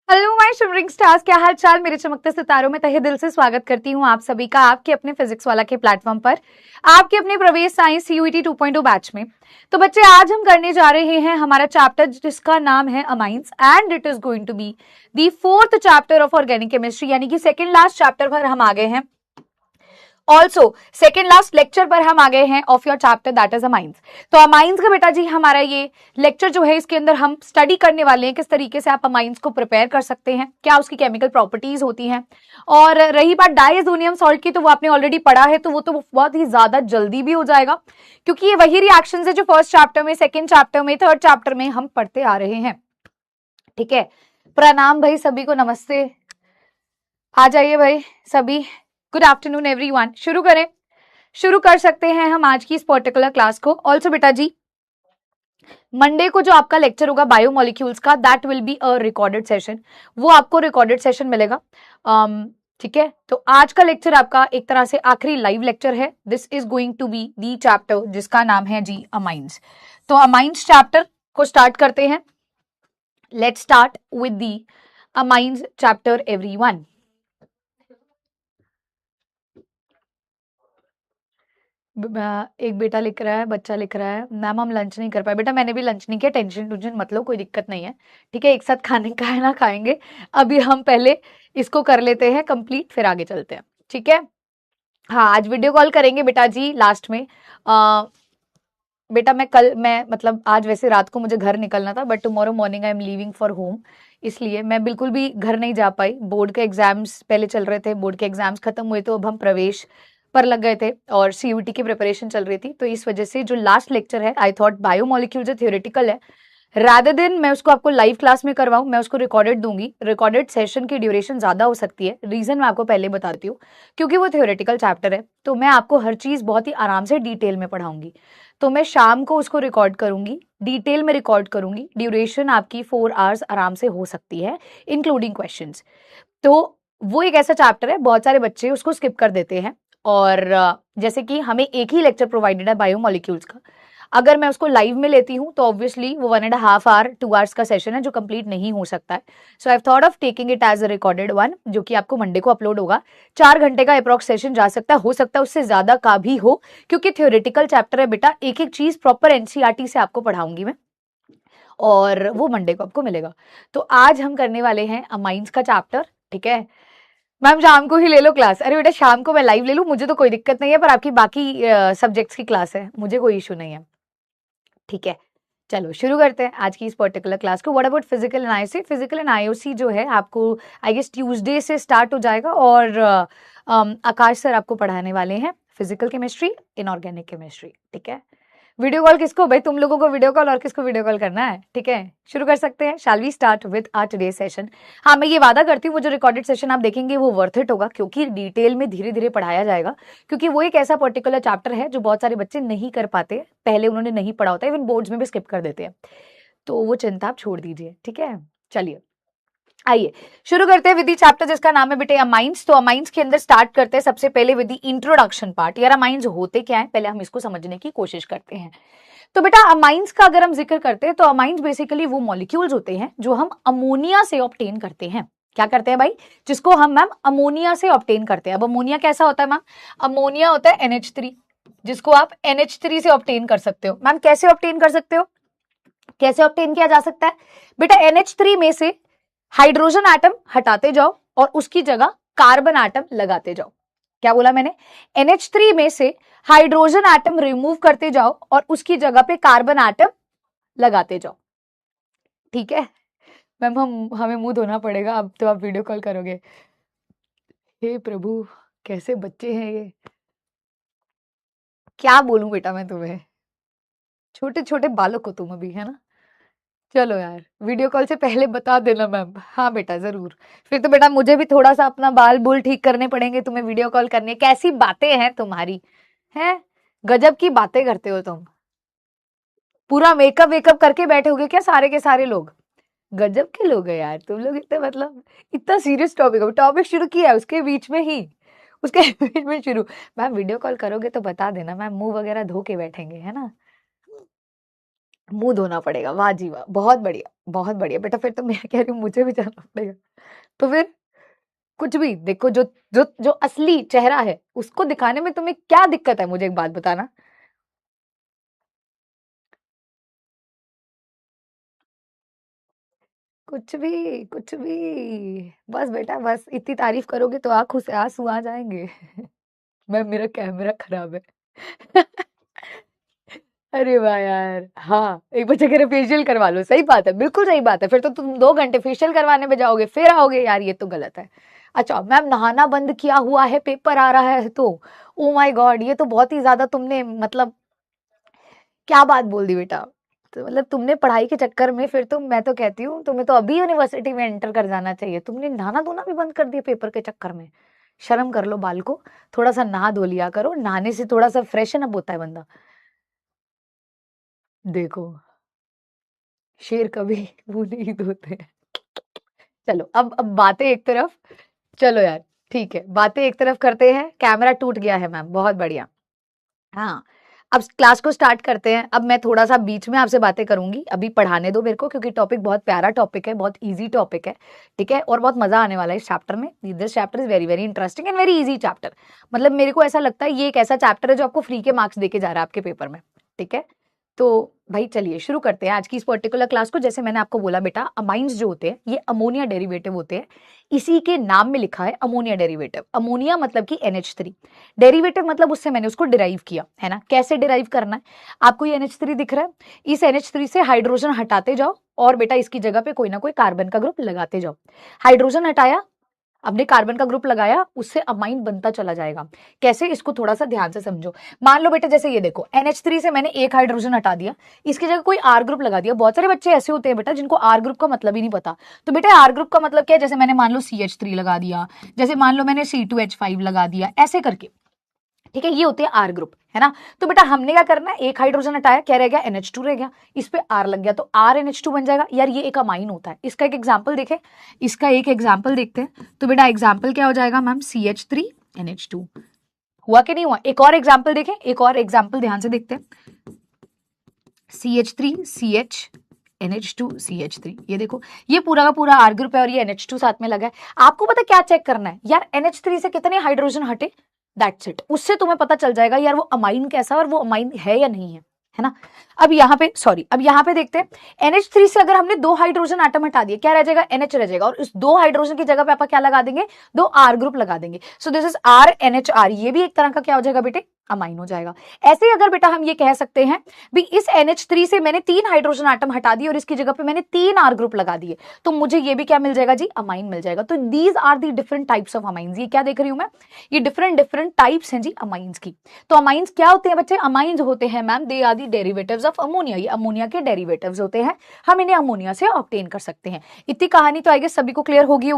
Hello my shimmering stars, क्या हाल चाल। मेरे चमकते सितारों में तहे दिल से स्वागत करती हूँ आप सभी का आपके अपने फिजिक्स वाला के प्लेटफॉर्म पर, आपके अपने प्रवेश साइंस सीयूईटी 2.0 बैच में। तो बच्चे, आज हम करने जा रहे हैं हमारा चैप्टर जिसका नाम है amines, and it is going to be the fourth chapter of organic chemistry, यानी कि सेकेंड लास्ट चैप्टर पर हम आ गए हैं। ऑल्सो सेकेंड लास्ट लेक्चर पर हम आ गए हैं of your chapter that is amines. तो अमाइंस का बेटा जी हमारा ये लेक्चर जो है, इसके अंदर हम स्टडी करने वाले हैं किस तरीके से आप अमाइंस को प्रिपेयर कर सकते हैं, क्या उसकी केमिकल प्रॉपर्टीज होती हैं। और रही बात डाइएजोनियम सॉल्ट की, तो वो आपने ऑलरेडी पढ़ा है, तो वो तो बहुत ही ज्यादा जल्दी भी हो जाएगा, क्योंकि ये वही रिएक्शन है जो फर्स्ट चैप्टर में, सेकेंड चैप्टर में, थर्ड चैप्टर में हम पढ़ते आ रहे हैं। ठीक है, प्रणाम भाई सभी को, नमस्ते, आ जाइए भाई सभी। Good afternoon everyone. शुरू कर सकते हैं हम आज की इस पर्टिकुलर क्लास को। ऑल्सो बेटा जी, मंडे को जो आपका लेक्चर होगा बायोमोलिक्यूल्स का, that will be a recorded session, वो आपको रिकॉर्डेड सेशन मिलेगा। ठीक है, तो आज का लेक्चर आपका एक तरह से आखिरी लाइव लेक्चर है। This is going to be the chapter जिसका नाम है जी अमाइंस। तो अमाइंस चैप्टर को स्टार्ट करते हैं। Let's start with the amines chapter everyone. एक बेटा लिख रहा है, बच्चा लिख रहा है, मैम हम लंच नहीं कर पाए। बेटा मैंने भी लंच नहीं किया, टेंशन टूंशन मत लो, कोई दिक्कत नहीं है। ठीक है, एक साथ खाने का है ना, खाएंगे। अभी हम पहले इसको कर लेते हैं कंप्लीट, फिर आगे चलते हैं। ठीक है, हाँ आज वीडियो कॉल करेंगे बेटा जी लास्ट में। बेटा मैं मतलब आज वैसे रात को मुझे घर निकलना था, but tomorrow morning I am leaving for home, इसलिए मैं बिल्कुल भी घर नहीं जा पाई। बोर्ड के एग्जाम्स पहले चल रहे थे, बोर्ड के एग्जाम्स खत्म हुए तो अब हम प्रवेश पर लग गए थे और सीयूटी की प्रिपरेशन चल रही थी, तो इस वजह से जो लास्ट लेक्चर है, आई थॉट बायोमोलिक्यूल जो थियोरेटिकल है, रादर देन मैं उसको आपको लाइव क्लास में करवाऊं, मैं उसको रिकॉर्डेड दूंगी। रिकॉर्डेड सेशन की ड्यूरेशन ज्यादा हो सकती है, रीजन मैं आपको पहले बताती हूँ, क्योंकि वो थियोरेटिकल चैप्टर है, तो मैं आपको हर चीज बहुत ही आराम से डिटेल में पढ़ाऊंगी। तो मैं शाम को उसको रिकॉर्ड करूंगी, डिटेल में रिकॉर्ड करूंगी, ड्यूरेशन आपकी 4 आवर्स आराम से हो सकती है, इंक्लूडिंग क्वेश्चंस। तो वो एक ऐसा चैप्टर है, बहुत सारे बच्चे उसको स्किप कर देते हैं, और जैसे कि हमें एक ही लेक्चर प्रोवाइडेड है बायोमोलिक्यूल्स का, अगर मैं उसको लाइव में लेती हूँ तो ऑब्वियसली वो 1.5 आवर 2 आवर्स का सेशन है जो कंप्लीट नहीं हो सकता है। So I thought of taking it as a recorded one, जो कि आपको मंडे को अपलोड होगा। 4 घंटे का अप्रॉक्स सेशन जा सकता है, हो सकता है उससे ज्यादा का भी हो, क्योंकि थ्योरेटिकल चैप्टर है बेटा, एक एक चीज प्रॉपर एनसीईआरटी से आपको पढ़ाऊंगी मैं, और वो मंडे को आपको मिलेगा। तो आज हम करने वाले हैं अमाइंस का चैप्टर। ठीक है, मैम शाम को ही ले लो क्लास। अरे बेटा शाम को मैं लाइव ले लूँ, मुझे तो कोई दिक्कत नहीं है, पर आपकी बाकी सब्जेक्ट्स की क्लास है, मुझे कोई इशू नहीं है। ठीक है, चलो शुरू करते हैं आज की इस पर्टिकुलर क्लास को। What about physical and IOC? Physical and IOC जो है आपको आई गेस ट्यूसडे से स्टार्ट हो जाएगा, और आकाश सर आपको पढ़ाने वाले हैं फिजिकल केमिस्ट्री, इनऑर्गेनिक केमिस्ट्री। ठीक है, वीडियो कॉल किसको भाई, तुम लोगों को वीडियो कॉल, और किसको वीडियो कॉल करना है? ठीक है, शुरू कर सकते हैं। Shall we start with our today session. हाँ, मैं ये वादा करती हूँ वो जो रिकॉर्डेड सेशन आप देखेंगे वो वर्थ इट होगा, क्योंकि डिटेल में धीरे धीरे पढ़ाया जाएगा, क्योंकि वो एक ऐसा पर्टिकुलर चैप्टर है जो बहुत सारे बच्चे नहीं कर पाते, पहले उन्होंने नहीं पढ़ा होता, इवन बोर्ड्स में भी स्किप कर देते हैं, तो वो चिंता आप छोड़ दीजिए। ठीक है, चलिए आइए शुरू करते हैं विद दी चैप्टर जिसका नाम है बेटे अमाइंस। तो अमाइंस के अंदर स्टार्ट करते हैं सबसे पहले विद दी इंट्रोडक्शन पार्ट। यार अमाइंस होते क्या है, पहले हम इसको समझने की कोशिश करते हैं। तो बेटा अमाइंस का अगर हम जिक्र करते हैं तो अमाइंस बेसिकली वो मॉलिक्यूल्स होते हैं जो हम अमोनिया से ऑब्टेन करते हैं। क्या करते हैं भाई? जिसको हम मैम अमोनिया से ऑब्टेन करते हैं। अब अमोनिया कैसा होता है मैम? अमोनिया होता है NH3, जिसको आप NH3 से ऑब्टेन कर सकते हो। मैम कैसे ऑब्टेन कर सकते हो, कैसे ऑब्टेन किया जा सकता है? बेटा NH3 में से हाइड्रोजन एटम हटाते जाओ और उसकी जगह कार्बन एटम लगाते जाओ। क्या बोला मैंने? NH3 में से हाइड्रोजन एटम रिमूव करते जाओ और उसकी जगह पे कार्बन एटम लगाते जाओ। ठीक है मैम, हमें मुंह धोना पड़ेगा, अब तो आप वीडियो कॉल करोगे। हे प्रभु, कैसे बच्चे हैं ये, क्या बोलूं बेटा मैं तुम्हें, छोटे छोटे बालक हो तुम अभी, है ना। चलो यार, वीडियो कॉल से पहले बता देना मैम। हाँ बेटा जरूर, फिर तो बेटा मुझे भी थोड़ा सा अपना बाल बुल ठीक करने पड़ेंगे, तुम्हें वीडियो कॉल करने। कैसी बातें हैं तुम्हारी, हैं गजब की बातें करते हो तुम, पूरा मेकअप वेकअप करके बैठे होगे क्या सारे के सारे लोग? गजब के लोग हैं यार तुम लोग, इतने मतलब इतना सीरियस टॉपिक शुरू किया है उसके बीच में ही, उसके बीच में शुरू। मैम वीडियो कॉल करोगे तो बता देना मैम, मुंह वगैरह धो के बैठेंगे, है ना। मुंह धोना पड़ेगा। वाह जी वाह, बहुत बढ़िया, बहुत बढ़िया बेटा। फिर तो मैं कह रही हूँ मुझे भी जाना पड़ेगा। तो फिर कुछ भी देखो, जो जो जो असली चेहरा है उसको दिखाने में तुम्हें क्या दिक्कत है, मुझे एक बात बताना। कुछ भी, कुछ भी। बस बेटा, बस इतनी तारीफ करोगे तो आंखों से आंसू आ जाएंगे। मैं, मेरा कैमरा खराब है। अरे वाह यार, हाँ एक बच्चा कह रहे फेशियल करवा लो। सही बात है, बिल्कुल सही बात है। फिर तो तुम 2 घंटे फेशियल करवाने में जाओगे, फिर आओगे यार, ये तो गलत है। अच्छा मैम, नहाना बंद किया हुआ है, पेपर आ रहा है तो। ओ माय गॉड, ये तो बहुत ही ज्यादा तुमने मतलब क्या बात बोल दी बेटा। तो मतलब तुमने पढ़ाई के चक्कर में, फिर तो मैं तो कहती हूँ तुम्हें तो अभी यूनिवर्सिटी में एंटर कर जाना चाहिए। तुमने नहाना धोना भी बंद कर दिया पेपर के चक्कर में। शर्म कर लो बाल को। थोड़ा सा नहा धो लिया करो, नहाने से थोड़ा सा फ्रेशन अप होता है बंदा। देखो, शेर कभी मुंह नहीं धोते हैं। चलो, अब बातें एक तरफ। चलो यार, ठीक है, बातें एक तरफ करते हैं। कैमरा टूट गया है मैम, बहुत बढ़िया। हाँ, अब क्लास को स्टार्ट करते हैं। अब मैं थोड़ा सा बीच में आपसे बातें करूंगी, अभी पढ़ाने दो मेरे को, क्योंकि टॉपिक बहुत प्यारा टॉपिक है, बहुत इजी टॉपिक है। ठीक है, और बहुत मजा आने वाला है इस चैप्टर में। This chapter is very very interesting and very easy chapter. मतलब मेरे को ऐसा लगता है ये एक ऐसा चैप्टर है जो आपको फ्री के मार्क्स देके जा रहा है आपके पेपर में। ठीक है, तो भाई चलिए शुरू करते हैं आज की इस पर्टिकुलर क्लास को। जैसे मैंने आपको बोला बेटा, अमाइंस जो होते हैं ये अमोनिया डेरिवेटिव होते हैं। इसी के नाम में लिखा है अमोनिया डेरिवेटिव। अमोनिया मतलब कि NH3, डेरिवेटिव मतलब उससे मैंने उसको डिराइव किया है ना। कैसे डिराइव करना है, आपको ये NH3 दिख रहा है, इस NH3 से हाइड्रोजन हटाते जाओ और बेटा इसकी जगह पे कोई ना कोई कार्बन का ग्रुप लगाते जाओ। हाइड्रोजन हटाया, हमने कार्बन का ग्रुप लगाया, उससे अमाइन बनता चला जाएगा। कैसे, इसको थोड़ा सा ध्यान से समझो। मान लो बेटा, जैसे ये देखो, NH3 से मैंने एक हाइड्रोजन हटा दिया, इसकी जगह कोई R ग्रुप लगा दिया। बहुत सारे बच्चे ऐसे होते हैं बेटा जिनको R ग्रुप का मतलब ही नहीं पता। तो बेटा R ग्रुप का मतलब क्या है, जैसे मैंने मान लो CH3 लगा दिया, जैसे मान लो मैंने C2H5 लगा दिया, ऐसे करके। ठीक है, ये होते हैं आर ग्रुप, है ना। तो बेटा हमने क्या करना है, एक हाइड्रोजन हटाया, क्या रह गया, NH2 रह गया, इस पे R लग गया तो RNH2 बन जाएगा। यार ये एक अमाइन होता है। इसका एक एग्जांपल देखें, इसका एक एग्जांपल देखते हैं। तो बेटा एग्जांपल क्या हो जाएगा मैम, CH3NH2। हुआ कि नहीं हुआ। एक और एग्जांपल देखें, एक और एग्जांपल ध्यान से देखते हैं। CH3CH NH2 CH3, ये देखो, ये पूरा का पूरा R ग्रुप है और ये NH2 साथ में लगा है। आपको पता क्या चेक करना है यार, NH3 से कितने हाइड्रोजन हटे, दैट्स इट। उससे तुम्हें पता चल जाएगा यार वो अमाइन कैसा है और वो अमाइन है या नहीं है ना। अब यहाँ पे सॉरी, अब यहाँ पे देखते हैं, NH3 से अगर हमने 2 हाइड्रोजन आटम हटा दिए, क्या रह जाएगा, NH रह जाएगा, और इस 2 हाइड्रोजन की जगह पे आप क्या लगा देंगे, 2 R ग्रुप लगा देंगे। सो दिस इज RNHR, ये भी एक तरह का क्या हो जाएगा बेटे, अमाइन हो जाएगा। ऐसे ही अगर बेटा हम ये कह सकते हैं भी, इस NH3 से मैंने 3 हाइड्रोजन आटम हटा दिए और इसकी जगह पे मैंने 3 R ग्रुप लगा दिए, तो मुझे ये भी क्या मिल जाएगा जी, अमाइन मिल जाएगा। तो these are the different types of amines. ये क्या देख रही हूं मैं, ये डिफरेंट डिफरेंट टाइप्स हैं जी अमाइंस की। तो अमाइंस क्या होते हैं बच्चे, अमाइंस होते हैं ma'am, they are the derivatives of ammonia. ये अमोनिया के डेरिवेटिव्स होते हैं, हम इन्हें अमोनिया से ऑब्टेन कर सकते हैं। इतनी कहानी तो आई गेस सभी को क्लियर होगी।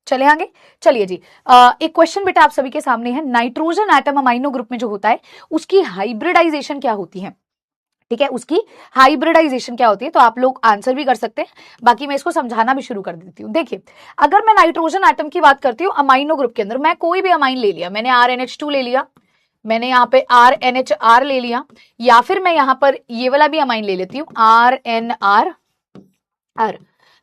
चले आगे, चलिए जी। एक क्वेश्चन बेटा आप सभी के सामने है, नाइट्रोजन एटम अमाइनो ग्रुप में जो होता है उसकी हाइब्रिडाइजेशन क्या होती है। ठीक है, उसकी हाइब्रिडाइजेशन क्या होती है, तो आप लोग आंसर भी कर सकते हैं, बाकी मैं इसको समझाना भी शुरू कर देती हूँ। देखिए, अगर मैं नाइट्रोजन एटम की बात करती हूँ अमाइनो ग्रुप के अंदर, मैं कोई भी अमाइन ले लिया, मैंने RNH2 ले लिया, मैंने यहाँ पे RNHR ले लिया, या फिर मैं यहाँ पर ये वाला भी अमाइन ले लेती हूँ RNR।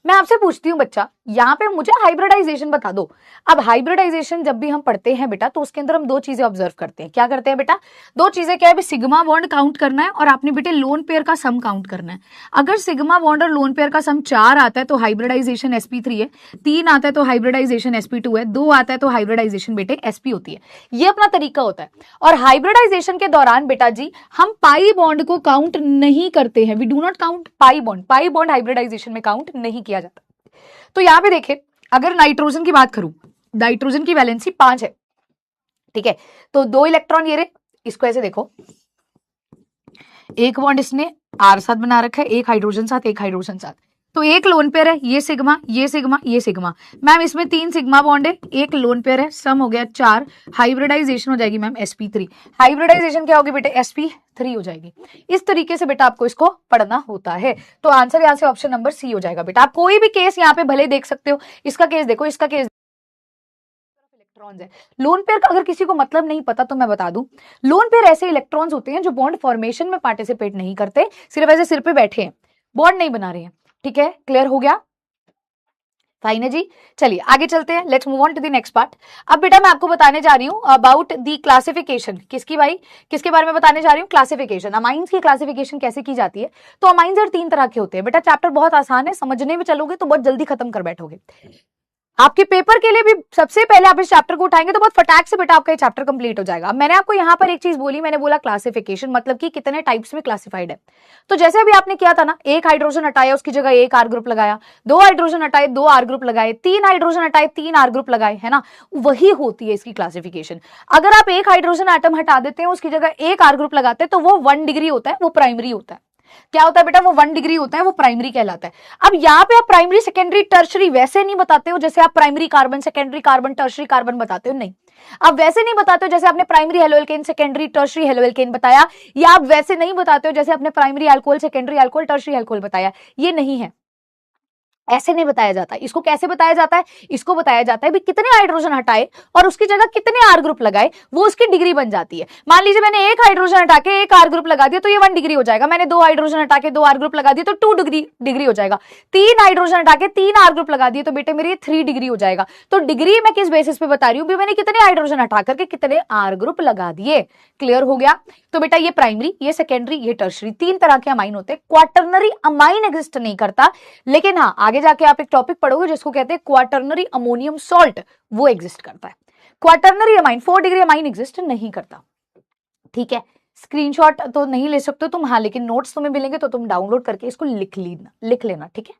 मैं आपसे पूछती हूँ बच्चा, यहाँ पे मुझे हाइब्रिडाइजेशन बता दो। अब हाइब्रिडाइजेशन जब भी हम पढ़ते हैं बेटा, तो उसके अंदर हम 2 चीजें ऑब्जर्व करते हैं। क्या करते हैं बेटा, 2 चीजें क्या है, सिग्मा बॉन्ड काउंट करना है और आपने बेटे लोन पेयर का सम काउंट करना है। अगर सिग्मा बॉन्ड और लोन पेयर का सम 4 आता है तो हाइब्रिडाइजेशन sp3 है, 3 आता है तो हाइब्रिडाइजेशन sp2 है, 2 आता है तो हाइब्रिडाइजेशन बेटे sp होती है। ये अपना तरीका होता है। और हाइब्रिडाइजेशन के दौरान बेटा जी हम पाई बॉन्ड को काउंट नहीं करते हैं, we do not count pi bond. Pi bond hybridization में काउंट नहीं किया जाता। तो यहां पे देखें, अगर नाइट्रोजन की बात करूं, नाइट्रोजन की वैलेंसी 5 है। ठीक है, तो 2 इलेक्ट्रॉन ये रहे, इसको ऐसे देखो, एक बॉन्ड इसने R साथ बना रखा है, एक हाइड्रोजन साथ, एक हाइड्रोजन साथ, तो एक लोन पेयर है, ये सिग्मा, ये सिग्मा, ये सिग्मा। मैम इसमें 3 सिग्मा बॉन्ड है, एक लोन पेयर है, सम हो गया 4, हाइब्रिडाइजेशन हो जाएगी मैम sp3। हाइब्रिडाइजेशन क्या होगी बेटे, sp3 हो जाएगी। इस तरीके से बेटा आपको इसको पढ़ना होता है। तो आंसर यहां से ऑप्शन नंबर सी हो जाएगा बेटा। आप कोई भी केस यहाँ पे भले देख सकते हो, इसका केस देखो, इसका केस इलेक्ट्रॉन्स है। लोन पेयर का अगर किसी को मतलब नहीं पता तो मैं बता दूं, लोन पेयर ऐसे इलेक्ट्रॉन्स होते हैं जो बॉन्ड फॉर्मेशन में पार्टिसिपेट नहीं करते, सिर्फ ऐसे सिर पे बैठे हैं, बॉन्ड नहीं बना रहे हैं। ठीक है, क्लियर हो गया? फाइन है जी। चलिए आगे चलते हैं, let's move on to the next part. अब बेटा मैं आपको बताने जा रही हूं अबाउट द क्लासिफिकेशन। किसकी भाई? किसके बारे में बताने जा रही हूँ? क्लासिफिकेशन। अमाइंस की क्लासिफिकेशन कैसे की जाती है? तो अमाइंस यार 3 तरह के होते हैं बेटा। चैप्टर बहुत आसान है, समझने में चलोगे तो बहुत जल्दी खत्म कर बैठोगे। आपके पेपर के लिए भी सबसे पहले आप इस चैप्टर को उठाएंगे तो बहुत फटाक से बेटा आपका ये चैप्टर कंप्लीट हो जाएगा। मैंने आपको यहाँ पर एक चीज बोली, मैंने बोला क्लासिफिकेशन मतलब कि कितने टाइप्स में क्लासिफाइड है। तो जैसे अभी आपने किया था ना, एक हाइड्रोजन हटाया उसकी जगह एक आर ग्रुप लगाया, 2 हाइड्रोजन हटाए 2 आर ग्रुप लगाए, 3 हाइड्रोजन हटाए 3 आर ग्रुप लगाए, है ना, वही होती है इसकी क्लासिफिकेशन। अगर आप एक हाइड्रोजन एटम हटा देते हैं उसकी जगह एक आर ग्रुप लगाते हैं तो वो 1 डिग्री होता है, वो प्राइमरी होता है। क्या होता है बेटा? वो 1 डिग्री होता है, वो प्राइमरी कहलाता है। अब यहाँ पे आप प्राइमरी सेकेंडरी टर्शरी वैसे नहीं बताते हो जैसे आप primary carbon secondary carbon tertiary carbon बताते हो, नहीं। आप वैसे नहीं बताते हो जैसे आपने primary haloalkane secondary tertiary haloalkane बताया, या आप वैसे नहीं बताते हो जैसे आपने primary alcohol secondary alcohol tertiary alcohol बताया। ये नहीं है, ऐसे नहीं बताया जाता। इसको कैसे बताया जाता है? इसको बताया जाता है भी कितने हाइड्रोजन हटाए और उसकी जगह कितने आर ग्रुप लगाए, वो उसकी डिग्री बन जाती है। मान लीजिए मैंने एक हाइड्रोजन हटा के एक आर ग्रुप लगा दिया तो ये 1 डिग्री हो जाएगा। मैंने 2 हाइड्रोजन हटा के 2 आर ग्रुप लगा दिए तो 2 डिग्री हो जाएगा। 3 हाइड्रोजन हटा के 3 आर ग्रुप लगा दिए तो बेटे मेरी 3 डिग्री हो जाएगा। तो डिग्री मैं किस बेसिस पे बता रही हूँ? मैंने कितने हाइड्रोजन हटा करके कितने आर ग्रुप लगा दिए। क्लियर हो गया? तो बेटा ये प्राइमरी, ये सेकेंडरी, ये टर्शरी, 3 तरह के अमाइन होते हैं। क्वाटरनरी अमाइन एग्जिस्ट नहीं करता, लेकिन हाँ आगे जाके आप एक टॉपिक पढ़ोगे जिसको कहते हैं क्वाटरनरी अमोनियम सॉल्ट, वो एग्जिस्ट करता है। Quaternary amine 4 degree amine exist नहीं करता। ठीक है, स्क्रीनशॉट तो नहीं ले सकते तुम, हाँ लेकिन नोट्स तुम्हें मिलेंगे तो तुम डाउनलोड करके इसको लिख लेना। ठीक है,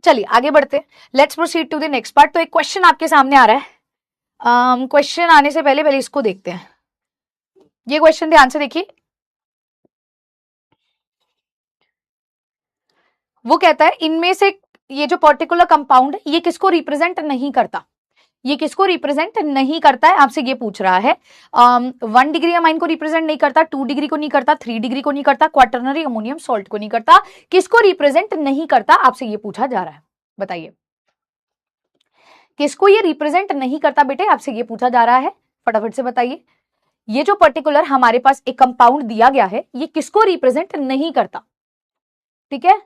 चलिए आगे बढ़ते हैं, let's proceed to the next part. तो एक क्वेश्चन आपके सामने आ रहा है। क्वेश्चन आने से पहले इसको देखते हैं। ये क्वेश्चन ध्यान से देखिए, वो कहता है इनमें से ये जो पर्टिकुलर कंपाउंड ये किसको रिप्रेजेंट नहीं करता? ये किसको रिप्रेजेंट नहीं करता है? आपसे ये पूछ रहा है। 1 डिग्री अमाइन को रिप्रेजेंट नहीं करता, 2 डिग्री को नहीं करता, 3 डिग्री को नहीं करता, क्वाटरनरी अमोनियम सॉल्ट को नहीं करता। किसको रिप्रेजेंट नहीं करता? आपसे ये पूछा जा रहा है, बताइए किसको ये रिप्रेजेंट नहीं करता? बेटे आपसे ये पूछा जा रहा है, फटाफट से बताइए। ये जो पर्टिकुलर हमारे पास एक कंपाउंड दिया गया है ये किसको रिप्रेजेंट नहीं करता? ठीक है,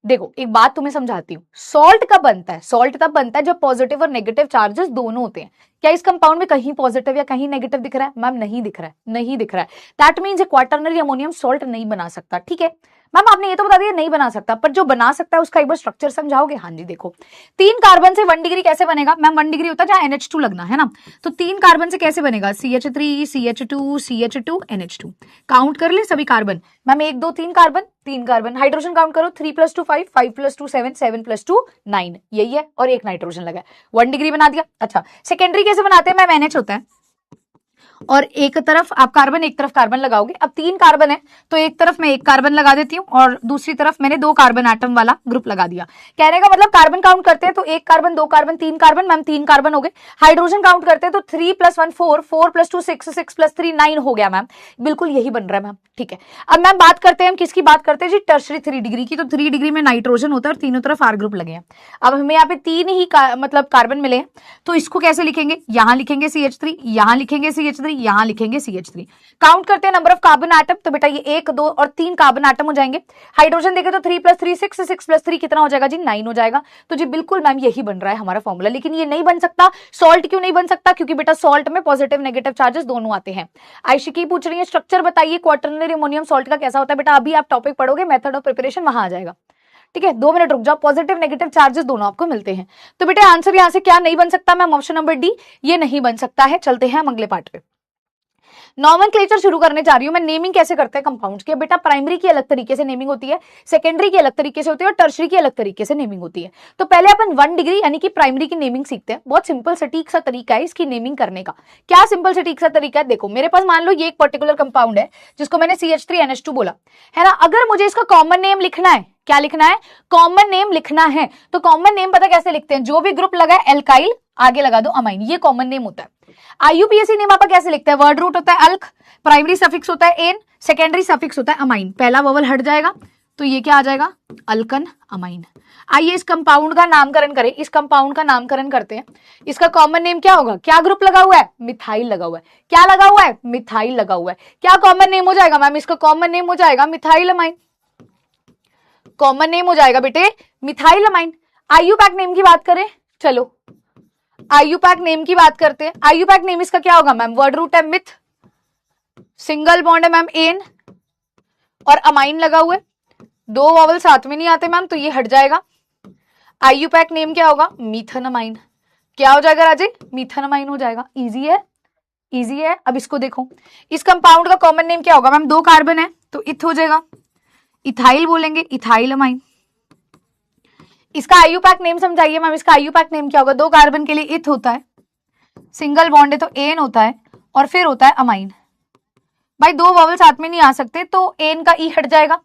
देखो एक बात तुम्हें समझाती हूँ। सॉल्ट कब बनता है? सॉल्ट तब बनता है जब पॉजिटिव और नेगेटिव चार्जेस दोनों होते हैं। क्या इस कंपाउंड में कहीं पॉजिटिव या कहीं नेगेटिव दिख रहा है? मैम नहीं दिख रहा है, नहीं दिख रहा है। That means quaternary ammonium salt नहीं बना सकता। ठीक है मैम, आपने ये तो बता दिया नहीं बना सकता, पर जो बना सकता है उसका एक बार स्ट्रक्चर समझाओगे? हाँ जी देखो, 3 कार्बन से 1 डिग्री कैसे बनेगा? मैम 1 डिग्री होता है जहां NH2 लगना है ना, तो 3 कार्बन से कैसे बनेगा? CH3 CH2 CH2 NH2। Count कर ले सभी carbon. Ma'am 1 2 3 carbon, 3 carbon. Hydrogen count करो, 3 + 2 5, 5 + 2 7, 7 + 2 9, यही है, और एक नाइट्रोजन लगा, 1 डिग्री बना दिया। अच्छा सेकेंडरी कैसे बनाते हैं? मैम NH होता है और एक तरफ आप कार्बन एक तरफ कार्बन लगाओगे। अब 3 कार्बन है तो एक तरफ मैं 1 कार्बन लगा देती हूँ और दूसरी तरफ मैंने 2 कार्बन एटम वाला ग्रुप लगा दिया। कहने का मतलब कार्बन काउंट करते हैं तो 1 carbon 2 carbon 3 carbon, ma'am 3 carbon हो गए। हाइड्रोजन काउंट करते हैं तो 3 + 1 4, 4 + 2 6, 6 + 3 9 हो गया मैम। बिल्कुल यही बन रहा है मैम। ठीक है, अब मैम बात करते हैं, हम किसकी बात करते हैं जी? टर्शरी 3 डिग्री की। तो 3 डिग्री में नाइट्रोजन होता है और तीनों तरफ आर ग्रुप लगे हैं। अब हमें यहाँ पे 3 ही मतलब कार्बन मिले हैं, तो इसको कैसे लिखेंगे? यहाँ लिखेंगे CH3, यहाँ लिखेंगे CH3, यहाँ लिखेंगे CH3। काउंट करते हैं नंबर ऑफ कार्बन एटम, तो बेटा ये 1 2 और 3 कार्बन एटम हो जाएंगे। हाइड्रोजन देखें तो 3 + 3 6, 6 + 3 कितना हो जाएगा जी? 9 हो जाएगा। तो जी बिल्कुल मैम यही बन रहा है हमारा फॉर्मूला। लेकिन ये नहीं बन सकता। सॉल्ट क्यों नहीं बन सकता? क्योंकि बेटा सॉल्ट में पॉजिटिव नेगेटिव चार्जेस दोनों आते हैं। आयशिकी पूछ रही है स्ट्रक्चर बताइए क्वाटरनरी अमोनियम सॉल्ट का कैसा होता है? बेटा अभी आप टॉपिक पढ़ोगे, मेथड ऑफ प्रिपरेशन वहां आ जाएगा। ठीक है, 2 मिनट रुक जाओ, पॉजिटिव नेगेटिव चार्जेस दोनों आपको मिलते हैं। तो बेटा आंसर यहां से क्या नहीं बन सकता? मैम ऑप्शन नंबर डी, ये नहीं बन सकता है। चलते हैं हम अगले पार्ट पे। नॉमेनक्लेचर शुरू करने जा रही हूं मैं। नेमिंग कैसे करते हैं कंपाउंड्स की? बेटा प्राइमरी की अलग तरीके से नेमिंग होती है, सेकेंडरी की अलग तरीके से होती है और टर्शरी की अलग तरीके से नेमिंग होती है। तो पहले अपन 1 डिग्री यानी कि प्राइमरी की नेमिंग सीखते हैं। बहुत सिंपल सटीक सा तरीका है इसकी नेमिंग करने का। क्या सिंपल सटीक सा तरीका है? देखो मेरे पास मान लो ये एक पर्टिकुलर कंपाउंड है जिसको मैंने CH3NH2 बोला है ना। अगर मुझे इसका कॉमन नेम लिखना है, क्या लिखना है? कॉमन नेम लिखना है। तो कॉमन नेम पता कैसे लिखते हैं? जो भी ग्रुप लगा है एल्काइल आगे लगा दो अमाइन, ये कॉमन नेम होता है। IUPAC नेम आपका कैसे लिखते हैं? वर्ड रूट होता है अल्क, प्राइमरी सफिक्स होता है एन, सेकेंडरी सफिक्स होता है अमाइन। पहला वोवल हट जाएगा तो ये क्या आ जाएगा? अल्कन अमाइन। आइए इस कंपाउंड का नामकरण करें, इस कंपाउंड का नामकरण करते हैं। इसका कॉमन नेम क्या होगा? क्या ग्रुप लगा हुआ है? मिथाइल लगा हुआ है। क्या लगा हुआ है? मिथाइल लगा हुआ है। क्या कॉमन नेम हो जाएगा मैम? इसका कॉमन नेम हो जाएगा मिथाइल अमाइन। कॉमन नेम हो जाएगा बेटे मिथाइल अमाइन। आईयूपैक नेम की बात करें, चलो आईयूपैक नेम की बात करते हैं। आईयूपैक नेम इसका क्या होगा मैम? वर्ड रूट है मिथ, सिंगल बॉन्ड है मैम एन, और अमाइन लगा हुआ है। दो वॉवल साथ में नहीं आते मैम, तो ये हट जाएगा। आईयूपैक नेम क्या होगा? मीथानमाइन। क्या हो जाएगा राजे? मीथानमाइन हो जाएगा। इजी है, इजी है। अब इसको देखो, इस कंपाउंड का कॉमन नेम क्या होगा मैम? दो कार्बन है तो इथ हो जाएगा, इथाइल बोलेंगे, इथाइल अमाइन। इसका आईयूपैक नेम समझाइए मैम, इसका आईयूपैक नेम क्या होगा? दो कार्बन के लिए इथ होता है, सिंगल बॉन्ड है तो एन होता है, और फिर होता है अमाइन। भाई दो वॉवल साथ में नहीं आ सकते तो एन का ई हट जाएगा,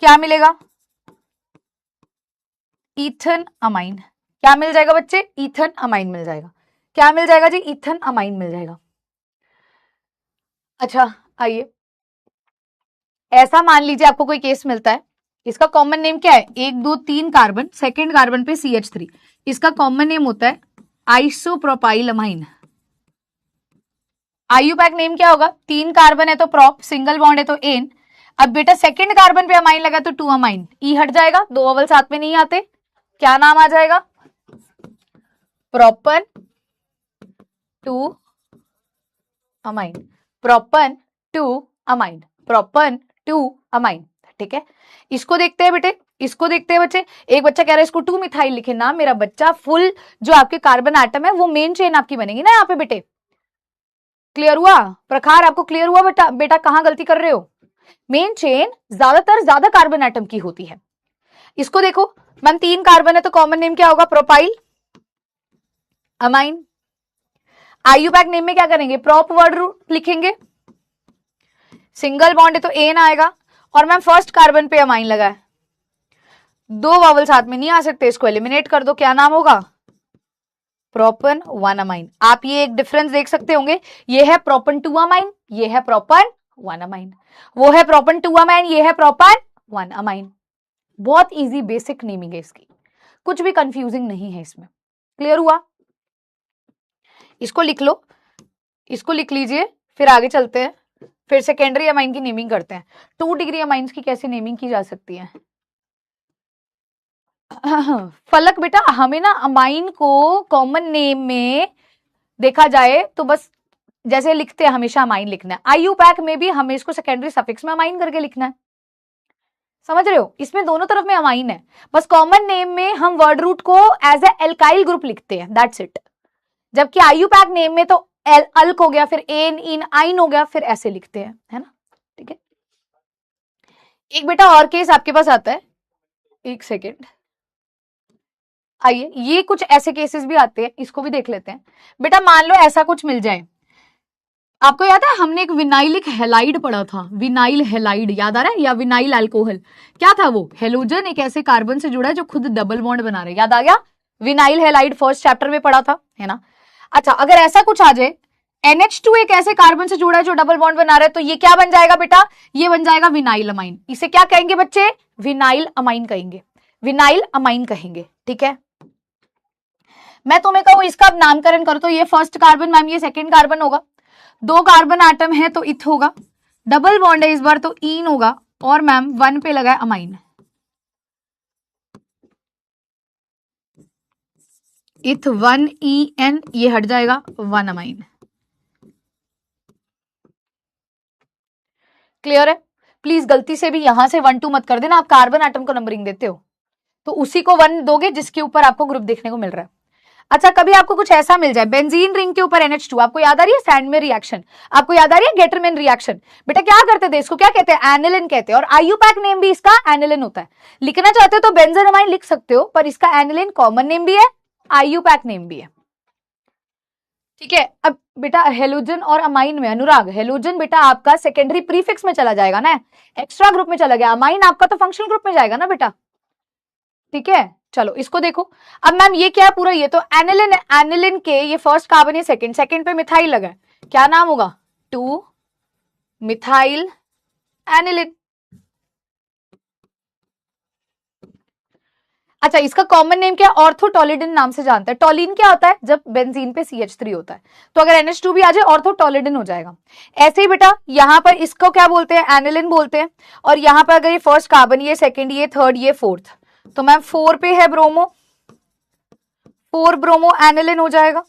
क्या मिलेगा? Ethan amine. क्या मिल जाएगा बच्चे? ईथन अमाइन मिल जाएगा। क्या मिल जाएगा जी? ईथन अमाइन मिल जाएगा। अच्छा आइए, ऐसा मान लीजिए आपको कोई केस मिलता है, इसका कॉमन नेम क्या है? एक दो तीन कार्बन, सेकेंड कार्बन पे CH3, इसका कॉमन नेम होता है आइसोप्रोपाइल अमाइन। आईयूपैक नेम क्या होगा? तीन कार्बन है तो प्रोप, सिंगल बॉन्ड है तो एन। अब बेटा सेकेंड कार्बन पे अमाइन लगा तो टू अमाइन, ई हट जाएगा, दो वोवल साथ में नहीं आते, क्या नाम आ जाएगा? Propan two amine, propan two amine, propan two amine. ठीक है, इसको देखते हैं बेटे, इसको देखते हैं बच्चे। एक बच्चा कह रहा है इसको 2 मिथाइल लिखे ना, मेरा बच्चा फुल जो आपके कार्बन एटम है वो मेन चेन आपकी बनेगी ना यहाँ पे बेटे। क्लियर हुआ प्रखार? आपको क्लियर हुआ बेटा? बेटा कहां गलती कर रहे हो? मेन चेन ज्यादातर ज्यादा कार्बन एटम की होती है। इसको देखो मैम, तीन कार्बन है तो कॉमन नेम क्या होगा? Propyl amine. आईयूपैक नेम में क्या करेंगे? प्रोप वर्ड रूट लिखेंगे, सिंगल बॉन्ड है तो एन आएगा, और मैम फर्स्ट कार्बन पे अमाइन लगा है, दो वॉवल साथ में नहीं आ सकते, इसको एलिमिनेट कर दो, क्या नाम होगा? प्रोपन 1 अमाइन। आप ये एक डिफरेंस देख सकते होंगे, ये है प्रोपन 2 अमाइन, ये है प्रोपन 1 अमाइन, वो है प्रोपन 2 अमाइन, ये है प्रोपन 1 अमाइन। बहुत इजी बेसिक नेमिंग है इसकी, कुछ भी कंफ्यूजिंग नहीं है इसमें। क्लियर हुआ? इसको लिख लो, इसको लिख लीजिए, फिर आगे चलते हैं, फिर सेकेंडरी अमाइन की नेमिंग करते हैं। 2 डिग्री अमाइंस की कैसे नेमिंग की जा सकती है? फलक बेटा, हमें ना अमाइन को कॉमन नेम में देखा जाए तो बस जैसे लिखते हैं हमेशा अमाइन लिखना है। आईयूपैक में भी हमें इसको सेकेंडरी सफिक्स में अमाइन करके लिखना है, समझ रहे हो? इसमें दोनों तरफ में अमाइन है, बस कॉमन नेम में हम वर्ड रूट को एज ए एल्काइल ग्रुप लिखते हैं, दैट्स इट। जबकि आईयूपैक नेम में तो अल्क हो गया, फिर एन इन आइन हो गया, फिर ऐसे लिखते हैं, है ना? ठीक है, एक बेटा और केस आपके पास आता है, एक सेकेंड। आइए, ये कुछ ऐसे केसेस भी आते हैं, इसको भी देख लेते हैं। बेटा मान लो ऐसा कुछ मिल जाए, आपको याद है हमने एक विनाइलिक हेलाइड पढ़ा था, विनाइल हेलाइड याद आ रहा है? या विनाइल अल्कोहल, क्या था वो? हेलोजन एक ऐसे कार्बन से जुड़ा है जो खुद डबल बॉन्ड बना रहे, याद आ गया? विनाइल हेलाइड फर्स्ट चैप्टर में पढ़ा था, है ना? अच्छा, अगर ऐसा कुछ आ जाए, NH2 एक ऐसे कार्बन से जुड़ा है जो डबल बॉन्ड बना रहा है, तो ये क्या बन जाएगा बेटा? ये बन जाएगा विनाइल अमाइन। इसे क्या कहेंगे बच्चे? विनाइल अमाइन कहेंगे, विनाइल अमाइन कहेंगे। ठीक है, मैं तुम्हें कहूं इसका नामकरण करो तो ये फर्स्ट कार्बन मैम, ये सेकेंड कार्बन होगा, दो कार्बन एटम है तो इथ होगा, डबल बॉन्ड है इस बार तो इन होगा, और मैम 1 पे लगा है अमाइन, इथ 1 EN, ये हट जाएगा 1 अमाइन। क्लियर है? प्लीज गलती से भी यहां से 1 2 मत कर देना, आप कार्बन एटम को नंबरिंग देते हो तो उसी को 1 दोगे जिसके ऊपर आपको ग्रुप देखने को मिल रहा है। अच्छा, कभी आपको कुछ ऐसा मिल जाए, बेंजीन रिंग के ऊपर NH2, आपको याद आ रही है सैंडमेर रिएक्शन, आपको याद आ रही है गेटरमैन रिएक्शन, बेटा क्या करते थे इसको? क्या कहते हैं? एनिलिन कहते हैं, और आईयूपैक नेम भी इसका एनिलिन होता है। लिखना चाहते हो तो बेंजोनामाइन लिख सकते हो, पर इसका एनिलिन कॉमन नेम भी है, आईयूपैक नेम भी है। ठीक है, अब बेटा हेलोजन और अमाइन में, अनुराग हेलोजन बेटा आपका सेकेंडरी प्रीफिक्स में चला जाएगा ना, एक्स्ट्रा ग्रुप में चला गया, अमाइन आपका तो फंक्शनल ग्रुप में जाएगा ना बेटा। ठीक है, चलो इसको देखो। अब मैम ये क्या है पूरा? ये तो एनिलिन है, एनिलिन के ये फर्स्ट कार्बन है, सेकंड, सेकंड पे मिथाइल लगा है, क्या नाम होगा? 2 मिथाइल एनिलिन। अच्छा, इसका कॉमन नेम क्या है? ऑर्थोटोलिडिन नाम से जानते हैं। टोलिन क्या होता है? जब बेंजीन पे CH3 होता है, तो अगर NH2 भी आ जाए ऑर्थोटोलिडिन हो जाएगा। ऐसे ही बेटा यहां पर इसको क्या बोलते हैं? एनिलिन बोलते हैं। और यहां पर अगर ये फर्स्ट कार्बन, ये सेकेंड, ये थर्ड, ये फोर्थ, तो मैम 4 पे है ब्रोमो, 4 ब्रोमो एनिलिन हो जाएगा।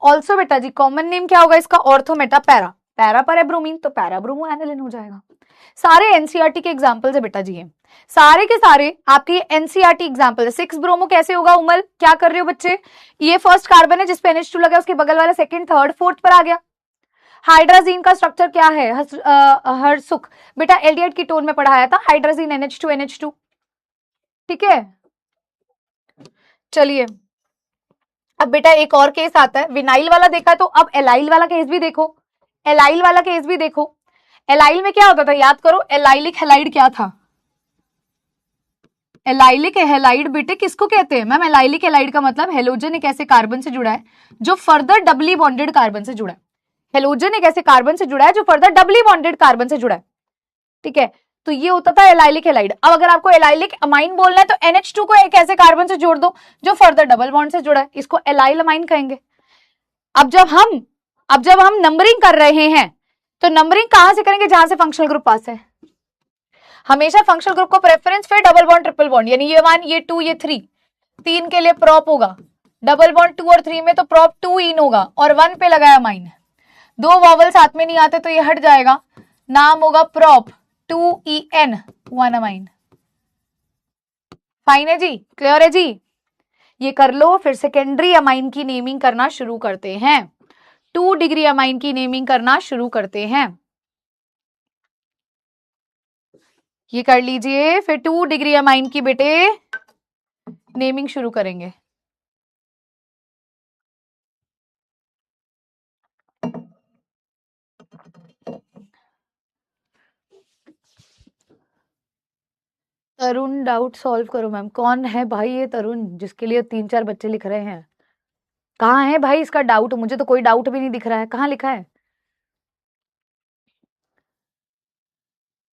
ऑल्सो बेटा जी कॉमन नेम क्या होगा इसका? ऑर्थोमेटा पैरा, पैरा पर है ब्रोमीन तो पैरा ब्रोमो एनिलिन हो जाएगा। सारे एनसीईआरटी के एग्जांपल्स है बेटा जी, ये सारे के सारे आपके एनसीईआरटी एग्जांपल है। 6 ब्रोमो कैसे होगा? उमल क्या कर रहे हो बच्चे? ये फर्स्ट कार्बन है जिसपे NH2 लगा, उसके बगल वाला सेकंड, थर्ड, फोर्थ पर आ गया। हाइड्राजीन का स्ट्रक्चर क्या है? हरसुख बेटा एल्डिहाइड कीटोन में पढ़ाया था, हाइड्राजीन NH2 ठीक है। चलिए अब बेटा एक और केस आता है, विनाइल वाला देखा है, तो अब एलाइल वाला केस भी देखो, एलाइल वाला केस भी देखो। एलाइल में क्या होता था? याद करो, एलाइलिक हैलाइड क्या था? एलाइलिक हैलाइड बेटे किसको कहते हैं? मैम एलाइलिक हैलाइड का मतलब हेलोजन एक ऐसे कार्बन से जुड़ा है जो फर्दर डबली बॉन्डेड कार्बन से जुड़ा है। हेलोजन एक ऐसे कार्बन से जुड़ा है जो फर्दर डबली बॉन्डेड कार्बन से जुड़ा है, ठीक है। तो ये होता था एलाइलिक हैलाइड। अब अगर आपको एलाइलिक अमाइन बोलना है तो NH2 को एक ऐसे कार्बन से जोड़ दो जो फर्दर डबल बॉन्ड से जुड़ा है, इसको एलाइल अमाइन कहेंगे। अब जब हम नंबरिंग कर रहे हैं तो नंबरिंग कहां से करेंगे? जहां से फंक्शनल ग्रुप पास है। हमेशा फंक्शनल ग्रुप को प्रेफरेंस, फिर डबल बॉन्ड, ट्रिपल बॉन्ड, यानी ये 1, ये 2, ये 3, 3 के लिए प्रॉप होगा, डबल बॉन्ड 2 और 3 में तो प्रॉप 2 इन होगा और 1 पे लगाया अमाइन। 2 वॉवल साथ में नहीं आते तो ये हट जाएगा, नाम होगा प्रॉप 2EN 1 अमाइन। फाइन है जी, क्लियर है जी, ये कर लो। फिर सेकेंडरी अमाइन की नेमिंग करना शुरू करते हैं, 2 डिग्री अमाइन की नेमिंग करना शुरू करते हैं। ये कर लीजिए, फिर 2 डिग्री अमाइन की बेटे नेमिंग शुरू करेंगे। तरुण डाउट सॉल्व करो। मैम कौन है भाई ये तरुण जिसके लिए 3-4 बच्चे लिख रहे हैं? कहाँ है भाई इसका डाउट? मुझे तो कोई डाउट भी नहीं दिख रहा है, कहाँ लिखा है?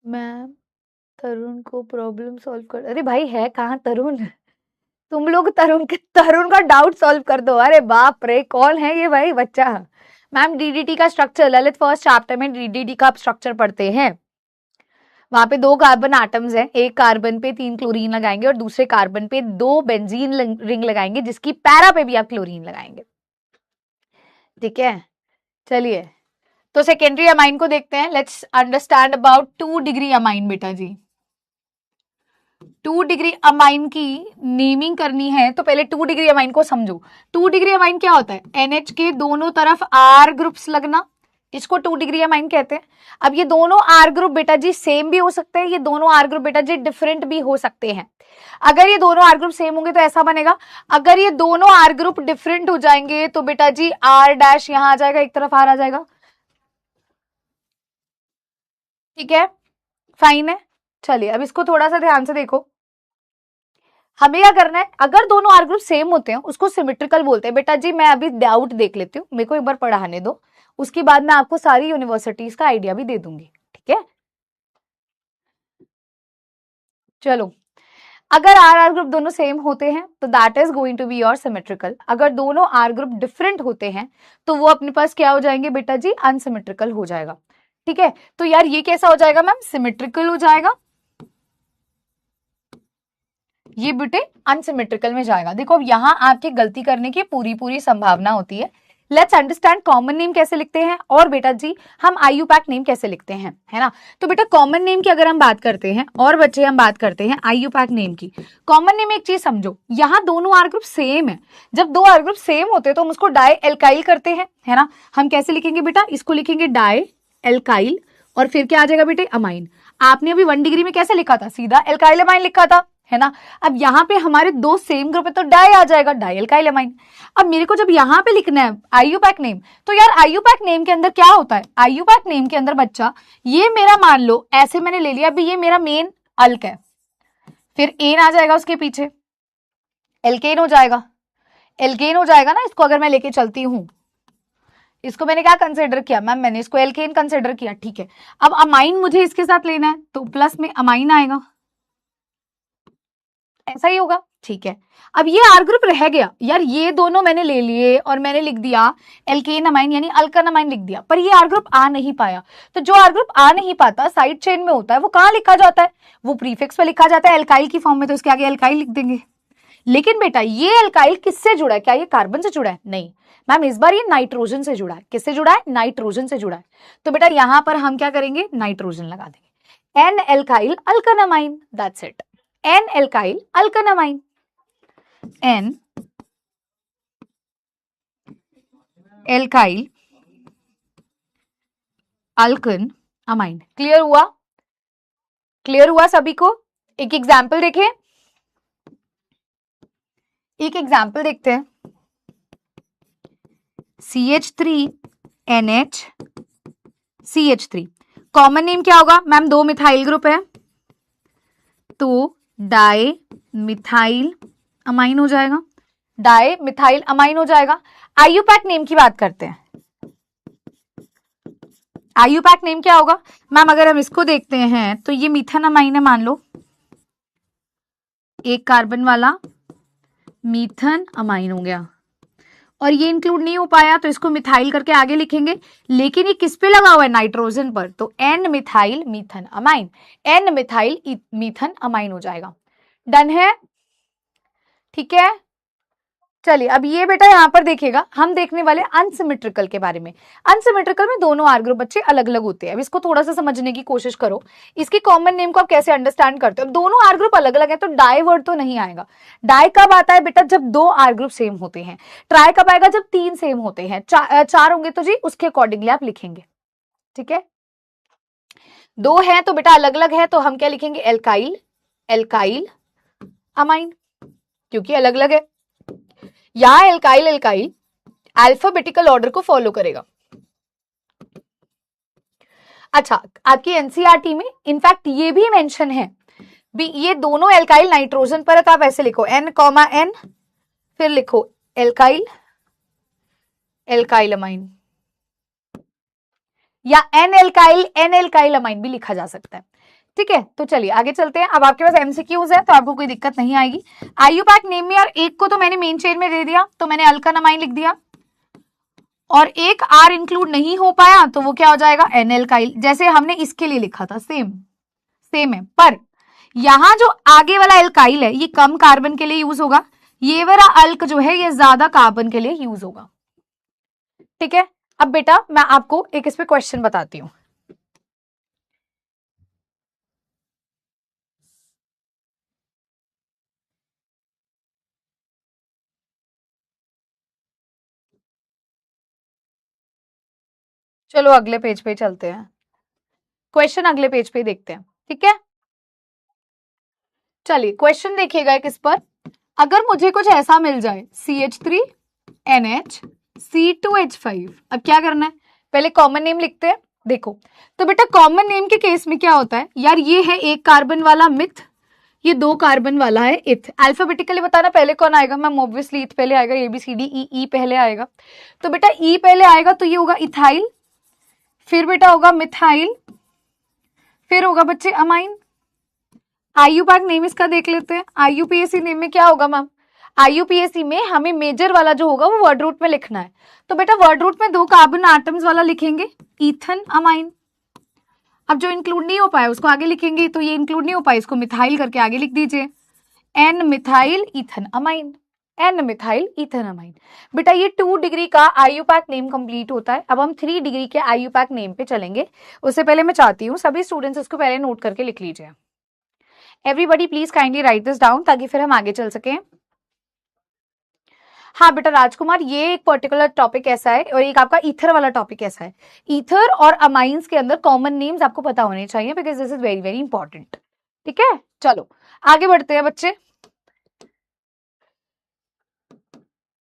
मैम तरुण को प्रॉब्लम सॉल्व कर, अरे भाई है कहाँ तरुण? तुम लोग तरुण का डाउट सॉल्व कर दो। अरे बाप रे, कौन है ये भाई बच्चा? मैम DDT का स्ट्रक्चर, ललित फर्स्ट चैप्टर में DDT का स्ट्रक्चर पढ़ते हैं, वहां पे 2 कार्बन एटम्स हैं, एक कार्बन पे 3 क्लोरीन लगाएंगे और दूसरे कार्बन पे 2 बेंजीन रिंग लगाएंगे, जिसकी पैरा पे भी आप क्लोरीन लगाएंगे, ठीक है। चलिए तो सेकेंडरी अमाइन को देखते हैं। Let's understand about 2 degree amine बेटा जी। 2 डिग्री अमाइन की नेमिंग करनी है तो पहले 2 डिग्री अमाइन को समझो। 2 डिग्री अमाइन क्या होता है? NH के दोनों तरफ R ग्रुप्स लगना, इसको 2 डिग्री अमाइन कहते हैं। अब ये दोनों R ग्रुप बेटा जी सेम भी हो सकते हैं, ये दोनों R ग्रुप बेटा जी डिफरेंट भी हो सकते हैं। अगर ये दोनों R ग्रुप सेम होंगे तो ऐसा बनेगा, अगर ये दोनों R ग्रुप डिफरेंट हो जाएंगे तो बेटा जी R डैश यहां आ जाएगा, एक तरफ R आ जाएगा, ठीक है, फाइन है। चलिए अब इसको थोड़ा सा ध्यान से देखो, हमें क्या करना है? अगर दोनों आर ग्रुप सेम होते हैं उसको सिमेट्रिकल बोलते हैं। बेटा जी मैं अभी डाउट देख लेती हूँ, मेरे को एक बार पढ़ाने दो, उसके बाद मैं आपको सारी यूनिवर्सिटीज का आइडिया भी दे दूंगी, ठीक है। चलो अगर आर ग्रुप दोनों सेम होते हैं तो that is going to be your symmetrical. अगर दोनों आर ग्रुप डिफरेंट होते हैं तो वो अपने पास क्या हो जाएंगे बेटा जी? अनसिमेट्रिकल हो जाएगा, ठीक है। तो यार ये कैसा हो जाएगा मैम? सिमेट्रिकल हो जाएगा, ये बेटे अनसिमेट्रिकल में जाएगा। देखो अब यहां आपके गलती करने की पूरी संभावना होती है। लेट्स अंडरस्टैंड कॉमन नेम कैसे लिखते हैं और बेटा जी हम IUPAC नेम कैसे लिखते हैं, है ना। तो बेटा कॉमन नेम की अगर हम बात करते हैं और बच्चे हम बात करते हैं IUPAC नेम की। कॉमन नेम एक चीज समझो, यहाँ दोनों आर ग्रुप सेम है, जब 2 आर ग्रुप सेम होते हैं तो हम उसको डाई एल्काइल करते हैं, है ना। हम कैसे लिखेंगे बेटा? इसको लिखेंगे डाई एल्काइल और फिर क्या आ जाएगा बेटे? अमाइन। आपने अभी 1 डिग्री में कैसे लिखा था? सीधा एल्काइल अमाइन लिखा था, है ना। अब यहाँ पे हमारे 2 सेम ग्रुप है तो डाई आ जाएगा, डाई एल्काइल अमाइन। अब मेरे को जब यहाँ पे लिखना है IUPAC नेम, तो यार IUPAC नेम के अंदर क्या होता है? IUPAC नेम के अंदर बच्चा ये मेरा मान लो ऐसे मैंने ले लिया, अभी ये मेरा मेन अल्क है, फिर एन आ जाएगा उसके पीछे, एल्केन हो जाएगा, एल्केन हो जाएगा ना। इसको अगर मैं लेके चलती हूं, इसको मैंने क्या कंसिडर किया मैम? मैंने इसको एल्केन कंसिडर किया, ठीक है। अब अमाइन मुझे इसके साथ लेना है तो प्लस में अमाइन आएगा, ऐसा ही होगा, ठीक है। अब ये आर ग्रुप रह गया यार, ये दोनों मैंने ले लिए और मैंने लिख दिया एल्केन अमाइन यानी अल्कन अमाइन लिख दिया, पर ये आर ग्रुप आ नहीं पाया। तो जो आर ग्रुप आ नहीं पाता साइड चेन में होता है वो कहाँ लिखा जाता है, वो प्रीफिक्स पे लिखा जाता है एल्काइल की फॉर्म में, तो इसके आगे एल्काइल लिख देंगे। लेकिन बेटा ये एल्काइल किससे जुड़ा है, क्या ये कार्बन से जुड़ा है, नहीं मैम, इस बार ये नाइट्रोजन से जुड़ा है। किससे जुड़ा है, नाइट्रोजन से जुड़ा है। तो बेटा यहां पर हम क्या करेंगे, नाइट्रोजन लगा देंगे, N alkyl alkanamine, that's it, N alkyl alkanamine, N alkyl alkanamine. Clear हुआ, क्लियर हुआ सभी को। एक एग्जाम्पल देखें, एक एग्जाम्पल देखते हैं, CH3NH CH3, कॉमन नेम क्या होगा मैम, दो मिथाइल ग्रुप है तो डाई मिथाइल अमाइन हो जाएगा, डाई मिथाइल अमाइन हो जाएगा। आईयूपैक नेम की बात करते हैं, आईयूपैक नेम क्या होगा मैम, अगर हम इसको देखते हैं तो ये मीथन अमाइन है, मान लो एक कार्बन वाला मीथन अमाइन हो गया, और ये इंक्लूड नहीं हो पाया तो इसको मिथाइल करके आगे लिखेंगे, लेकिन ये किस पे लगा हुआ है, नाइट्रोजन पर, तो N methyl methanamine, N methyl methanamine हो जाएगा। डन है, ठीक है। चलिए अब ये बेटा यहाँ पर देखिएगा, हम देखने वाले अनसिमेट्रिकल के बारे में। अनसिमेट्रिकल में दोनों आर ग्रुप बच्चे अलग अलग होते हैं। अब इसको थोड़ा सा समझने की कोशिश करो, इसकी कॉमन नेम को आप कैसे अंडरस्टैंड करते हो। अब दोनों आर ग्रुप अलग अलग है तो डाई वर्ड तो नहीं आएगा। डाई कब आता है बेटा, जब दो आर ग्रुप सेम होते हैं। ट्राई कब आएगा, जब तीन सेम होते हैं। चार होंगे तो जी उसके अकॉर्डिंगली आप लिखेंगे, ठीक है। दो है तो बेटा अलग अलग है, तो हम क्या लिखेंगे, एल्काइल एल्काइल अमाइन, क्योंकि अलग अलग है। यहां एल्काइल एल्काइल अल्फाबेटिकल ऑर्डर को फॉलो करेगा। अच्छा, आपकी एनसीईआरटी में इनफैक्ट ये भी मेंशन है भी, ये दोनों एल्काइल नाइट्रोजन पर है, तो आप ऐसे लिखो N, N, फिर लिखो एल्काइल एल्काइल अमाइन, या N एल्काइल अमाइन भी लिखा जा सकता है, ठीक है। तो चलिए आगे चलते हैं। अब आपके पास एमसीक्यूज है तो आपको कोई दिक्कत नहीं आएगी। आईयूपैक नेम में यार एक को तो मैंने मेन चेन में दे दिया, तो मैंने अल्कन अमाइन लिख दिया, और एक आर इंक्लूड नहीं हो पाया तो वो क्या हो जाएगा, एन एल्काइल, जैसे हमने इसके लिए लिखा था, सेम सेम है। पर यहां जो आगे वाला एल्काइल है ये कम कार्बन के लिए यूज होगा, ये वाला अल्क जो है ये ज्यादा कार्बन के लिए यूज होगा, ठीक है। अब बेटा मैं आपको एक इस पे क्वेश्चन बताती हूं। चलो अगले पेज पे चलते हैं, क्वेश्चन अगले पेज पे देखते हैं, ठीक है। चलिए क्वेश्चन देखिएगा एक इस पर, अगर मुझे कुछ ऐसा मिल जाए CH3NH C2H5, अब क्या करना है, पहले कॉमन नेम लिखते हैं। देखो तो बेटा कॉमन नेम के केस में क्या होता है यार, ये है एक कार्बन वाला मिथ, ये दो कार्बन वाला है इथ। अल्फाबेटिकली बताना पहले कौन आएगा मैम, ऑब्वियसली इथ पहले आएगा, ABCD E पहले आएगा, तो बेटा E पहले आएगा तो ये होगा इथाइल, फिर बेटा होगा मिथाइल, फिर होगा बच्चे अमाइन। आईयूपैक नेम इसका देख लेते हैं। IUPAC नेम में क्या होगा मैम, IUPAC में हमें मेजर वाला जो होगा वो वर्ड रूट में लिखना है, तो बेटा वर्ड रूट में दो कार्बन एटम्स वाला लिखेंगे, ईथन अमाइन। अब जो इंक्लूड नहीं हो पाया उसको आगे लिखेंगे, तो ये इंक्लूड नहीं हो पाया, इसको मिथाइल करके आगे लिख दीजिए, N methyl ethane amine, N methyl ethane amine. बेटा ये 2 डिग्री का आईयूपैक नेम कंप्लीट होता है। अब हम 3 डिग्री के आईयूपैक नेम पे चलेंगे, उससे पहले मैं चाहती हूँ सभी स्टूडेंट्स इसको पहले नोट करके लिख लीजिए। Everybody please kindly right this down ताकि फिर हम आगे चल सकें। हाँ बेटा राजकुमार, ये एक पर्टिकुलर टॉपिक ऐसा है, और एक आपका ईथर वाला टॉपिक ऐसा है। ईथर और अमाइंस के अंदर कॉमन नेम्स आपको पता होने चाहिए, because this is very very important, ठीक है। चलो आगे बढ़ते हैं बच्चे।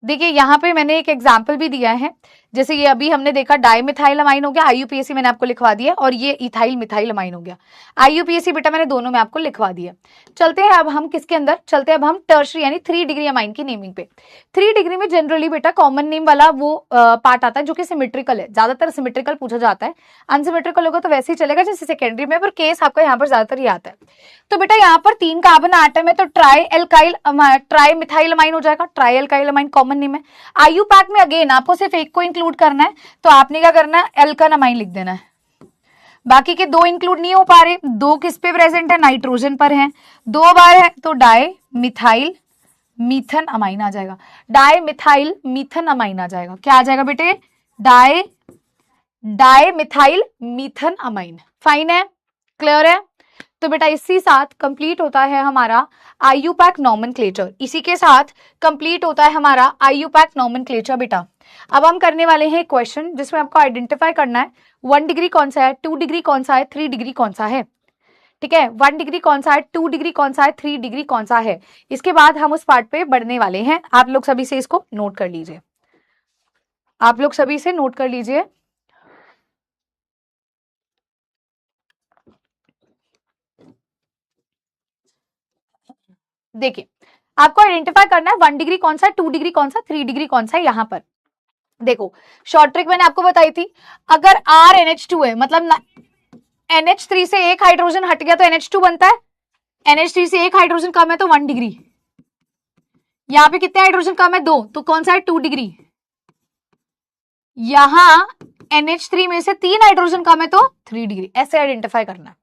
देखिए यहाँ पे मैंने एक एग्जाम्पल भी दिया है, जैसे ये अभी हमने देखा डाइमिथाइल अमाइन हो गया, IUPAC मैंने आपको लिखवा दिया, और ये इथाइल मिथाइल अमाइन हो गया। IUPAC बेटा मैंने दोनों में आपको लिखवा दिया। चलते हैं अब हम किसके अंदर, चलते हैं अब हम टर्शरी यानी 3 डिग्री अमाइन की नेमिंग पे। 3 डिग्री में जनरली बेटा कॉमन नेम वाला वो पार्ट आता है जो कि सिमेट्रिकल है, ज्यादातर सिमेट्रिकल पूछा जाता है। अनसिमेट्रिकल होगा तो वैसे ही चलेगा जैसे सेकेंडरी में, पर केस आपका यहाँ पर ज्यादातर ही आता है। तो बेटा यहाँ पर 3 कार्बन एटम है तो ट्राई मिथाइल अमाइन हो जाएगा, try alkyl amine common name है। IUPAC में अगेन आपको सिर्फ एक को इंक्लूड करना है, तो आपने क्या करना है, एल्कन अमाइन लिख देना है। बाकी के 2 इंक्लूड नहीं हो पा रहे, 2 किस पे प्रेजेंट है, नाइट्रोजन पर है, 2 बार है तो डाई मिथाइल मीथन अमाइन आ जाएगा, डाई मिथाइल मीथन अमाइन आ जाएगा। क्या आ जाएगा बेटे, डाई मिथाइल मीथन अमाइन। फाइन है, क्लियर है। तो बेटा इसी साथ कंप्लीट होता है हमारा IUPAC नॉमेनक्लेचर, इसी के साथ कंप्लीट होता है हमारा IUPAC नॉमेनक्लेचर बेटा। अब हम करने वाले हैं क्वेश्चन जिसमें आपको आइडेंटिफाई करना है 1 डिग्री कौन सा है, 2 डिग्री कौन सा है, 3 डिग्री कौन सा है। ठीक है, 1 डिग्री कौन सा है, 2 डिग्री कौन सा है, 3 डिग्री कौन सा है। इसके बाद हम उस पार्ट पे बढ़ने वाले हैं। आप लोग सभी से इसको नोट कर लीजिए, आप लोग सभी से नोट कर लीजिए। देखिए आपको आइडेंटिफाई करना है 1 डिग्री कौन सा है, 2 डिग्री कौन सा, 3 डिग्री कौन सा है। यहां पर देखो शॉर्ट ट्रिक मैंने आपको बताई थी, अगर RNH2 है मतलब NH3 से एक हाइड्रोजन हट गया तो NH2 बनता है, NH3 से एक हाइड्रोजन कम है तो 1 डिग्री, यहाँ पे कितने हाइड्रोजन कम है, 2, तो कौन सा है, 2 डिग्री। यहां NH3 में से 3 हाइड्रोजन कम है तो 3 डिग्री, ऐसे आइडेंटिफाई करना है।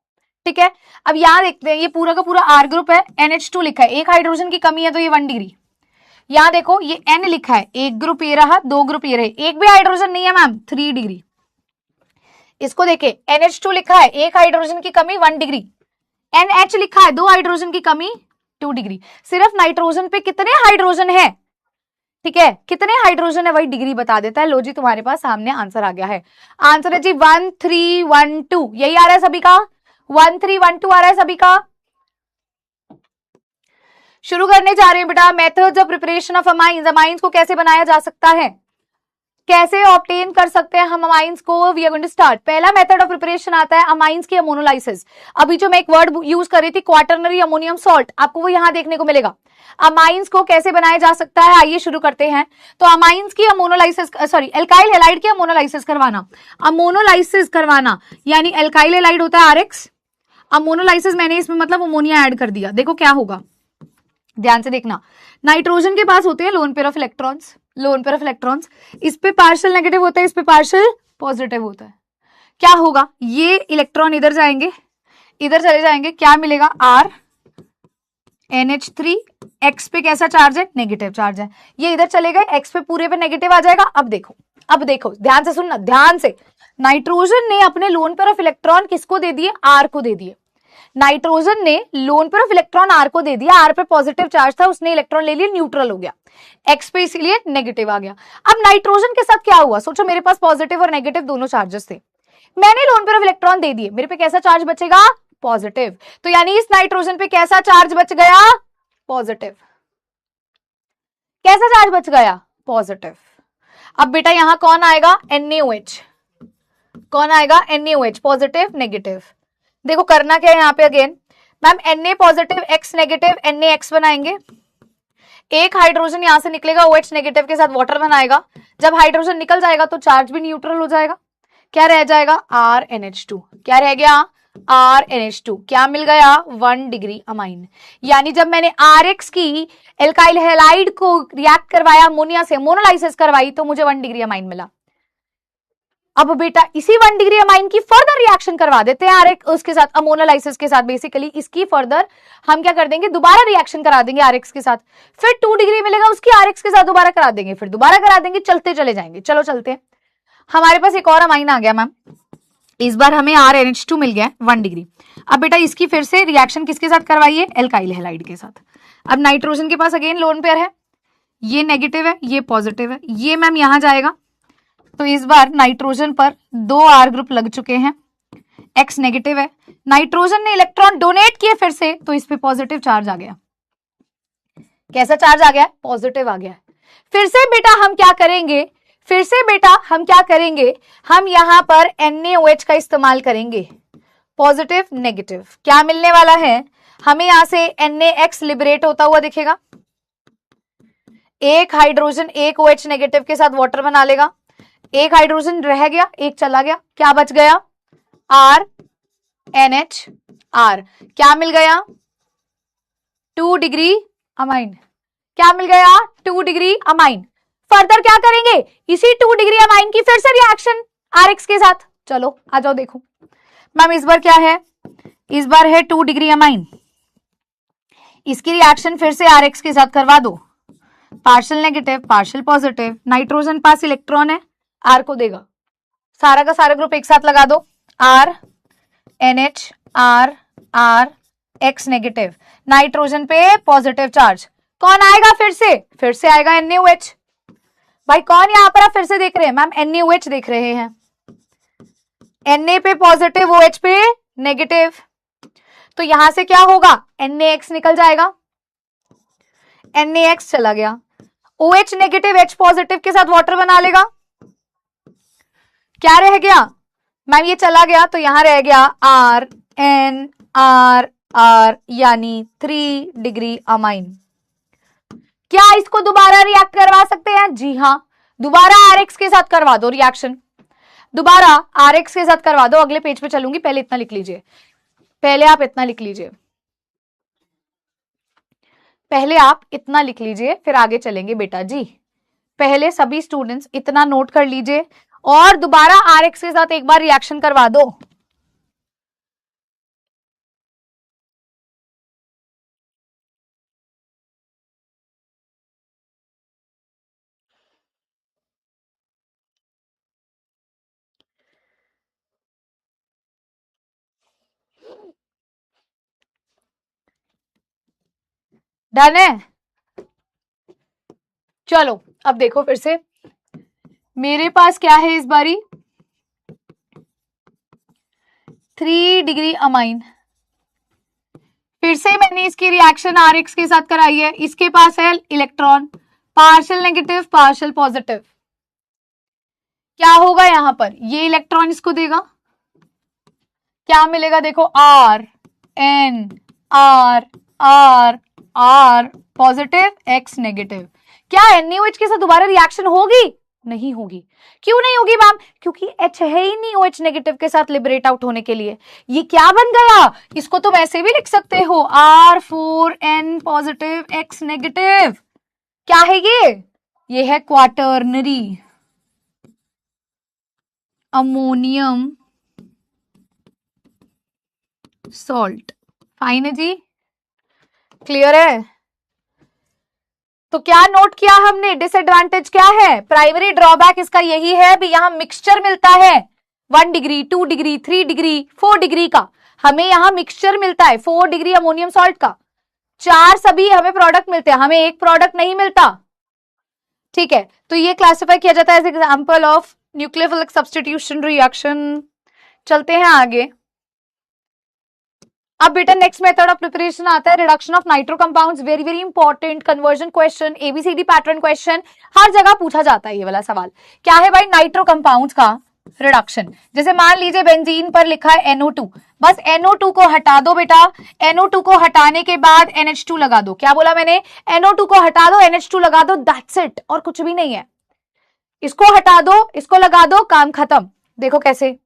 ठीक है, अब यहां देखते हैं ये पूरा का पूरा R ग्रुप है, NH2 लिखा है, एक हाइड्रोजन की कमी है तो ये 1 डिग्री। यहां देखो ये N लिखा है, एक ग्रुप ये रहा, 2 ग्रुप ये रहे, एक भी हाइड्रोजन नहीं है मैम, 3 डिग्री। इसको देखे NH2 लिखा है, एक हाइड्रोजन की कमी 1 डिग्री, NH लिखा है 2 हाइड्रोजन की कमी 2 डिग्री। सिर्फ नाइट्रोजन पे कितने हाइड्रोजन है, ठीक है, कितने हाइड्रोजन है वही डिग्री बता देता है। लो जी तुम्हारे पास सामने आंसर आ गया है, आंसर है जी 1 3 1 2, यही आ रहा है सभी का, 1 3 1 2 आ रहा है सभी का। शुरू करने जा रहे हैं बेटा methods of preparation of amines, amines को कैसे बनाया जा सकता है, कैसे ऑब्टेन कर सकते हैं हम अमाइंस को। We are going to start. पहला मेथड ऑफ प्रिपरेशन आता है अमाइंस की अमोनोलाइसिस। अभी जो मैं एक वर्ड यूज कर रही थी क्वाटरनरी अमोनियम सॉल्ट, आपको वो यहां देखने को मिलेगा। अमाइंस को कैसे बनाया जा सकता है, आइए शुरू करते हैं। तो अमाइंस की अमोनोलाइसिस, सॉरी एल्काइल हैलाइड की अमोनोलाइसिस करवाना, अमोनोलाइसिस करवाना यानी एल्काइल हैलाइड होता है RX, अमोनोलाइसिस मैंने इसमें मतलब अमोनिया ऐड कर दिया। देखो क्या होगा, ध्यान से देखना, नाइट्रोजन के पास होते हैं lone pair of electrons, lone pair of electrons, इस पे पार्शियल नेगेटिव होता है, इस पे पार्शियल पॉजिटिव होता है। क्या होगा, ये इलेक्ट्रॉन इधर जाएंगे, इधर चले जाएंगे, क्या मिलेगा R NH3, X पे कैसा चार्ज है, नेगेटिव चार्ज है, ये इधर चले गए, X पे पूरे पे नेगेटिव आ जाएगा। अब देखो ध्यान से सुनना, ध्यान से, नाइट्रोजन ने अपने लोन पेयर ऑफ इलेक्ट्रॉन किसको दे दिए, R को दे दिए। नाइट्रोजन ने lone pair of electron R को दे दिया, R पे पॉजिटिव चार्ज था, उसने इलेक्ट्रॉन ले लिया, न्यूट्रल हो गया, X पे इसीलिए नेगेटिव आ गया। अब नाइट्रोजन के साथ क्या हुआ, सोचो मेरे पास पॉजिटिव और नेगेटिव दोनों चार्जेस थे, मैंने लोन पेयर ऑफ इलेक्ट्रॉन दे दिए, मेरे पे कैसा चार्ज बचेगा, पॉजिटिव। तो यानी इस नाइट्रोजन पे कैसा चार्ज बच गया, पॉजिटिव। कैसा चार्ज बच गया, पॉजिटिव। अब बेटा यहां कौन आएगा, NaOH, कौन आएगा, NaOH, पॉजिटिव नेगेटिव। देखो करना क्या है यहाँ पे, again ma'am Na positive X negative, NaX बनाएंगे, एक हाइड्रोजन यहां से निकलेगा, OH नेगेटिव के साथ वाटर बनाएगा, जब हाइड्रोजन निकल जाएगा तो चार्ज भी न्यूट्रल हो जाएगा, क्या रह जाएगा, RNH2, क्या रह गया, RNH2, क्या मिल गया, 1 डिग्री अमाइन। यानी जब मैंने RX की एल्काइल हैलाइड को रिएक्ट करवाया अमोनिया से, मोनोलाइसिस करवाई, तो मुझे 1 डिग्री अमाइन मिला। अब बेटा इसी 1 डिग्री अमाइन की फर्दर रिएक्शन करवा देते हैं RX उसके साथ, अमोनोलाइसिस के साथ, बेसिकली इसकी फर्दर हम क्या कर देंगे, दोबारा रिएक्शन करा देंगे RX के साथ, फिर 2 डिग्री मिलेगा उसकी, RX के साथ दोबारा करा देंगे, फिर दोबारा करा देंगे, चलते चले जाएंगे। चलो चलते हैं, हमारे पास एक और अमाइन आ गया मैम, इस बार हमें RNH2 मिल गया 1 डिग्री। अब बेटा इसकी फिर से रिएक्शन किसके साथ करवाइए, एल्काइल हैलाइड के साथ। अब नाइट्रोजन के पास अगेन लोन पेयर है, ये नेगेटिव है, ये पॉजिटिव है, ये मैम यहां जाएगा, तो इस बार नाइट्रोजन पर 2 R ग्रुप लग चुके हैं, X नेगेटिव है, नाइट्रोजन ने इलेक्ट्रॉन डोनेट किए फिर से, तो इस पे पॉजिटिव चार्ज आ गया। कैसा चार्ज आ गया, पॉजिटिव आ गया। फिर से बेटा हम क्या करेंगे, फिर से बेटा हम क्या करेंगे, हम यहां पर NaOH का इस्तेमाल करेंगे, पॉजिटिव नेगेटिव। क्या मिलने वाला है हमें, यहां से NaX लिबरेट होता हुआ दिखेगा, एक हाइड्रोजन एक OH नेगेटिव के साथ वाटर बना लेगा, एक हाइड्रोजन रह गया, एक चला गया, क्या बच गया, R NHR। क्या मिल गया, 2 डिग्री अमाइन। क्या मिल गया, 2 डिग्री अमाइन। फर्दर क्या करेंगे, इसी 2 डिग्री अमाइन की फिर से रिएक्शन RX के साथ। चलो आ जाओ देखो मैम, इस बार क्या है, इस बार है 2 डिग्री अमाइन, इसकी रिएक्शन फिर से RX के साथ करवा दो, partial negative partial positive, nitrogen पास इलेक्ट्रॉन है, R को देगा, सारा का सारा ग्रुप एक साथ लगा दो, R NH R R X negative, nitrogen पे पॉजिटिव चार्ज, कौन आएगा फिर से आएगा NaOH। भाई कौन यहां पर आप फिर से देख रहे हैं, मैम NaOH देख रहे हैं, Na पे पॉजिटिव OH पे नेगेटिव, तो यहां से क्या होगा, NaX निकल जाएगा, NaX चला गया, OH नेगेटिव H पॉजिटिव के साथ वाटर बना लेगा, क्या रह गया मैम, ये चला गया तो यहां रह गया R N R R यानी 3 डिग्री अमाइन। क्या इसको दोबारा रिएक्ट करवा सकते हैं, जी हां, दोबारा RX के साथ करवा दो रिएक्शन, दोबारा RX के साथ करवा दो। अगले पेज पे चलूंगी, पहले इतना लिख लीजिए, पहले आप इतना लिख लीजिए, पहले आप इतना लिख लीजिए, फिर आगे चलेंगे बेटा जी। पहले सभी स्टूडेंट्स इतना नोट कर लीजिए और दोबारा RX के साथ एक बार रिएक्शन करवा दो। डन है, चलो अब देखो फिर से मेरे पास क्या है इस बारी, 3 डिग्री अमाइन, फिर से मैंने इसकी रिएक्शन RX के साथ कराई है, इसके पास है electron, partial negative partial positive, क्या होगा यहां पर, ये इलेक्ट्रॉन इसको देगा, क्या मिलेगा देखो, R N R R R positive X negative. क्या NaOH के साथ दोबारा रिएक्शन होगी, नहीं होगी, क्यों नहीं होगी मैम, क्योंकि H है ही नहीं OH नेगेटिव के साथ लिबरेट आउट होने के लिए। ये क्या बन गया, इसको तुम ऐसे भी लिख सकते हो, R4N पॉजिटिव X नेगेटिव। क्या है ये है क्वाटर्नरी अमोनियम सॉल्ट। फाइन है जी, क्लियर है। तो क्या नोट किया हमने, डिसएडवांटेज क्या है, प्राइमरी ड्रॉबैक इसका यही है भी यहां मिक्सचर मिलता है 1 डिग्री 2 डिग्री 3 डिग्री 4 डिग्री का, हमें यहां मिक्सचर मिलता है 4 डिग्री अमोनियम सॉल्ट का, 4 सभी हमें प्रोडक्ट मिलते हैं, हमें एक प्रोडक्ट नहीं मिलता। ठीक है, तो ये क्लासिफाई किया जाता है as example of nucleophilic substitution reaction. चलते हैं आगे। अब बेटा नेक्स्ट मेथड ऑफ प्रिपरेशन आता है reduction of nitro compounds, very very important conversion question, ABCD pattern question, हर जगह पूछा जाता है ये वाला सवाल। क्या है भाई, नाइट्रो कंपाउंड्स का रिडक्शन। जैसे मान लीजिए बेंजीन पर लिखा है NO2, बस NO2 को हटा दो बेटा, NO2 को हटाने के बाद NH2 लगा दो। क्या बोला मैंने, NO2 को हटा दो NH2 लगा दो, दैट्स इट, और कुछ भी नहीं है। इसको हटा दो इसको लगा दो, काम खत्म। देखो कैसे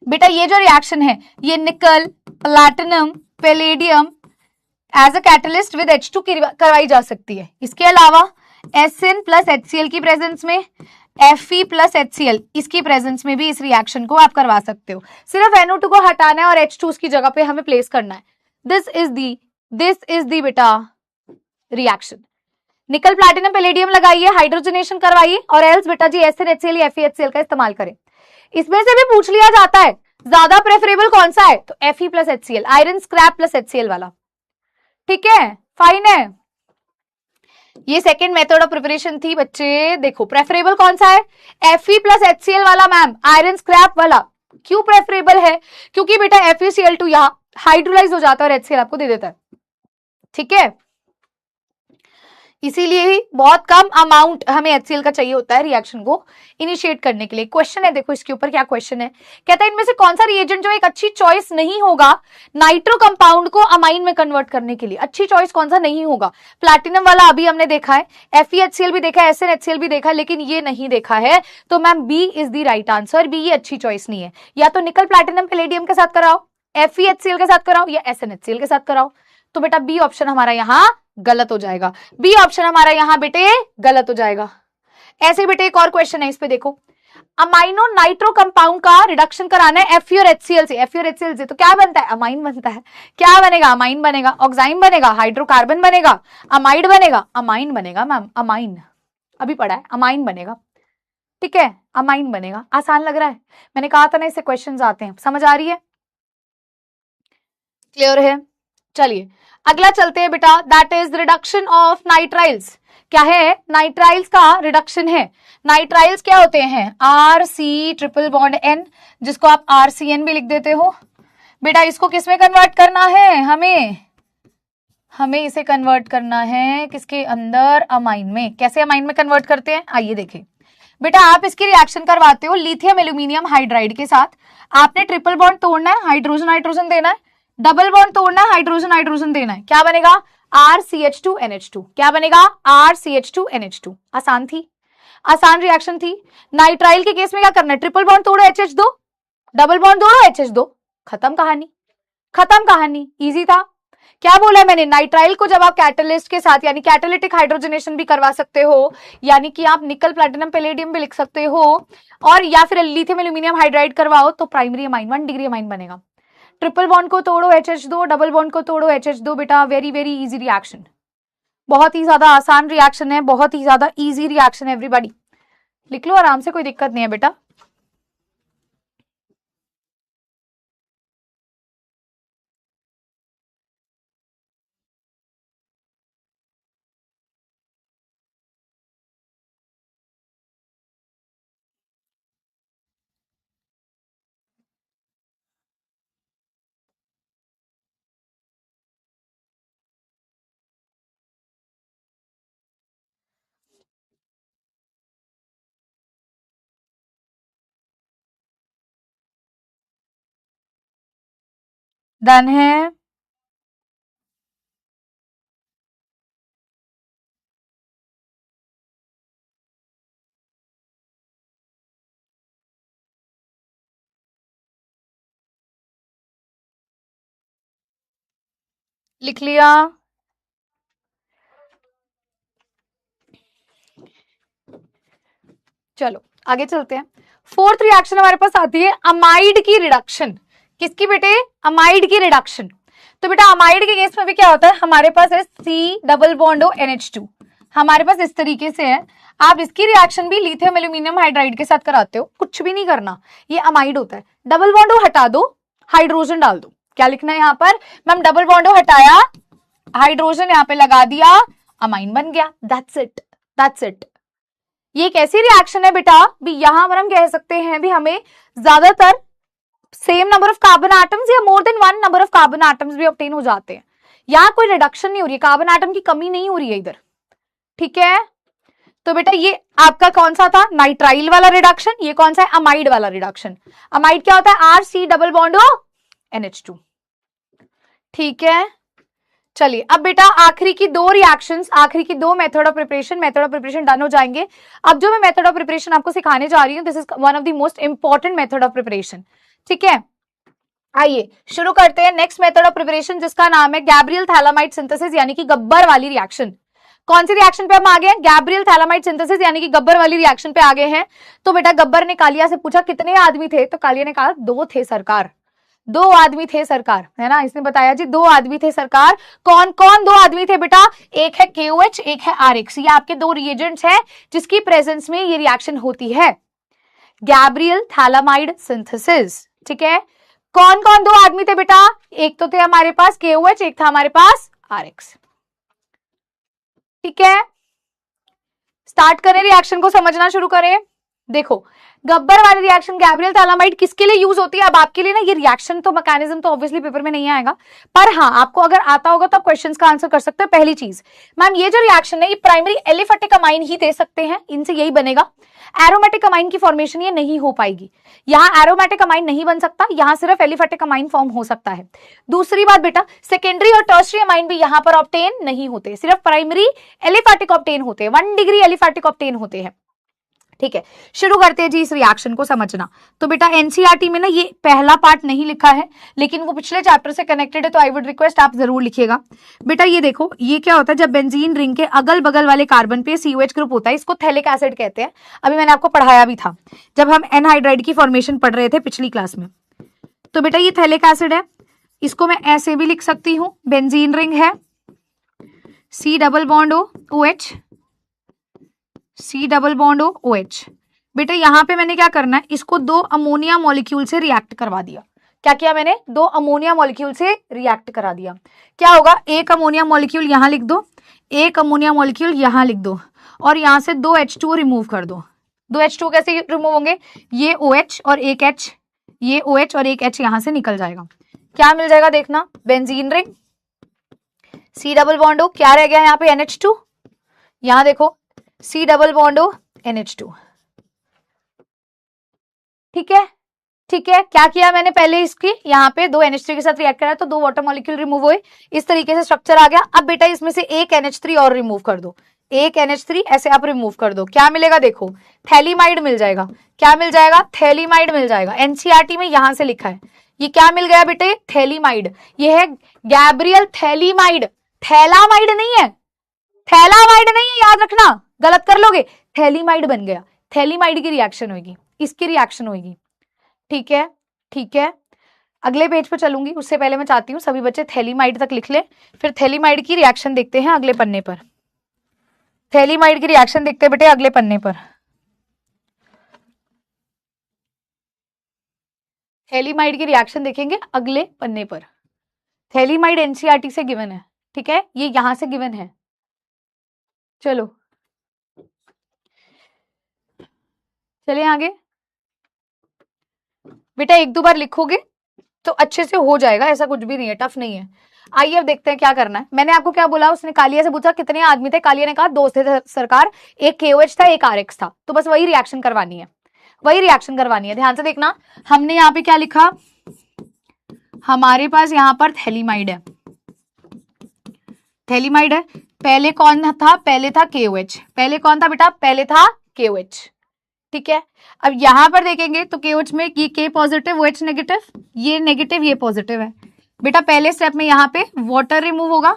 बेटा, ये जो रिएक्शन है ये nickel platinum palladium as a catalyst with H2 करवाई जा सकती है। इसके अलावा SN प्लस HCl की प्रेजेंस में, Fe प्लस HCl इसकी प्रेजेंस में भी इस रिएक्शन को आप करवा सकते हो। सिर्फ NO2 को हटाना है और H2 उसकी जगह पे हमें प्लेस करना है। दिस इज दी बेटा रिएक्शन। निकल प्लैटिनम पैलेडियम लगाइए, हाइड्रोजनेशन करवाइए, और एल्स बेटा जी SN HCl या FeHCl का इस्तेमाल करें। इसमें से भी पूछ लिया जाता है ज्यादा प्रेफरेबल कौन सा है, तो Fe plus HCl, iron scrap plus HCl वाला। ठीक है, फाइन है। ये सेकेंड मेथड ऑफ प्रिपरेशन थी बच्चे। देखो प्रेफरेबल कौन सा है, Fe प्लस HCl वाला मैम, आयरन स्क्रैप वाला। क्यों प्रेफरेबल है, क्योंकि बेटा FeCl2 यहां हाइड्रोलाइज हो जाता है और HCl आपको दे देता है। ठीक है, इसीलिए ही बहुत कम अमाउंट हमें HCl का चाहिए होता है रिएक्शन को इनिशिएट करने के लिए। क्वेश्चन है, देखो इसके ऊपर क्या क्वेश्चन है, कहता है इनमें से कौन सा रिएजेंट जो एक अच्छी चॉइस नहीं होगा नाइट्रो कंपाउंड को अमाइन में कन्वर्ट करने के लिए। अच्छी चॉइस कौन सा नहीं होगा? प्लैटिनम वाला अभी हमने देखा है, FeHCl भी देखा है, SnHCl भी देखा है, लेकिन ये नहीं देखा है, तो ma'am B is the right answer. B ये अच्छी चॉइस नहीं है। या तो निकल प्लैटिनम पैलेडियम के साथ कराओ, FeHCl के साथ कराओ, या SnHCl के साथ कराओ। तो बेटा बी ऑप्शन हमारा यहाँ गलत हो जाएगा। बी ऑप्शन हमारा यहां बेटे गलत हो जाएगा। ऐसे बेटे एक और क्वेश्चन है, इस पे देखो, अमाइनो नाइट्रो कंपाउंड का रिडक्शन कराना है Fe और HCl से। Fe और HCl से तो क्या बनता है? अमाइन बनता है। क्या बनेगा? अमाइन बनेगा। ऑक्साइन बनेगा, हाइड्रोकार्बन बनेगा, अमाइड बनेगा, अमाइन बनेगा मैम, अमाइन अभी पढ़ा है, अमाइन बनेगा। ठीक है, अमाइन बनेगा। आसान लग रहा है? मैंने कहा था ना इससे क्वेश्चन आते हैं। समझ आ रही है? क्लियर है? चलिए अगला चलते हैं बेटा, that is reduction of nitriles. क्या है? नाइट्राइल्स का रिडक्शन है। नाइट्राइल्स क्या होते हैं? RC ट्रिपल बॉन्ड N, जिसको आप RCN भी लिख देते हो। बेटा इसको किस में कन्वर्ट करना है? हमें इसे कन्वर्ट करना है किसके अंदर? अमाइन में। कैसे अमाइन में कन्वर्ट करते हैं? आइए देखें बेटा, आप इसकी रिएक्शन करवाते हो लिथियम एल्यूमिनियम हाइड्राइड के साथ। आपने ट्रिपल बॉन्ड तोड़ना है, हाइड्रोजन हाइड्रोजन देना है, डबल बॉन्ड तोड़ना है, हाइड्रोजन हाइड्रोजन देना है। क्या बनेगा? RCH2NH2। क्या बनेगा? RCH2NH2। आसान थी, आसान रिएक्शन थी। नाइट्राइल के केस में क्या करना है? ट्रिपल बॉन्ड तोड़ो HH2, डबल बॉन्ड तोड़ो HH2, खत्म कहानी, खत्म कहानी। इजी था। क्या बोला है मैंने? नाइट्राइल को जब आप कैटलिस्ट के साथ यानी कैटालिटिक हाइड्रोजनेशन भी करवा सकते हो, यानी कि आप निकल प्लैटिनम पैलेडियम भी लिख सकते हो, और या फिर लिथियम एल्यूमिनियम हाइड्राइड करवाओ, तो प्राइमरी अमाइन 1 डिग्री अमाइन बनेगा। ट्रिपल बॉन्ड को तोड़ो HH2, डबल बॉन्ड को तोड़ो HH2। बेटा वेरी वेरी इजी रिएक्शन, बहुत ही ज्यादा आसान रिएक्शन है, बहुत ही ज्यादा इजी रिएक्शन है। एवरीबॉडी लिख लो आराम से, कोई दिक्कत नहीं है बेटा। डन है? लिख लिया? चलो आगे चलते हैं। फोर्थ रिएक्शन हमारे पास आती है अमाइड की रिडक्शन। किसकी बेटे? अमाइड की रिडक्शन। तो बेटा अमाइड के केस में भी क्या होता है? हमारे पास है C डबल बॉन्ड NH2, हमारे पास इस तरीके से है। आप इसकी रिएक्शन भी लिथियम एल्यूमिनियम हाइड्राइड के साथ कराते हो, कुछ भी नहीं करना, ये अमाइड होता है। डबल बॉन्ड हटा दो, हाइड्रोजन डाल दो। क्या लिखना है यहाँ पर मैम? डबल बॉन्ड हटाया, हाइड्रोजन यहाँ पे लगा दिया, अमाइन बन गया। That's it, that's it. ये एक ऐसी रिएक्शन है बेटा भी, यहां पर हम कह सकते हैं भी हमें ज्यादातर same number of carbon atoms या more than 1 number of carbon atoms भी ऑब्टेन हो जाते हैं। यहां कोई रिडक्शन नहीं हो रही है, कार्बन एटम की कमी नहीं हो रही है इधर। ठीक है, तो बेटा ये आपका कौन सा था? नाइट्राइल वाला रिडक्शन। ये कौन सा है? अमाइड वाला रिडक्शन। अमाइड क्या होता है? RC double bond NH2। ठीक है, चलिए अब बेटा आखिरी की दो रिएक्शंस, आखिरी की दो मेथड ऑफ प्रिपरेशन डन हो जाएंगे। अब जो मैं मेथड ऑफ प्रिपरेशन आपको सिखाने जा रही हूँ, this is one of the most important method of preparation. ठीक है, आइए शुरू करते हैं नेक्स्ट मेथड ऑफ प्रिपरेशन, जिसका नाम है गैब्रियल थैलामाइड सिंथेसिस यानी कि गब्बर वाली रिएक्शन। कौन सी रिएक्शन पे हम आ गए हैं? गैब्रियल थैलामाइड सिंथेसिस यानी कि गब्बर वाली रिएक्शन पे आ गए हैं। तो बेटा गब्बर ने कालिया से पूछा कितने आदमी थे, तो कालिया ने कहा 2 थे सरकार, 2 आदमी थे सरकार, है ना। इसने बताया जी 2 आदमी थे सरकार। कौन कौन 2 आदमी थे बेटा? एक है KOH, एक है RX। ये आपके 2 रिएजेंट्स हैं जिसकी प्रेजेंस में ये रिएक्शन होती है, गैब्रियल थैलामाइड सिंथेसिस। ठीक है, कौन कौन 2 आदमी थे बेटा? एक तो थे हमारे पास KOH, एक था हमारे पास RX। ठीक है, स्टार्ट करें, रिएक्शन को समझना शुरू करें। देखो गब्बर वाली रिएक्शन गैब्रियल थैलामाइड किसके लिए यूज होती है? अब आपके लिए ना ये रिएक्शन तो मैकेनिज्म तो ऑब्वियसली पेपर में नहीं आएगा, पर हाँ आपको अगर आता होगा तो आप क्वेश्चंस का आंसर कर सकते हो। पहली चीज मैम ये जो रिएक्शन है ये प्राइमरी एलिफेटिक अमाइन ही दे सकते हैं, इनसे यही बनेगा। एरोमेटिक अमाइन की फॉर्मेशन ये नहीं हो पाएगी, यहाँ एरोमेटिक अमाइन नहीं बन सकता, यहाँ सिर्फ एलिफेटिक अमाइन फॉर्म हो सकता है। दूसरी बात बेटा सेकेंडरी और टर्शरी अमाइन भी यहाँ पर ऑब्टेन नहीं होते, सिर्फ प्राइमरी एलिफेटिक ऑब्टेन होते हैं, 1 डिग्री एलिफेटिक ऑब्टेन होते हैं। ठीक है, शुरू करते हैं जी इस रिएक्शन को समझना। तो बेटा एनसीईआरटी में ना ये पहला पार्ट नहीं लिखा है, लेकिन वो पिछले चैप्टर से कनेक्टेड है, तो आई वुड रिक्वेस्ट आप जरूर लिखिएगा। बेटा ये देखो ये क्या होता है, जब बेंजीन रिंग के अगल बगल वाले कार्बन पे COH ग्रुप होता है, इसको थैलिक एसिड कहते हैं। अभी मैंने आपको पढ़ाया भी था जब हम एनहाइड्राइड की फॉर्मेशन पढ़ रहे थे पिछली क्लास में। तो बेटा ये थैलिक एसिड है, इसको मैं ऐसे भी लिख सकती हूँ, बेंजीन रिंग है, C double bond OH, C double bond OH। बेटा यहाँ पे मैंने क्या करना है, इसको 2 अमोनिया मॉलिक्यूल से रिएक्ट करवा दिया। क्या किया मैंने? 2 अमोनिया मॉलिक्यूल से रिएक्ट करा दिया। क्या होगा, एक अमोनिया मॉलिक्यूल यहाँ लिख दो, एक अमोनिया मॉलिक्यूल यहाँ लिख दो, और यहाँ से 2 H2 रिमूव कर दो। 2 H2 कैसे रिमूव होंगे, ये OH और एक H, ये OH और एक H यहाँ से निकल जाएगा। क्या मिल जाएगा देखना, benzene ring, C double bond O, क्या रह गया यहाँ पे NH2, यहाँ देखो C double bond O NH2। ठीक है, ठीक है, क्या किया मैंने पहले, इसकी यहाँ पे 2 NH3 के साथ रिएक्ट करा तो 2 वाटर मॉलिक्यूल रिमूव हुए, इस तरीके से स्ट्रक्चर आ गया। अब बेटा इसमें से एक NH3 और रिमूव कर दो, एक NH3 ऐसे आप रिमूव कर दो, क्या मिलेगा देखो, थैलीमाइड मिल जाएगा। क्या मिल जाएगा, थैलीमाइड मिल जाएगा। एनसीईआरटी में यहां से लिखा है, ये क्या मिल गया बेटे, थैलीमाइड। ये है गैब्रियल थैलीमाइड, थैलामाइड नहीं है, थैलामाइड नहीं है, याद रखना, गलत कर लोगे। थैलीमाइड बन गया, थैलीमाइड की रिएक्शन होगी, इसकी रिएक्शन होगी। ठीक है, ठीक है, अगले पेज पर चलूंगी, उससे पहले मैं चाहती हूँ सभी बच्चे थैलीमाइड तक लिख ले, फिर थैलीमाइड की रिएक्शन देखते हैं अगले पन्ने पर। थैलीमाइड की रिएक्शन देखते हैं बेटे अगले पन्ने पर। थैलीमाइड की रिएक्शन देखेंगे अगले पन्ने पर। थैलीमाइड एनसीईआरटी से गिवन है, ठीक है, ये यहां से गिवन है। चलो चलिए आगे। बेटा 1-2 बार लिखोगे तो अच्छे से हो जाएगा, ऐसा कुछ भी नहीं है, टफ नहीं है। आइए अब देखते हैं क्या करना है। मैंने आपको क्या बोला, उसने कालिया से पूछा कितने आदमी थे, कालिया ने कहा 2 थे सरकार, एक KOH था एक RX था, तो बस वही रिएक्शन करवानी है, वही रिएक्शन करवानी है। ध्यान से देखना, हमने यहाँ पे क्या लिखा, हमारे पास यहाँ पर थैलीमाइड है, थैलीमाइड है। पहले कौन था, पहले था KOH, पहले कौन था बेटा, पहले था KOH। ठीक है, अब यहां पर देखेंगे तो KOH में ये K पॉजिटिव OH नेगेटिव, ये नेगेटिव ये पॉजिटिव है। बेटा पहले स्टेप में यहाँ पे वाटर रिमूव होगा,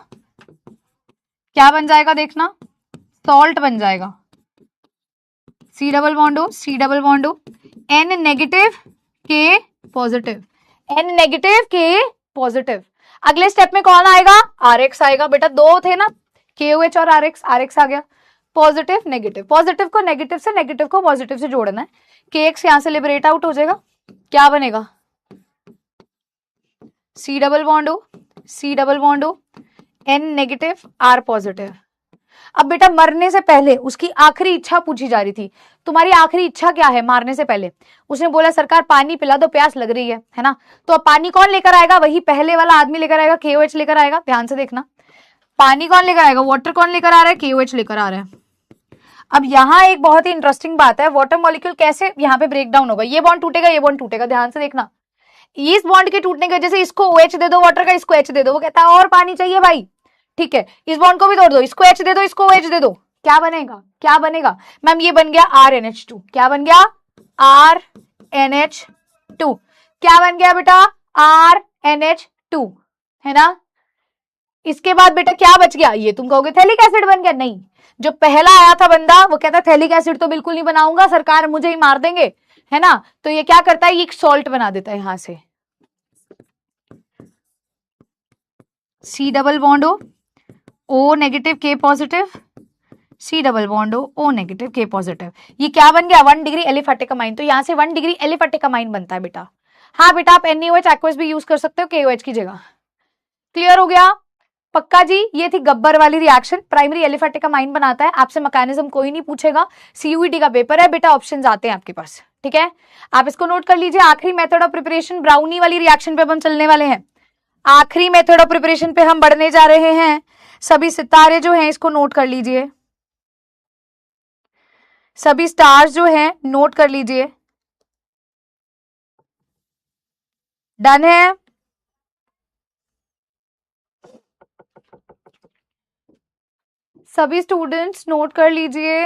क्या बन जाएगा देखना, सॉल्ट बन जाएगा, C double bond O, C double bond O, N negative K positive, N negative K positive. अगले स्टेप में कौन आएगा, RX आएगा। बेटा 2 थे ना, KOH और RX आ गया, पॉजिटिव नेगेटिव, पॉजिटिव को नेगेटिव से, नेगेटिव को पॉजिटिव से जोड़ना है, KX यहां से लिबरेट आउट हो जाएगा, क्या बनेगा, C double bond O, C double bond O, N negative R positive. अब बेटा मरने से पहले उसकी आखिरी इच्छा पूछी जा रही थी, तुम्हारी आखिरी इच्छा क्या है मारने से पहले, उसने बोला सरकार पानी पिला दो, प्यास लग रही है ना। तो अब पानी कौन लेकर आएगा, वही पहले वाला आदमी लेकर आएगा, KOH लेकर आएगा। ध्यान से देखना, पानी कौन लेकर आएगा, वाटर कौन लेकर आ रहा है, KOH लेकर आ रहा है। अब यहाँ एक बहुत ही इंटरेस्टिंग बात है, वाटर मॉलिक्यूल कैसे यहाँ पे ब्रेक डाउन होगा, ये बॉन्ड टूटेगा, ये बॉन्ड टूटेगा। ध्यान से देखना, इस बॉन्ड के टूटने की वजह से इसको OH दे दो वाटर का, इसको H दे दो, वो कहता है और पानी चाहिए भाई। ठीक है, इस बॉन्ड को भी तोड़ दो, इसको H दे दो, इसको OH दे दो, क्या बनेगा, क्या बनेगा मैम, ये बन गया RNH2। क्या बन गया, RNH2। क्या बन गया बेटा, RNH2, है ना। इसके बाद बेटा क्या बच गया, ये तुम कहोगे थैलिक एसिड बन गया, नहीं, जो पहला आया था बंदा वो कहता थैलिक एसिड तो बिल्कुल नहीं बनाऊंगा सरकार, मुझे ही मार देंगे, है ना। तो ये क्या करता है, ये एक सॉल्ट बना देता है, यहां से C double bond O negative K positive, C double bond O negative K positive. ये क्या बन गया, 1 डिग्री एलिफेटिक अमाइन। तो यहां से 1 डिग्री एलिफेटिक अमाइन बनता है बेटा। हाँ बेटा आप NaOH एक्वस भी यूज कर सकते हो KOH की जगह। क्लियर हो गया, पक्का जी, ये थी गब्बर वाली रिएक्शन, प्राइमरी एलिफेटिक अमाइन बनाता है। आपसे मैकेनिज्म कोई नहीं पूछेगा, सीयूईटी का पेपर है बेटा, ऑप्शंस आते हैं आपके पास, ठीक है, आप इसको नोट कर लीजिए। आखिरी मेथड ऑफ प्रिपरेशन ब्राउनी वाली रिएक्शन पे हम चलने वाले हैं, आखिरी मेथड ऑफ प्रिपरेशन पे हम बढ़ने जा रहे हैं। सभी सितारे जो हैं इसको नोट कर लीजिए, सभी स्टार्स जो हैं नोट कर लीजिए। डन है, सभी स्टूडेंट्स नोट कर लीजिए।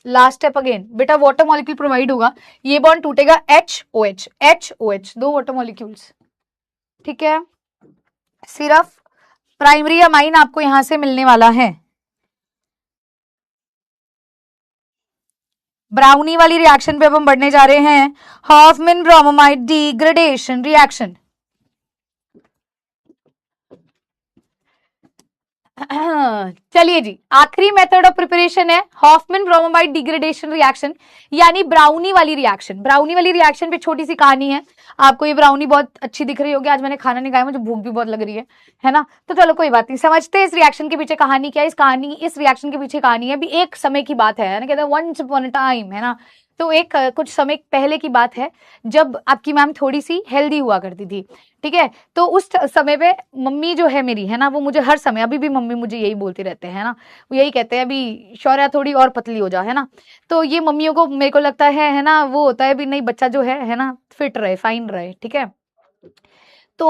लास्ट स्टेप अगेन बेटा, वाटर मॉलिक्यूल प्रोवाइड होगा, ये बॉन्ड टूटेगा, HOH HOH, दो वाटर मॉलिक्यूल्स, ठीक है। सिर्फ प्राइमरी अमाइन आपको यहां से मिलने वाला है। ब्राउनी वाली रिएक्शन पे अब हम बढ़ने जा रहे हैं, हॉफमैन ब्रोमोमाइड डिग्रेडेशन रिएक्शन। चलिए जी, आखिरी मेथड ऑफ प्रिपरेशन है हॉफमैन ब्रोमोमाइड डिग्रेडेशन रिएक्शन, यानी ब्राउनी वाली रिएक्शन। ब्राउनी वाली रिएक्शन पे छोटी सी कहानी है, आपको ये ब्राउनी बहुत अच्छी दिख रही होगी, आज मैंने खाना नहीं खाया, मुझे भूख भी बहुत लग रही है ना, तो चलो कोई बात नहीं, समझते हैं इस रिएक्शन के पीछे कहानी क्या है। इस रिएक्शन के पीछे कहानी है, अभी एक समय की बात है ना, कहते हैं वंस अपॉन अ टाइम, है ना, तो एक कुछ समय पहले की बात है, जब आपकी मैम थोड़ी सी हेल्दी हुआ करती थी, ठीक है। तो उस समय पे मम्मी जो है मेरी, है ना, वो मुझे हर समय, अभी भी मम्मी मुझे यही बोलती रहते हैं ना, वो यही कहते हैं अभी शौर्या थोड़ी और पतली हो जा, है ना, तो ये मम्मियों को मेरे को लगता है ना, वो होता है भी नहीं, बच्चा जो है ना, फिट रहे, फाइन रहे, ठीक है। तो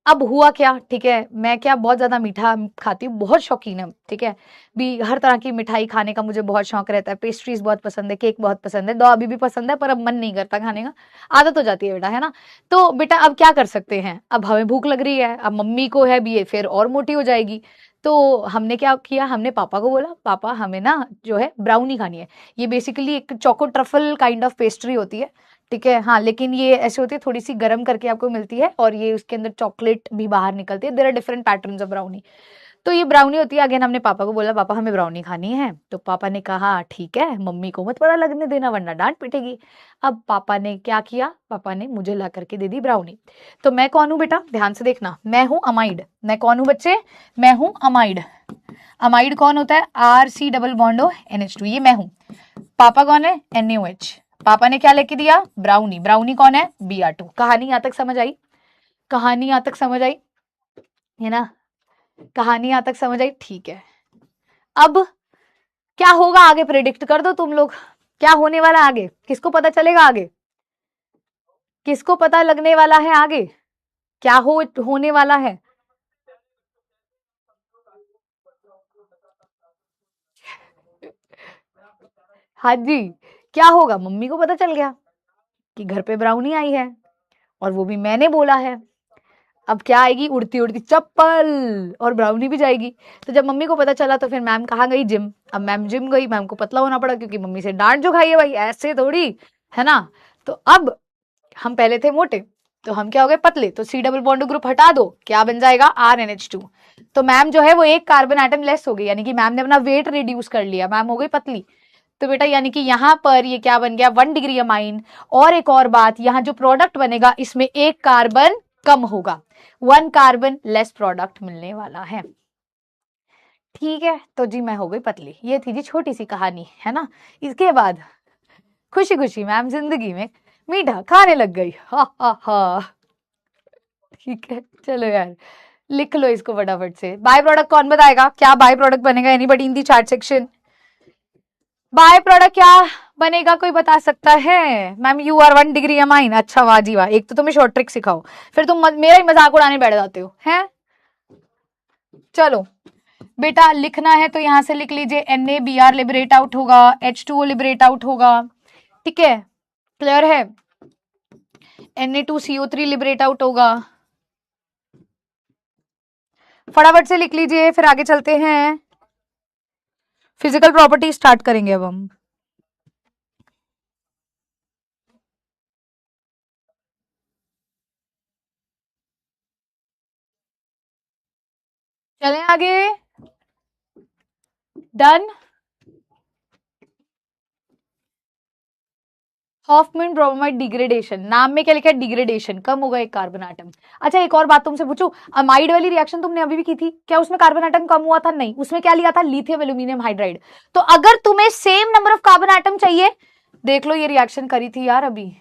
अब हुआ क्या, ठीक है, मैं क्या बहुत ज्यादा मीठा खाती हूँ, बहुत शौकीन है, ठीक है, भी हर तरह की मिठाई खाने का मुझे बहुत शौक रहता है, पेस्ट्रीज बहुत पसंद है, केक बहुत पसंद है, दो अभी भी पसंद है, पर अब मन नहीं करता खाने का, आदत हो जाती है बेटा, है ना। तो बेटा अब क्या कर सकते हैं, अब हमें भूख लग रही है, अब मम्मी को है भी ये फिर और मोटी हो जाएगी, तो हमने क्या किया, हमने पापा को बोला, पापा हमें ना जो है ब्राउनी खानी है। ये बेसिकली एक choco truffle kind of pastry होती है, ठीक है, हाँ, लेकिन ये ऐसे होती है, थोड़ी सी गर्म करके आपको मिलती है, और ये उसके अंदर चॉकलेट भी बाहर निकलती है, there are different patterns of brownie. तो ये ब्राउनी होती है। अगेन हमने पापा को बोला, पापा हमें ब्राउनी खानी है, तो पापा ने कहा ठीक है, मम्मी को मत पता लगने देना वरना डांट पिटेगी। अब पापा ने क्या किया, पापा ने मुझे ला करके दे दी ब्राउनी। तो मैं कौन हूं बेटा, ध्यान से देखना, मैं हूं अमाइड। मैं कौन हूं बच्चे, मैं हूं अमाइड। अमाइड कौन होता है, RC डबल बॉन्डो NH2, ये मैं हूं। पापा कौन है, NaOH। पापा ने क्या लेके दिया, ब्राउनी। ब्राउनी कौन है, Br2। कहानी यहां तक समझ आई, कहानी यहां तक समझ आई, है ना, कहानी यहां तक समझ आई, ठीक है। अब क्या होगा आगे, प्रेडिक्ट कर दो तुम लोग, क्या होने वाला आगे, किसको पता चलेगा आगे, किसको पता लगने वाला है आगे, क्या होने वाला है। हाँ जी, क्या होगा, मम्मी को पता चल गया कि घर पे ब्राउनी आई है, और वो भी मैंने बोला है। अब क्या आएगी, उड़ती उड़ती चप्पल, और ब्राउनी भी जाएगी। तो जब मम्मी को पता चला तो फिर मैम कहाँ गई, जिम। अब मैम जिम गई, मैम को पतला होना पड़ा, क्योंकि मम्मी से डांट जो खाई है भाई, ऐसे थोड़ी, है ना। तो अब हम पहले थे मोटे, तो हम क्या हो गए, पतले, तो C डबल बॉन्ड ग्रुप हटा दो, क्या बन जाएगा, RNH2। तो मैम जो है वो एक कार्बन एटम लेस हो गई, यानी कि मैम ने अपना वेट रिड्यूस कर लिया, मैम हो गई पतली। तो बेटा यानी कि यहां पर ये क्या बन गया, 1 डिग्री अमाइन। और एक और बात, यहां जो प्रोडक्ट बनेगा इसमें एक कार्बन कम होगा, 1 कार्बन लेस प्रोडक्ट मिलने वाला है, ठीक है। तो जी मैं हो गई पतली, ये थी जी छोटी सी कहानी, है ना। इसके बाद खुशी खुशी मैम जिंदगी में मीठा खाने लग गई, हा हा हा, ठीक है। चलो यार, लिख लो इसको फटाफट से। बाय प्रोडक्ट कौन बताएगा, क्या बाय प्रोडक्ट बनेगा, anybody in the chat section, by product क्या बनेगा, कोई बता सकता है। Ma'am you are 1 degree amine, अच्छा वाह जी वाह, एक तो तुम्हें शॉर्ट ट्रिक सिखाओ, फिर तुम मेरा ही मजाक उड़ाने बैठ जाते हो, हैं। चलो बेटा लिखना है तो यहां से लिख लीजिए, NaBr लिबरेट आउट होगा, H2O लिबरेट आउट होगा, ठीक है, क्लियर है। Na2CO3 लिबरेट आउट होगा, फटाफट से लिख लीजिए, फिर आगे चलते हैं, फिजिकल प्रॉपर्टी स्टार्ट करेंगे अब हम। चलें आगे, डन। हॉफमैन ब्रोमाइड डिग्रेडेशन, नाम में क्या लिखा है? डिग्रेडेशन, कम होगा एक कार्बन आटम। अच्छा एक और बात तुमसे पूछूं, अमाइड वाली रिएक्शन तुमने अभी भी की थी, क्या उसमें कार्बन आटम कम हुआ था? नहीं, उसमें क्या लिया था? Lithium aluminium hydride. तो अगर तुम्हें same number of carbon atom चाहिए, देख लो ये रिएक्शन करी थी यार अभी,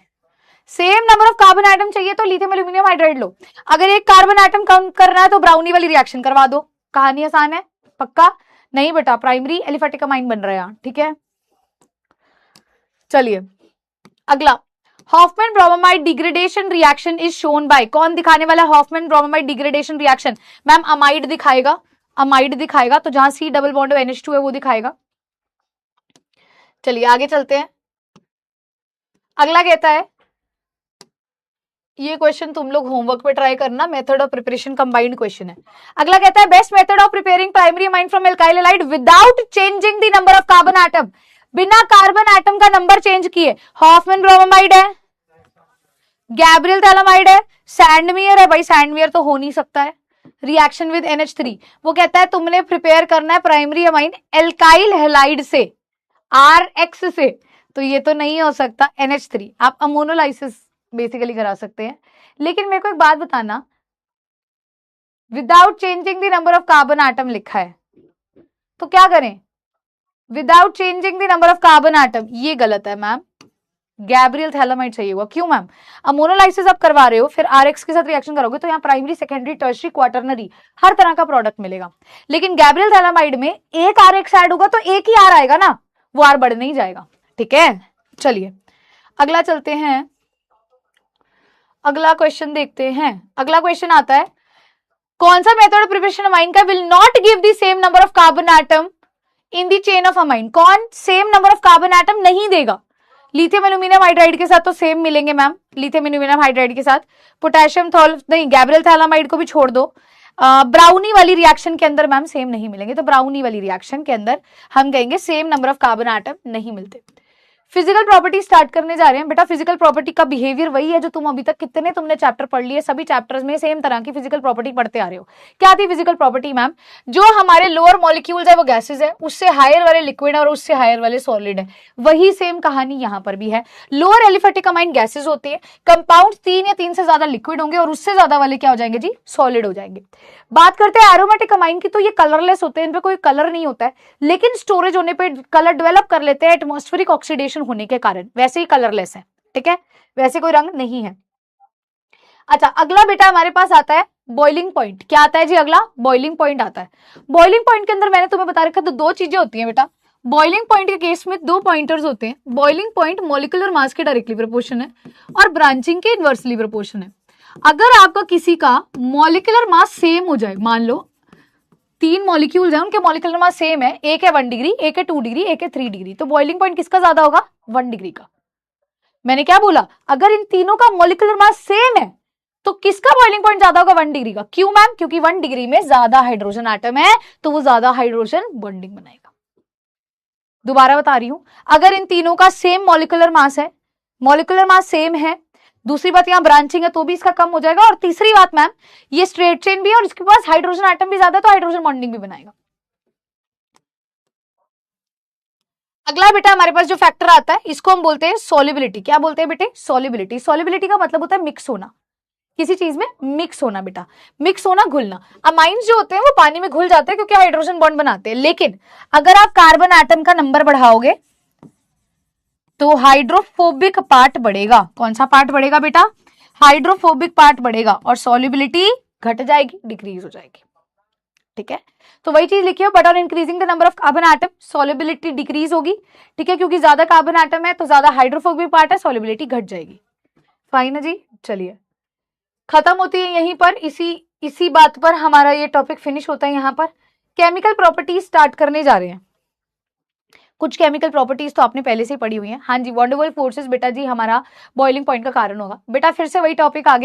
same number of carbon atom चाहिए तो लिथियम एल्यूमिनियम हाइड्राइड लो। अगर एक कार्बन आटम कम करना है तो ब्राउनी वाली रिएक्शन करवा दो। कहानी आसान है, पक्का? नहीं बेटा, प्राइमरी एलिफेटिक अमाइन बन रहा है, ठीक है। चलिए अगला, Hoffmann bromide degradation reaction is shown by, कौन दिखाने वाला है Hoffmann bromide degradation reaction? Ma'am amide दिखाएगा, अमाइड दिखाएगा, तो जहां सी डबल बॉन्ड NH2 है वो दिखाएगा। चलिए आगे चलते हैं। अगला कहता है, ये क्वेश्चन तुम लोग होमवर्क पे ट्राई करना, method of preparation combined question है। अगला कहता है, best method of preparing primary amine from alkyl halide without changing the number of carbon atom, बिना कार्बन एटम का नंबर चेंज किए। हॉफमैन ब्रोमाइड है, गैब्रियल थैलामाइड है, सैंडमियर है, भाई सैंडमियर तो हो नहीं सकता है, रिएक्शन विद NH3। वो कहता है तुमने प्रिपेयर करना है प्राइमरी अमाइन एल्काइल हैलाइड से, RX से, तो ये तो नहीं हो सकता NH3। आप अमोनोलाइसिस बेसिकली करा सकते हैं, लेकिन मेरे को एक बात बताना, without changing the number of carbon atom लिखा है, तो क्या करें? Without changing the number of carbon atom, ये गलत है मैम, गैब्रियल थैलामाइड चाहिए हुआ। क्यों मैम? अमोनोलाइसिस आप करवा रहे हो, फिर RX के साथ रिएक्शन करोगे तो यहाँ प्राइमरी, सेकेंडरी, टर्शियरी, क्वाटरनरी हर तरह का प्रोडक्ट मिलेगा। लेकिन गैब्रियल थैलामाइड में एक RX ऐड होगा तो एक ही R आएगा ना, वो R बढ़ नहीं जाएगा, ठीक है। चलिए अगला चलते हैं, अगला क्वेश्चन देखते हैं। अगला क्वेश्चन आता है, कौन सा मेथड ऑफ प्रिपरेशन अमाइन का will not give the same number of carbon atom in the chain of amine? कौन same number of carbon atom नहीं देगा? लिथियम एल्यूमिनियम हाइड्राइड के साथ तो सेम मिलेंगे मैम, लिथियम एल्यूमिनियम हाइड्राइड के साथ, पोटेशियम नहीं, गैब्रियल थैलामाइड को भी छोड़ दो। ब्राउनी वाली रिएक्शन के अंदर मैम सेम नहीं मिलेंगे, तो ब्राउनी वाली रिएक्शन के अंदर हम कहेंगे same number of carbon atom नहीं मिलते। फिजिकल प्रॉपर्टी स्टार्ट करने जा रहे हैं बेटा। फिजिकल प्रॉपर्टी का बिहेवियर वही है जो तुम अभी तक कितने तुमने चैप्टर पढ़ लिए, सभी चैप्टर्स में सेम तरह की फिजिकल प्रॉपर्टी पढ़ते आ रहे हो। क्या थी फिजिकल प्रॉपर्टी मैम? जो हमारे लोअर मॉलिक्यूल्स है वो गैसेस है, उससे हायर वाले लिक्विड है और उससे हायर वाले सॉलिड है। वही सेम कहानी यहाँ पर भी है। लोअर एलिफेटिक अमाइन गैसेस होती है, कंपाउंड 3 या 3 से ज्यादा लिक्विड होंगे और उससे ज्यादा वाले क्या हो जाएंगे जी? सॉलिड हो जाएंगे। बात करते हैं एरोमेटिक अमाइन की, तो ये कलरलेस होते हैं, इन पे कोई कलर नहीं होता है, लेकिन स्टोरेज होने पे कलर डेवलप कर लेते हैं एटमॉस्फेरिक ऑक्सीडेशन होने के कारण, वैसे ही कलरलेस है, ठीक है, वैसे कोई रंग नहीं है। अच्छा अगला बेटा हमारे पास आता है बॉइलिंग पॉइंट। क्या आता है जी? अगला बॉइलिंग पॉइंट आता है। बॉइलिंग पॉइंट के अंदर मैंने तुम्हें बता रखा, तो दो चीजें होती हैं बेटा। बॉइलिंग पॉइंट के केस में दो पॉइंटर्स होते हैं। बॉइलिंग पॉइंट मॉलिक्यूलर मास के डायरेक्टली प्रोपोर्शन है और ब्रांचिंग के इनवर्सली प्रोपोर्शन है। अगर आपका किसी का मॉलिक्यूलर मास सेम हो जाए, मान लो 3 मॉलिक्यूल्स हैं, उनके मॉलिक्यूलर मास सेम है, एक है 1 डिग्री, एक है 2 डिग्री, एक है 3 डिग्री, तो बॉइलिंग पॉइंट किसका ज्यादा होगा? 1 डिग्री का। मैंने क्या बोला? अगर इन तीनों का मॉलिक्यूलर मास सेम है तो किसका बॉइलिंग पॉइंट ज्यादा होगा? 1 डिग्री का। क्यों मैम? क्योंकि 1 डिग्री में ज्यादा हाइड्रोजन एटम है, तो वो ज्यादा हाइड्रोजन बॉन्डिंग बनाएगा। दोबारा बता रही हूं, अगर इन तीनों का सेम मॉलिक्यूलर मास है, मॉलिक्यूलर मास सेम है, दूसरी बात यहां ब्रांचिंग है तो भी इसका कम हो जाएगा, और तीसरी बात मैम ये स्ट्रेट चेन भी है और इसके पास हाइड्रोजन एटम भी ज्यादा है तो हाइड्रोजन बॉन्डिंग भी बनाएगा। अगला बेटा हमारे पास जो फैक्टर आता है इसको हम बोलते हैं सॉल्युबिलिटी। क्या बोलते हैं बेटे? सॉल्युबिलिटी। सॉल्युबिलिटी का मतलब होता है मिक्स होना, किसी चीज में मिक्स होना बेटा, मिक्स होना, घुलना। अमाइंस जो होते हैं वो पानी में घुल जाते हैं क्योंकि हाइड्रोजन बॉन्ड बनाते हैं, लेकिन अगर आप कार्बन एटम का नंबर बढ़ाओगे तो हाइड्रोफोबिक पार्ट बढ़ेगा। कौन सा पार्ट बढ़ेगा बेटा? हाइड्रोफोबिक पार्ट बढ़ेगा और सॉल्युबिलिटी घट जाएगी, डिक्रीज हो जाएगी, ठीक है। तो वही चीज लिखिए, but on increasing the number of carbon atom solubility decrease होगी, ठीक है, क्योंकि ज्यादा कार्बन एटम है तो ज्यादा हाइड्रोफोबिक पार्ट है, सॉल्युबिलिटी घट जाएगी। फाइन है जी। चलिए खत्म होती है यहीं पर, इसी बात पर हमारा ये टॉपिक फिनिश होता है। यहाँ पर केमिकल प्रॉपर्टीज स्टार्ट करने जा रहे हैं। कुछ केमिकल प्रॉपर्टीज तो आपने पहले से ही पढ़ी हुई है। हाँ जी, वंडरवल फोर्सेस बेटा जी हमारा बॉइलिंग पॉइंट का कारण होगा। बेटा फिर से वही टॉपिक आ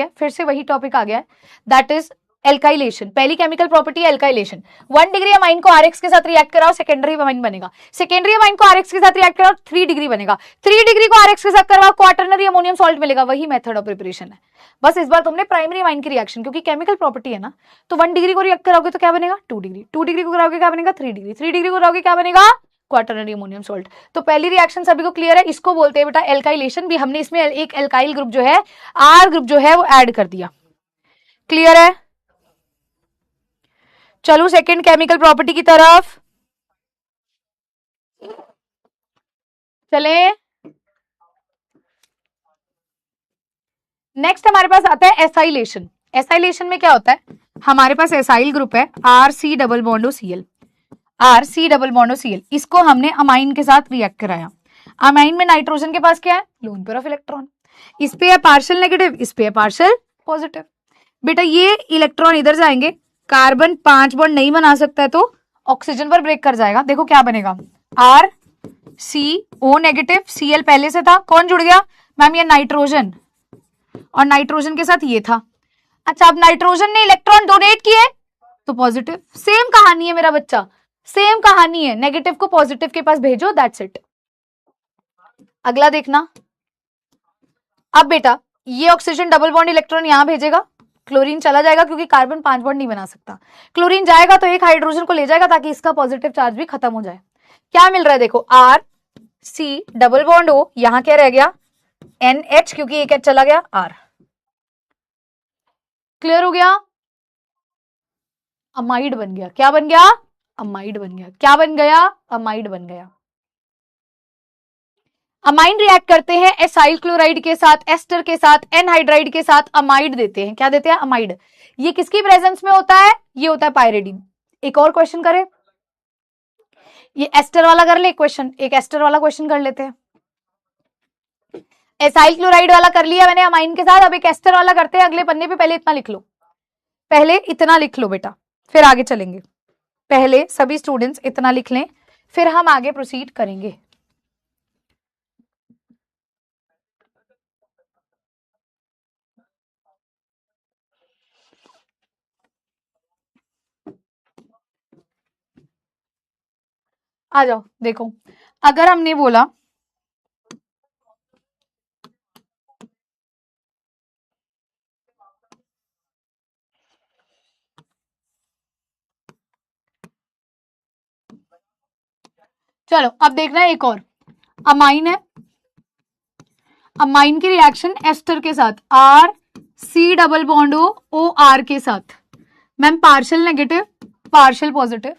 गया, दैट इज एल्काइलेशन। पहली केमिकल प्रॉपर्टी है एल्काइलेशन। 1 डिग्री अमाइन को RX के साथ रिएक्ट कराओ, सेकेंडरी अमाइन बनेगा। सेकेंडरी अमाइन को RX के साथ रिएक्ट कराओ, 3 डिग्री बनेगा। 3 डिग्री को RX के साथ करवाओ, क्वाटरनरी अमोनियम सॉल्ट मिलेगा। वही मेथड ऑफ प्रिपरेशन है, बस इस बार तुमने प्राइमरी अमाइन की रिएक्शन, क्योंकि केमिकल प्रॉपर्टी है ना, तो 1 डिग्री को रिएक्ट कराओगे तो क्या बनेगा? 2 डिग्री। 2 डिग्री को कराओगे क्या बनेगा? 3 डिग्री। 3 डिग्री को कराओगे क्या बनेगा? Quaternary ammonium salt. तो पहली रिएक्शन सभी को क्लियर है, इसको बोलते हैं बेटा एल्काइलेशन। भी हमने इसमें एक एल्काइल ग्रुप जो है, आर ग्रुप जो है वो ऐड कर दिया। क्लियर है? चलो सेकंड केमिकल प्रॉपर्टी की तरफ चले। नेक्स्ट हमारे पास आता है एसाइलेशन। एसाइलेशन में क्या होता है, हमारे पास एसाइल ग्रुप है R C double bond O C L, R C double bond O C L, इसको हमने अमाइन के साथ रिएक्ट कराया। अमाइन में नाइट्रोजन के पास क्या है, लोन पेयर ऑफ इलेक्ट्रॉन, इस पे है पार्शियल नेगेटिव, इस पे है पार्शियल पॉजिटिव। बेटा ये इलेक्ट्रॉन इधर जाएंगे, कार्बन 5 बॉन्ड नहीं बना सकता है तो ऑक्सीजन पर ब्रेक कर जाएगा। देखो क्या बनेगा, R C O negative, C L पहले से था, कौन जुड़ गया मैम, ये नाइट्रोजन, और नाइट्रोजन के साथ ये था। अच्छा अब नाइट्रोजन ने इलेक्ट्रॉन डोनेट किए तो पॉजिटिव। सेम कहानी है मेरा बच्चा, सेम कहानी है, नेगेटिव को पॉजिटिव के पास भेजो, दैट्स इट। अगला देखना, अब बेटा ये ऑक्सीजन डबल बॉन्ड इलेक्ट्रॉन यहां भेजेगा, क्लोरीन चला जाएगा क्योंकि कार्बन 5 बॉन्ड नहीं बना सकता। क्लोरीन जाएगा तो एक हाइड्रोजन को ले जाएगा ताकि इसका पॉजिटिव चार्ज भी खत्म हो जाए। क्या मिल रहा है देखो, R C double bond O, यहां क्या रह गया NH, क्योंकि एक H चला गया, R। क्लियर हो गया, अमाइड बन गया। क्या बन गया, अमाइड बन गया। क्या बन गया, अमाइड बन गया। अमाइन रिएक्ट करते हैं एसाइल क्लोराइड के साथ, एस्टर के साथ, एनहाइड्राइड के साथ, अमाइड देते हैं। क्या देते हैं, अमाइड। ये किसकी प्रेजेंस में होता है, ये होता है पायरिडीन। एक और क्वेश्चन करें, ये एस्टर वाला कर ले क्वेश्चन, एक एस्टर वाला क्वेश्चन कर लेते हैं। एसाइल क्लोराइड वाला कर लिया मैंने अमाइन के साथ, अब एक एस्टर वाला करते हैं। अगले पन्ने पे पहले इतना लिख लो, पहले इतना लिख लो बेटा, फिर आगे चलेंगे। पहले सभी स्टूडेंट्स इतना लिख लें, फिर हम आगे प्रोसीड करेंगे। आ जाओ देखो, अगर हमने बोला चलो अब देखना है एक और, अमाइन है, अमाइन की रिएक्शन एस्टर के साथ, R C double bond O R के साथ। Ma'am partial negative partial positive,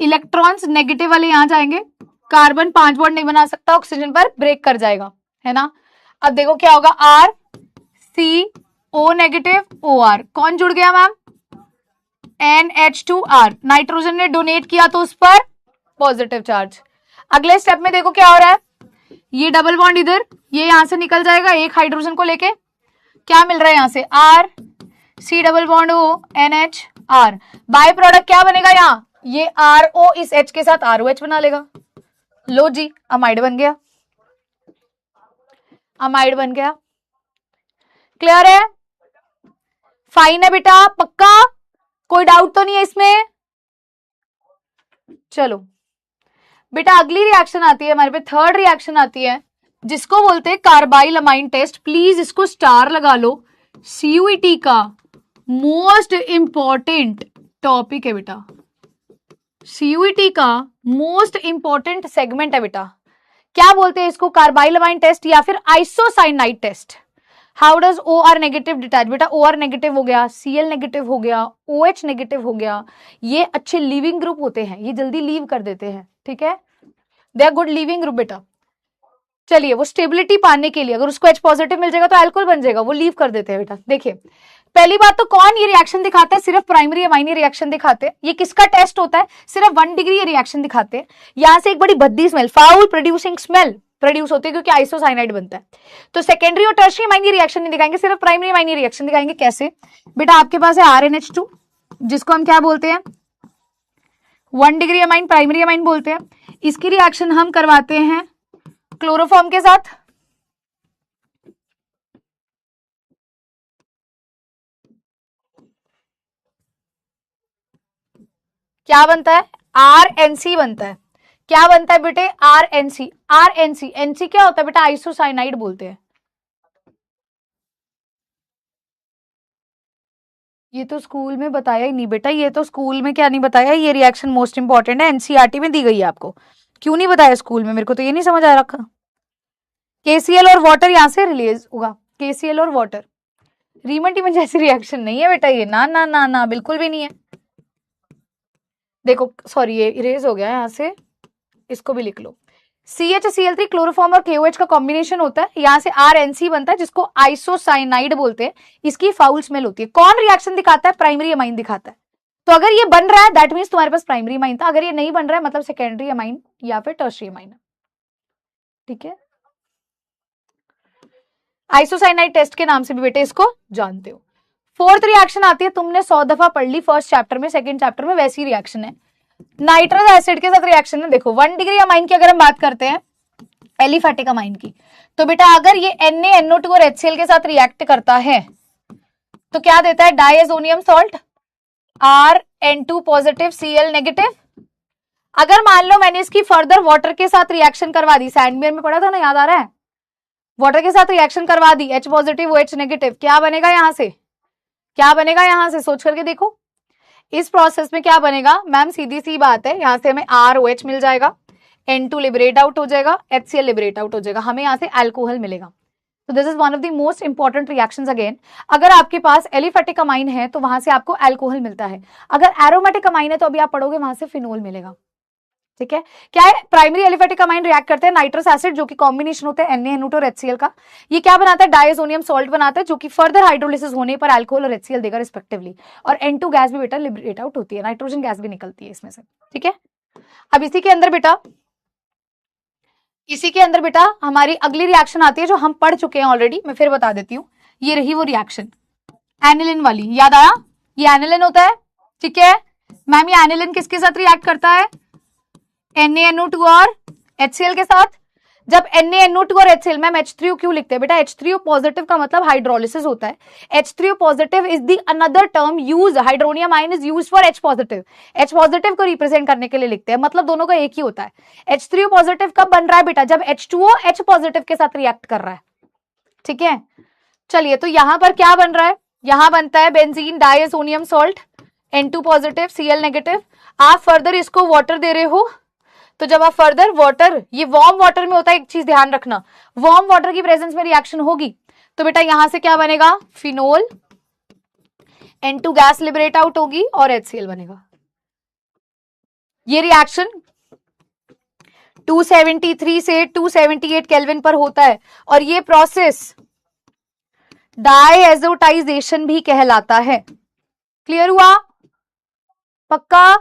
electrons negative वाले यहां जाएंगे, कार्बन 5 बॉन्ड नहीं बना सकता, ऑक्सीजन पर ब्रेक कर जाएगा, है ना। अब देखो क्या होगा, R C O negative O R, कौन जुड़ गया मैम, NH2R, नाइट्रोजन ने डोनेट किया तो उस पर पॉजिटिव चार्ज। अगले स्टेप में देखो क्या हो रहा है, ये डबल बॉन्ड इधर, ये यहां से निकल जाएगा एक हाइड्रोजन को लेके, क्या मिल रहा है यहां से, R C double bond O NH R, by product क्या बनेगा यहाँ, ये RO इस H के साथ ROH बना लेगा। लो जी अमाइड बन गया, अमाइड बन गया। क्लियर है, फाइन है बेटा, पक्का, कोई डाउट तो नहीं है इसमें। चलो बेटा अगली रिएक्शन आती है हमारे पे, थर्ड रिएक्शन आती है जिसको बोलते हैं कार्बाइल अमाइन टेस्ट। प्लीज इसको स्टार लगा लो, CUET का मोस्ट इंपॉर्टेंट टॉपिक है बेटा, CUET का मोस्ट इंपॉर्टेंट सेगमेंट है बेटा। क्या बोलते हैं इसको, कार्बाइल अमाइन टेस्ट या फिर isocyanide test. How does OR negative detach, बेटा OR नेगेटिव हो गया, Cl नेगेटिव हो गया, OH नेगेटिव हो गया, ये अच्छे लीविंग ग्रुप होते हैं, ये जल्दी लीव कर देते हैं, ठीक है, they are good leaving group बेटा। चलिए वो स्टेबिलिटी पाने के लिए अगर उसको H पॉजिटिव मिल जाएगा तो अल्कोहल बन जाएगा, वो लीव कर देते हैं बेटा। देखिए पहली बात तो कौन ये रिएक्शन दिखाता है, सिर्फ प्राइमरी अमाइन रिएक्शन दिखाते हैं। ये किसका टेस्ट होता है, सिर्फ 1 डिग्री ये रिएक्शन दिखाते हैं। यहां से एक बड़ी भद्दी smell, foul producing smell produce होती है क्योंकि आइसोसाइनाइड बनता है। तो सेकेंडरी और टर्शियरी अमाइन रिएक्शन नहीं दिखाएंगे, सिर्फ प्राइमरी अमाइन रिएक्शन दिखाएंगे। कैसे बेटा, आपके पास है RNH2 जिसको हम क्या बोलते हैं 1 डिग्री अमाइन, प्राइमरी अमाइन बोलते हैं। इसकी रिएक्शन हम करवाते हैं क्लोरोफॉर्म के साथ, क्या बनता है RNC बनता है। क्या बनता है बेटे RNC, RNC, NC क्या होता है बेटा, आइसोसाइनाइड बोलते हैं। ये तो स्कूल में बताया ही नहीं बेटा, ये तो स्कूल में क्या नहीं बताया, ये रिएक्शन मोस्ट इंपॉर्टेंट है, NCERT में दी गई है आपको। क्यों नहीं बताया स्कूल में? मेरे को तो ये नहीं समझ आ रखा। KCl और वाटर यहाँ से रिलीज होगा, KCl और वाटर। रीमन टीमन जैसी रिएक्शन नहीं है बेटा ये, ना ना ना ना, बिल्कुल भी नहीं है। देखो सॉरी, ये इरेज हो गया यहाँ से, इसको भी लिख लो। CHCl3 क्लोरोफॉर्म और KOH का कॉम्बिनेशन होता है, यहाँ से RNC बनता है जिसको आइसोसाइनाइड बोलते हैं। इसकी फाउल स्मेल होती है। कौन रिएक्शन दिखाता है? प्राइमरी अमाइन दिखाता है। तो अगर ये बन रहा है दैट मीन्स तुम्हारे पास प्राइमरी अमाइन था, अगर ये नहीं बन रहा है मतलब सेकेंडरी अमाइन या फिर टर्शियरी अमाइन है। ठीक है, आइसोसाइनाइड टेस्ट के नाम से भी बेटे इसको जानते हो। फोर्थ रिएक्शन आती है, तुमने 100 दफा पढ़ ली फर्स्ट चैप्टर में, सेकंड चैप्टर में, वैसी रिएक्शन है, नाइट्रस एसिड के साथ रिएक्शन है। देखो 1 डिग्री अमाइन की अगर हम बात करते हैं, एलिफेटिक अमाइन की, तो बेटा अगर ये NaNO2 और HCl के साथ रिएक्ट करता है तो क्या देता है? Diazonium salt, RN2 positive Cl negative. अगर मान लो मैंने इसकी फर्दर वाटर के साथ रिएक्शन करवा दी, सैंडमेयर में पढ़ा था ना, याद आ रहा है? वाटर के साथ रिएक्शन करवा दी, H पॉजिटिव OH नेगेटिव, क्या बनेगा यहां से? क्या बनेगा यहां से? सोच करके देखो इस प्रोसेस में क्या बनेगा। मैम सीधी सी बात है, यहां से हमें ROH मिल जाएगा, N2 लिबरेट आउट हो जाएगा, HCl लिबरेट आउट हो जाएगा, हमें यहां से अल्कोहल मिलेगा। तो this is one of the most important reactions again. अगर आपके पास एलिफेटिक अमाइन है तो वहां से आपको अल्कोहल मिलता है, अगर एरोमेटिक अमाइन है तो अभी आप पढ़ोगे वहां से फिनोल मिलेगा। ठीक है, क्या है? प्राइमरी एलिफेटिक अमाइन रिएक्ट करते हैं नाइट्रस एसिड जो कि कॉम्बिनेशन होता है NaNO2 और HCl का, ये क्या बनाता है? डाइएजोनियम सॉल्ट बनाता है जो कि फर्दर हाइड्रोलिसिस होने पर अल्कोहल और HCl देगा रिस्पेक्टिवली। और N2 गैस भी बेटा लिबरेट आउट होती है, नाइट्रोजन गैस भी निकलती है इसमें से। ठीक है, अब इसी के अंदर बेटा हमारी अगली रिएक्शन आती है जो हम पढ़ चुके हैं ऑलरेडी, मैं फिर बता देती हूँ। ये रही वो रिएक्शन एनिलिन वाली, याद आया? ये एनिलिन होता है। ठीक है मैम, ये एनिलिन किसके साथ रिएक्ट करता है? NaNO2 और HCl के साथ। जब NaNO2 और HCl, मैम H3O क्यों लिखते हैं बेटा? H3O पॉजिटिव का मतलब हाइड्रोलिसिस होता है। H3O positive is the another term use, hydronium ion is used for H positive. H positive को रिप्रेजेंट करने के लिए लिखते हैं, मतलब दोनों का एक ही होता है। H3O पॉजिटिव कब बन रहा है बेटा? जब H2O H पॉजिटिव के साथ रिएक्ट कर रहा है। ठीक है, चलिए तो यहां पर क्या बन रहा है? यहां बनता है benzene diazonium salt, N2 positive Cl negative. आप फर्दर इसको वाटर दे रहे हो, तो जब आप फर्दर वाटर, ये वार्म वाटर में होता है, एक चीज ध्यान रखना, वार्म वाटर की प्रेजेंस में रिएक्शन होगी तो बेटा यहां से क्या बनेगा? Phenol, N2 gas liberate out होगी और HCl बनेगा। ये रिएक्शन 273 से 278 केल्विन पर होता है और ये प्रोसेस डायएजोटाइजेशन भी कहलाता है। क्लियर हुआ? पक्का?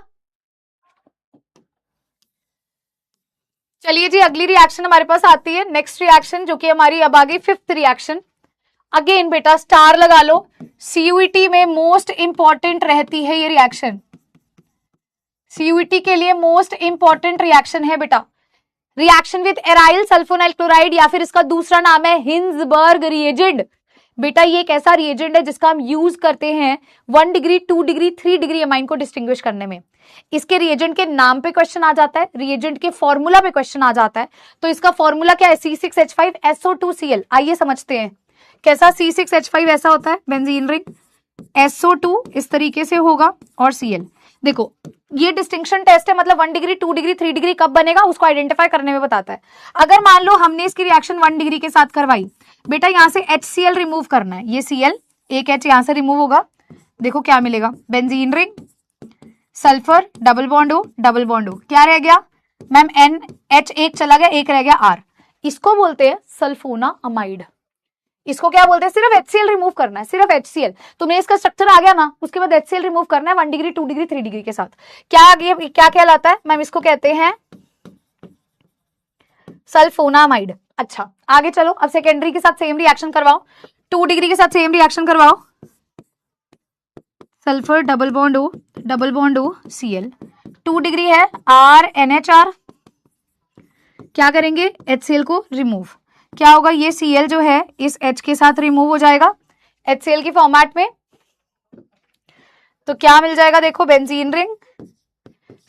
चलिए जी, अगली रिएक्शन हमारे पास आती है, नेक्स्ट रिएक्शन जो कि हमारी अब आ गई फिफ्थ रिएक्शन। अगेन बेटा स्टार लगा लो, CUET में मोस्ट इंपॉर्टेंट रहती है ये रिएक्शन, CUET के लिए मोस्ट इंपॉर्टेंट रिएक्शन है बेटा। Reaction with aryl sulfonyl chloride या फिर इसका दूसरा नाम है हिंजबर्ग रिएजेंट। बेटा ये एक ऐसा रिएजेंट है जिसका हम यूज करते हैं 1 डिग्री 2 डिग्री 3 डिग्री अमाइन को डिस्टिंग्विश करने में। इसके रिएजेंट के नाम पे क्वेश्चन आ जाता है, रिएजेंट के फॉर्मूला पे क्वेश्चन आ जाता है। तो इसका फॉर्मूला क्या है? C6H5SO2Cl। आइए समझते हैं कैसा C6H5 ऐसा होता है, बेंजीन रिंग, SO2 इस तरीके से होगा और Cl। देखो ये डिस्टिंक्शन टेस्ट है, मतलब 1 डिग्री 2 डिग्री 3 डिग्री कब बनेगा उसको आइडेंटिफाई करने में बताता है। अगर मान लो हमने इसकी रिएक्शन 1 डिग्री के साथ करवाई, बेटा यहां से HCl रिमूव करना है, ये Cl, एक H यहां से रिमूव होगा, देखो क्या मिलेगा? Benzene ring, sulphur, double bond O, double bond O, क्या रह गया मैम? NH एक चला गया, एक रह गया R। इसको बोलते हैं सल्फोना अमाइड। इसको क्या बोलते हैं? सिर्फ HCl रिमूव करना है, सिर्फ HCl। तुम्हें इसका स्ट्रक्चर आ गया ना, उसके बाद HCl रिमूव करना है 1 डिग्री 2 डिग्री 3 डिग्री के साथ। क्या कहलाता है मैम? इसको कहते हैं सल्फोनामाइड। अच्छा आगे चलो, अब सेकेंडरी के साथ सेम रिएक्शन करवाओ, 2 डिग्री के साथ सेम रिएक्शन करवाओ, sulphur double bond O, double bond O Cl, 2 degree है RNHR, क्या करेंगे? HCl को रिमूव, क्या होगा? ये Cl जो है इस H के साथ रिमूव हो जाएगा HCl की फॉर्मेट में, तो क्या मिल जाएगा? देखो benzene ring,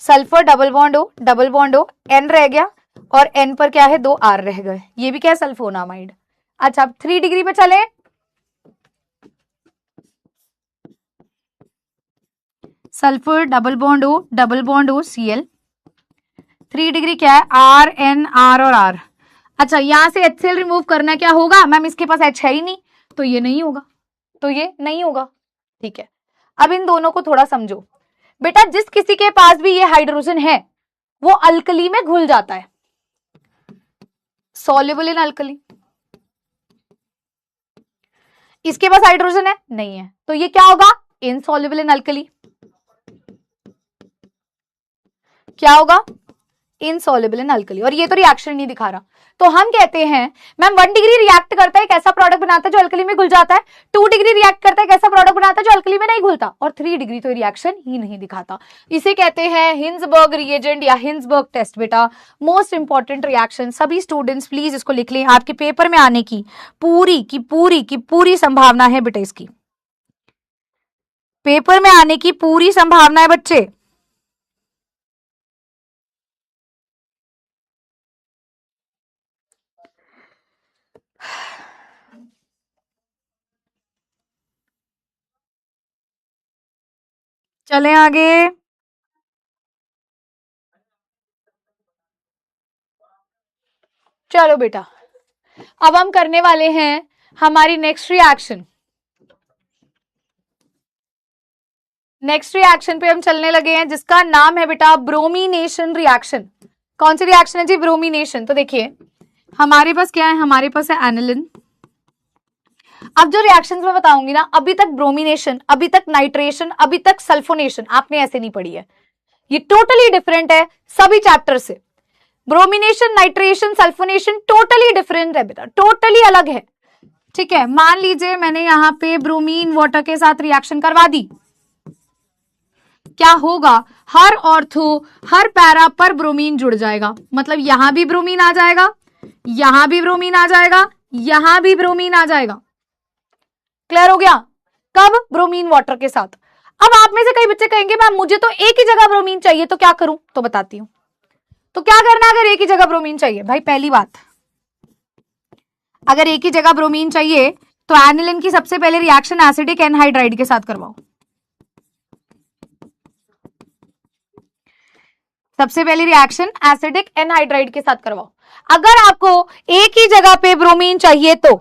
sulphur double bond O, double bond O, N रह गया और N पर क्या है? 2 R रह गए, ये भी क्या है? सल्फोनामाइड। अच्छा अब 3 डिग्री पे चले, sulphur double bond O, double bond O Cl, 3 degree क्या है, आर एन आर और आर। अच्छा यहां से HCl रिमूव करना क्या होगा मैम, इसके पास H है ही नहीं, तो ये नहीं होगा, तो ये नहीं होगा। ठीक है, अब इन दोनों को थोड़ा समझो बेटा, जिस किसी के पास भी ये हाइड्रोजन है वो अल्कली में घुल जाता है, सॉल्युबल इन अल्कली। इसके पास हाइड्रोजन है नहीं है, तो ये क्या होगा, इनसॉल्युबल इन अल्कली। क्या होगा, इनसॉल्युबल इन अल्कली। और ये तो रिएक्शन नहीं दिखा रहा, तो हम कहते हैं मैम 1 डिग्री रिएक्ट करता है एक ऐसा प्रोडक्ट बनाता है जो अल्कली में घुल जाता है, 2 डिग्री रिएक्ट करता है एक ऐसा प्रोडक्ट बनाता है जो अल्कली में नहीं घुलता, और 3 डिग्री तो रिएक्शन ही नहीं दिखाता। इसे कहते हैं हिंसबर्ग रिएजेंट या हिंसबर्ग टेस्ट। बेटा मोस्ट इंपॉर्टेंट रिएक्शन, सभी स्टूडेंट्स प्लीज इसको लिख लें, आपके पेपर में आने की पूरी संभावना है बेटा, इसकी पेपर में आने की पूरी संभावना है बच्चे। चलें आगे। चलो बेटा, अब हम करने वाले हैं हमारी नेक्स्ट रिएक्शन। नेक्स्ट रिएक्शन पे हम चलने लगे हैं जिसका नाम है बेटा ब्रोमिनेशन रिएक्शन। कौन सी रिएक्शन है जी, ब्रोमिनेशन। तो देखिए हमारे पास क्या है, हमारे पास है एनिलिन। अब जो रिएक्शंस मैं बताऊंगी ना, अभी तक ब्रोमिनेशन, अभी तक नाइट्रेशन, अभी तक सल्फोनेशन आपने ऐसे नहीं पढ़ी है, ये टोटली डिफरेंट है सभी चैप्टर से। Bromination, nitration, sulphonation totally different है बेटा, टोटली अलग है। ठीक है, मान लीजिए मैंने यहां पे ब्रोमीन वाटर के साथ रिएक्शन करवा दी, क्या होगा, हर ऑर्थो हर पैरा पर ब्रोमीन जुड़ जाएगा, मतलब यहां भी ब्रोमीन आ जाएगा, यहां भी ब्रोमीन आ जाएगा, यहां भी ब्रोमीन आ जाएगा। क्लियर हो गया, कब, ब्रोमीन वाटर के साथ। अब आप में से कई बच्चे कहेंगे मैम मुझे तो एक ही जगह ब्रोमीन चाहिए, तो क्या करूं, तो बताती हूं। तो क्या करना अगर एक ही जगह ब्रोमीन चाहिए, भाई पहली बात, अगर एक ही जगह ब्रोमीन चाहिए तो एनिलिन की सबसे पहले रिएक्शन एसिडिक एनहाइड्राइड के साथ करवाओ। सबसे पहली रिएक्शन एसिडिक एनहाइड्राइड के साथ करवाओ। अगर आपको एक ही जगह पे ब्रोमीन चाहिए तो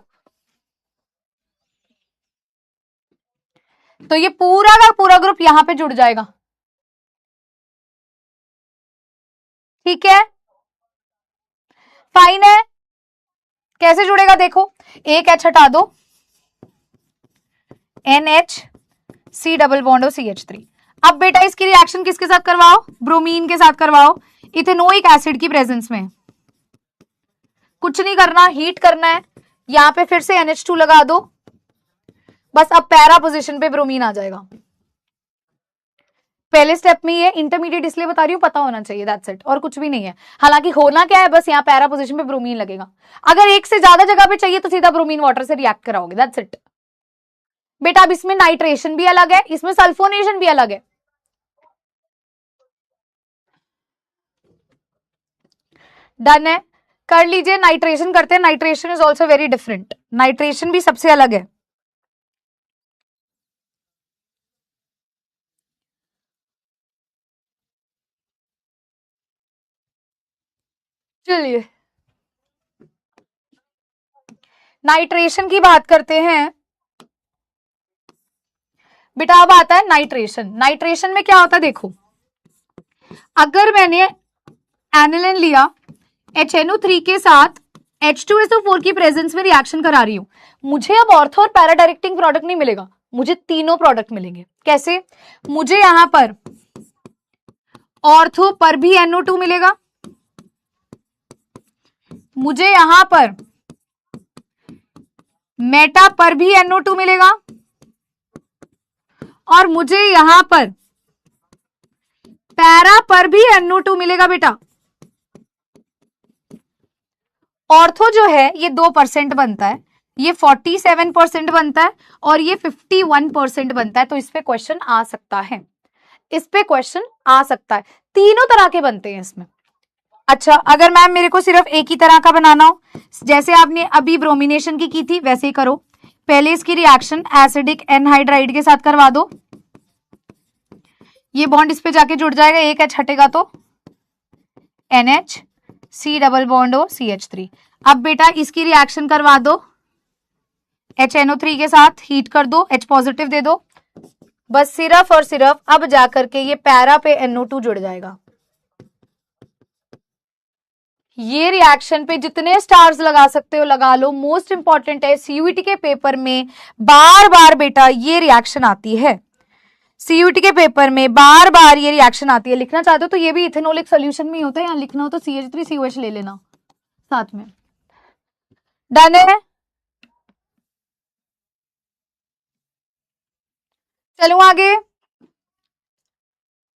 ये पूरा का पूरा ग्रुप यहां पे जुड़ जाएगा। ठीक है, फाइन है। कैसे जुड़ेगा देखो, एक H हटा दो, NH C double bond CH3। अब बेटा इसकी रिएक्शन किसके साथ करवाओ, ब्रोमीन के साथ करवाओ, इथेनोइक एसिड की प्रेजेंस में। कुछ नहीं करना, हीट करना है, यहां पे फिर से NH2 लगा दो, बस अब पैरा पोजीशन पे ब्रोमीन आ जाएगा। पहले स्टेप में ये इंटरमीडिएट इसलिए बता रही हूं, पता होना चाहिए, दैट्स इट, और कुछ भी नहीं है। हालांकि होना क्या है, बस यहाँ पैरा पोजीशन पे ब्रोमीन लगेगा। अगर एक से ज्यादा जगह पे चाहिए तो सीधा ब्रोमीन वाटर से रिएक्ट कराओगे, दैट्स इट। बेटा अब इसमें नाइट्रेशन भी अलग है, इसमें सल्फोनेशन भी अलग है। डन है, कर लीजिए, नाइट्रेशन करते हैं। Nitration is also very different, nitration भी सबसे अलग है। चलिए नाइट्रेशन की बात करते हैं बेटा। अब आता है नाइट्रेशन। नाइट्रेशन में क्या होता है देखो, अगर मैंने एनिलिन लिया, HNO3 के साथ H2SO4 की प्रेजेंस में रिएक्शन करा रही हूं, मुझे अब ऑर्थो और पैरा डायरेक्टिंग प्रोडक्ट नहीं मिलेगा, मुझे तीनों प्रोडक्ट मिलेंगे। कैसे, मुझे यहां पर ऑर्थो पर भी NO2 मिलेगा, मुझे यहां पर मेटा पर भी NO2 मिलेगा, और मुझे यहां पर पैरा पर भी NO2 मिलेगा। बेटा ऑर्थो जो है ये 2% बनता है, ये 47% बनता है, और ये 51% बनता है। तो इस पे क्वेश्चन आ सकता है, इस पे क्वेश्चन आ सकता है, तीनों तरह के बनते हैं इसमें। अच्छा अगर मैम मेरे को सिर्फ एक ही तरह का बनाना हो, जैसे आपने अभी ब्रोमिनेशन की थी वैसे ही करो। पहले इसकी रिएक्शन एसिडिक एनहाइड्राइड के साथ करवा दो, ये बॉन्ड इस पे जाके जुड़ जाएगा, एक H हटेगा तो NH C double bond O CH3। अब बेटा इसकी रिएक्शन करवा दो HNO3 के साथ, हीट कर दो, H पॉजिटिव दे दो, बस सिर्फ और सिर्फ अब जाकर के ये पैरा पे NO2 जुड़ जाएगा। ये रिएक्शन पे जितने स्टार्स लगा सकते हो लगा लो। मोस्ट इंपॉर्टेंट है, CUET के पेपर में बार बार बेटा ये रिएक्शन आती है, CUET के पेपर में बार बार ये रिएक्शन आती है। लिखना चाहते हो तो ये भी इथेनॉलिक सोल्यूशन में ही होता है, यहाँ लिखना हो तो CH3COH ले लेना साथ में। डन है, चलो आगे।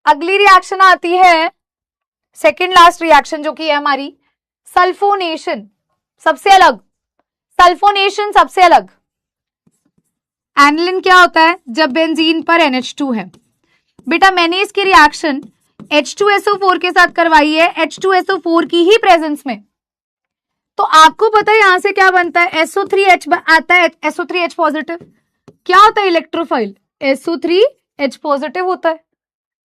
अगली रिएक्शन आती है, सेकेंड लास्ट रिएक्शन, जो कि है हमारी सल्फोनेशन। सबसे अलग, सल्फोनेशन सबसे अलग। एनिलिन क्या होता है? जब बेंजीन पर NH2 है। बेटा मैंने इसकी रिएक्शन H2SO4 के साथ करवाई है, H2SO4 की ही प्रेजेंस में। तो आपको पता है यहां से क्या बनता है? SO3H आता है, SO3H पॉजिटिव। क्या होता है इलेक्ट्रोफाइल? SO3H पॉजिटिव होता है।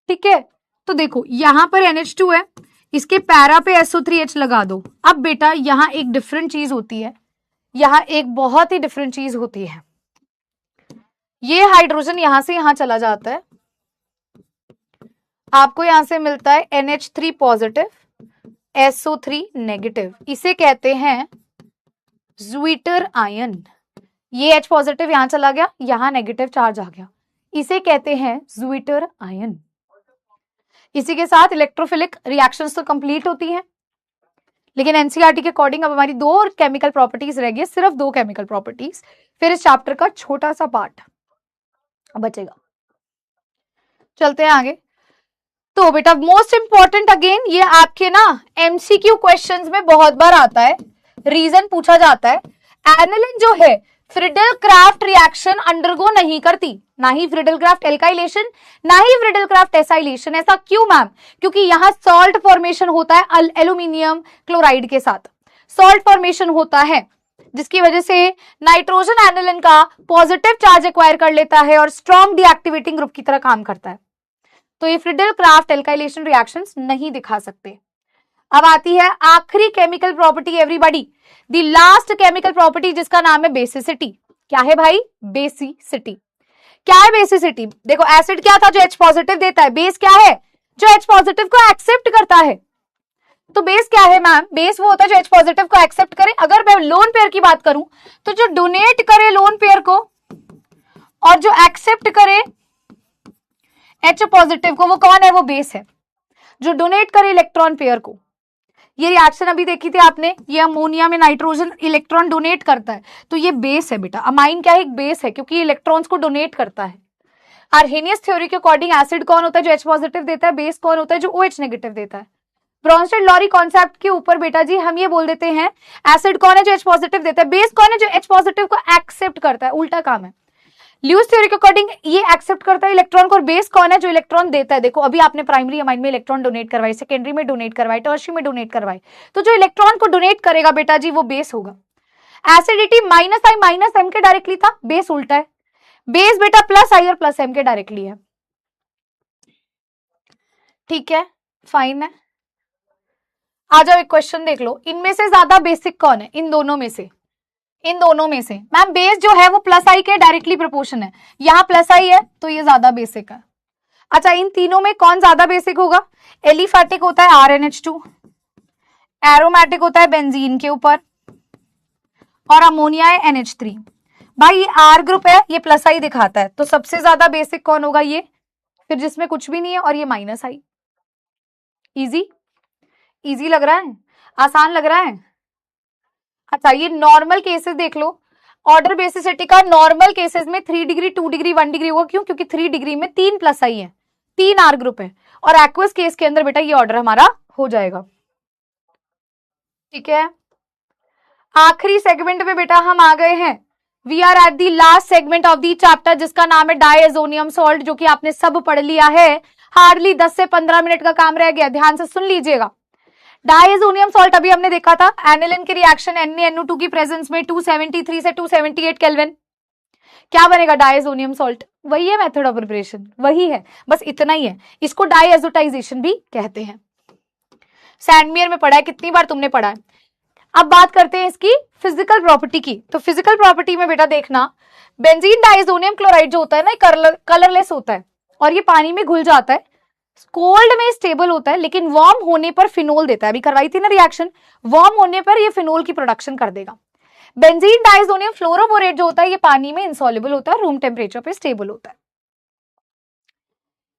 ठीक है, तो देखो यहां पर NH2 है, इसके पैरा पे SO3H लगा दो। अब बेटा यहां एक डिफरेंट चीज होती है, यहां एक बहुत ही डिफरेंट चीज होती है। ये हाइड्रोजन यहां से यहां चला जाता है, आपको यहां से मिलता है NH3 पॉजिटिव SO3 नेगेटिव। इसे कहते हैं ज्वीटर आयन। ये H पॉजिटिव यहां चला गया, यहां नेगेटिव चार्ज आ गया, इसे कहते हैं ज्वीटर आयन। इसी के साथ इलेक्ट्रोफिलिक रिएक्शंस तो कंप्लीट होती हैं, लेकिन एनसीईआरटी के अकॉर्डिंग अब हमारी दो और केमिकल प्रॉपर्टीज रह गई, सिर्फ दो केमिकल प्रॉपर्टीज, फिर इस चैप्टर का छोटा सा पार्ट बचेगा। चलते हैं आगे। तो बेटा मोस्ट इंपॉर्टेंट अगेन, ये आपके ना एमसीक्यू क्वेश्चंस में बहुत बार आता है, रीजन पूछा जाता है। एनिलिन जो है फ्रिडल क्राफ्ट रिएक्शन अंडरगो नहीं करती, ना ही फ्रिडल क्राफ्ट एल्काइलेशन, ना ही फ्रिडल क्राफ्ट एसाइलेशन। ऐसा क्यों मैम? क्योंकि यहां सॉल्ट फॉर्मेशन होता है एल्यूमिनियम क्लोराइड के साथ, सॉल्ट फॉर्मेशन होता है, जिसकी वजह से नाइट्रोजन एनिलिन का पॉजिटिव चार्ज एक्वायर कर लेता है और स्ट्रॉन्ग डीएक्टिवेटिंग ग्रुप की तरह काम करता है। तो ये फ्रिडल क्राफ्ट एल्काइलेशन रिएक्शंस नहीं दिखा सकते। अब आती है आखिरी chemical property everybody, the last chemical property, जिसका नाम है बेसिसिटी। क्या है भाई? बेसिसिटी। क्या है बेसिसिटी? देखो एसिड क्या था? जो H पॉजिटिव देता है। बेस क्या है? जो H पॉजिटिव को एक्सेप्ट करता है। तो बेस क्या है मैम? बेस वो होता है जो H पॉजिटिव को एक्सेप्ट करे। अगर मैं लोन पेयर की बात करूं तो जो डोनेट करे लोन पेयर को और जो एक्सेप्ट करे H पॉजिटिव को, वो कौन है? वो बेस है। जो डोनेट करे इलेक्ट्रॉन पेयर को, ये रिएक्शन अभी देखी थी आपने, ये अमोनिया में नाइट्रोजन इलेक्ट्रॉन डोनेट करता है, तो ये बेस है बेटा। अमाइन क्या है? एक बेस है, क्योंकि इलेक्ट्रॉन्स को डोनेट करता है। आर्हेनियस थ्योरी के अकॉर्डिंग एसिड कौन होता है? जो H पॉजिटिव देता है। बेस कौन होता है? जो OH नेगेटिव देता है। ब्रॉन्स्टेड लॉरी कॉन्सेप्ट के ऊपर बेटा जी हम ये बोल देते हैं एसिड कौन है? जो H पॉजिटिव देता है। बेस कौन है? जो H पॉजिटिव को एक्सेप्ट करता है। उल्टा काम है। ल्यूइस थ्योरी के अकॉर्डिंग ये एक्सेप्ट करता है इलेक्ट्रॉन को, और बेस कौन है? जो इलेक्ट्रॉन देता है। देखो अभी आपने प्राइमरी अमाइन में इलेक्ट्रॉन डोनेट करवाई, सेकेंडरी में डोनेट करवाई, टर्शियरी में डोनेट करवाई, तो जो इलेक्ट्रॉन को डोनेट करेगा बेटा जी वो बेस होगा। एसिडिटी -I -M के डायरेक्टली था, बेस उल्टा है। बेस बेटा +I और +M के डायरेक्टली है। ठीक है, फाइन है। आ जाओ एक क्वेश्चन देख लो, इनमें से ज्यादा बेसिक कौन है? इन दोनों में से, इन दोनों में से। मैम बेस जो है वो +I के डायरेक्टली प्रोपोर्शन है, यहाँ +I है तो ये ज्यादा बेसिक है। अच्छा इन तीनों में कौन ज्यादा बेसिक होगा? एलिफैटिक होता है RNH2, एरोमेटिक होता है बेंजीन के ऊपर, और अमोनिया है NH3। भाई ये R ग्रुप है, ये +I दिखाता है, तो सबसे ज्यादा बेसिक कौन होगा? ये, फिर जिसमें कुछ भी नहीं है, और ये -I। इजी, इजी लग रहा है? आसान लग रहा है? अच्छा ये नॉर्मल केसेस देख लो, ऑर्डर बेसिसिटी का नॉर्मल केसेस में 3 डिग्री 2 डिग्री 1 डिग्री होगा। क्यों? क्योंकि 3 डिग्री में 3 +I है, 3 R ग्रुप है, और एक्वस केस के अंदर बेटा ये ऑर्डर हमारा हो जाएगा। ठीक है, आखिरी सेगमेंट में बेटा हम आ गए हैं। We are at the last segment of the chapter, जिसका नाम है डायएजोनियम सॉल्ट, जो कि आपने सब पढ़ लिया है। हार्डली 10 से 15 मिनट का काम रह गया, ध्यान से सुन लीजिएगा। डायएजोनियम सॉल्ट अभी हमने देखा था, एनिलिन की रिएक्शन NaNO2 की प्रेजेंस में 273 से 278 केल्विन, क्या बनेगा? डायएजोनियम सॉल्ट। वही है मेथड ऑफ प्रिपरेशन, वही है, बस इतना ही है। इसको डायएजोटाइजेशन भी कहते हैं। सैंडमेयर में पढ़ा है, कितनी बार तुमने पढ़ा है। अब बात करते हैं इसकी फिजिकल प्रॉपर्टी की। तो फिजिकल प्रॉपर्टी में बेटा देखना, बेंजीन डाइसोनियम क्लोराइड जो होता है ना, कलरलेस होता है और ये पानी में घुल जाता है, कोल्ड में स्टेबल होता है, लेकिन वार्म होने पर फिनोल देता है। अभी करवाई थी ना रिएक्शन, वार्म होने पर ये फिनोल की प्रोडक्शन कर देगा। बेंजीन डाइसोनियम फ्लोरोबोरेट जो होता है ये पानी में इंसॉल्युबल होता है, रूम टेम्परेचर पे स्टेबल होता है।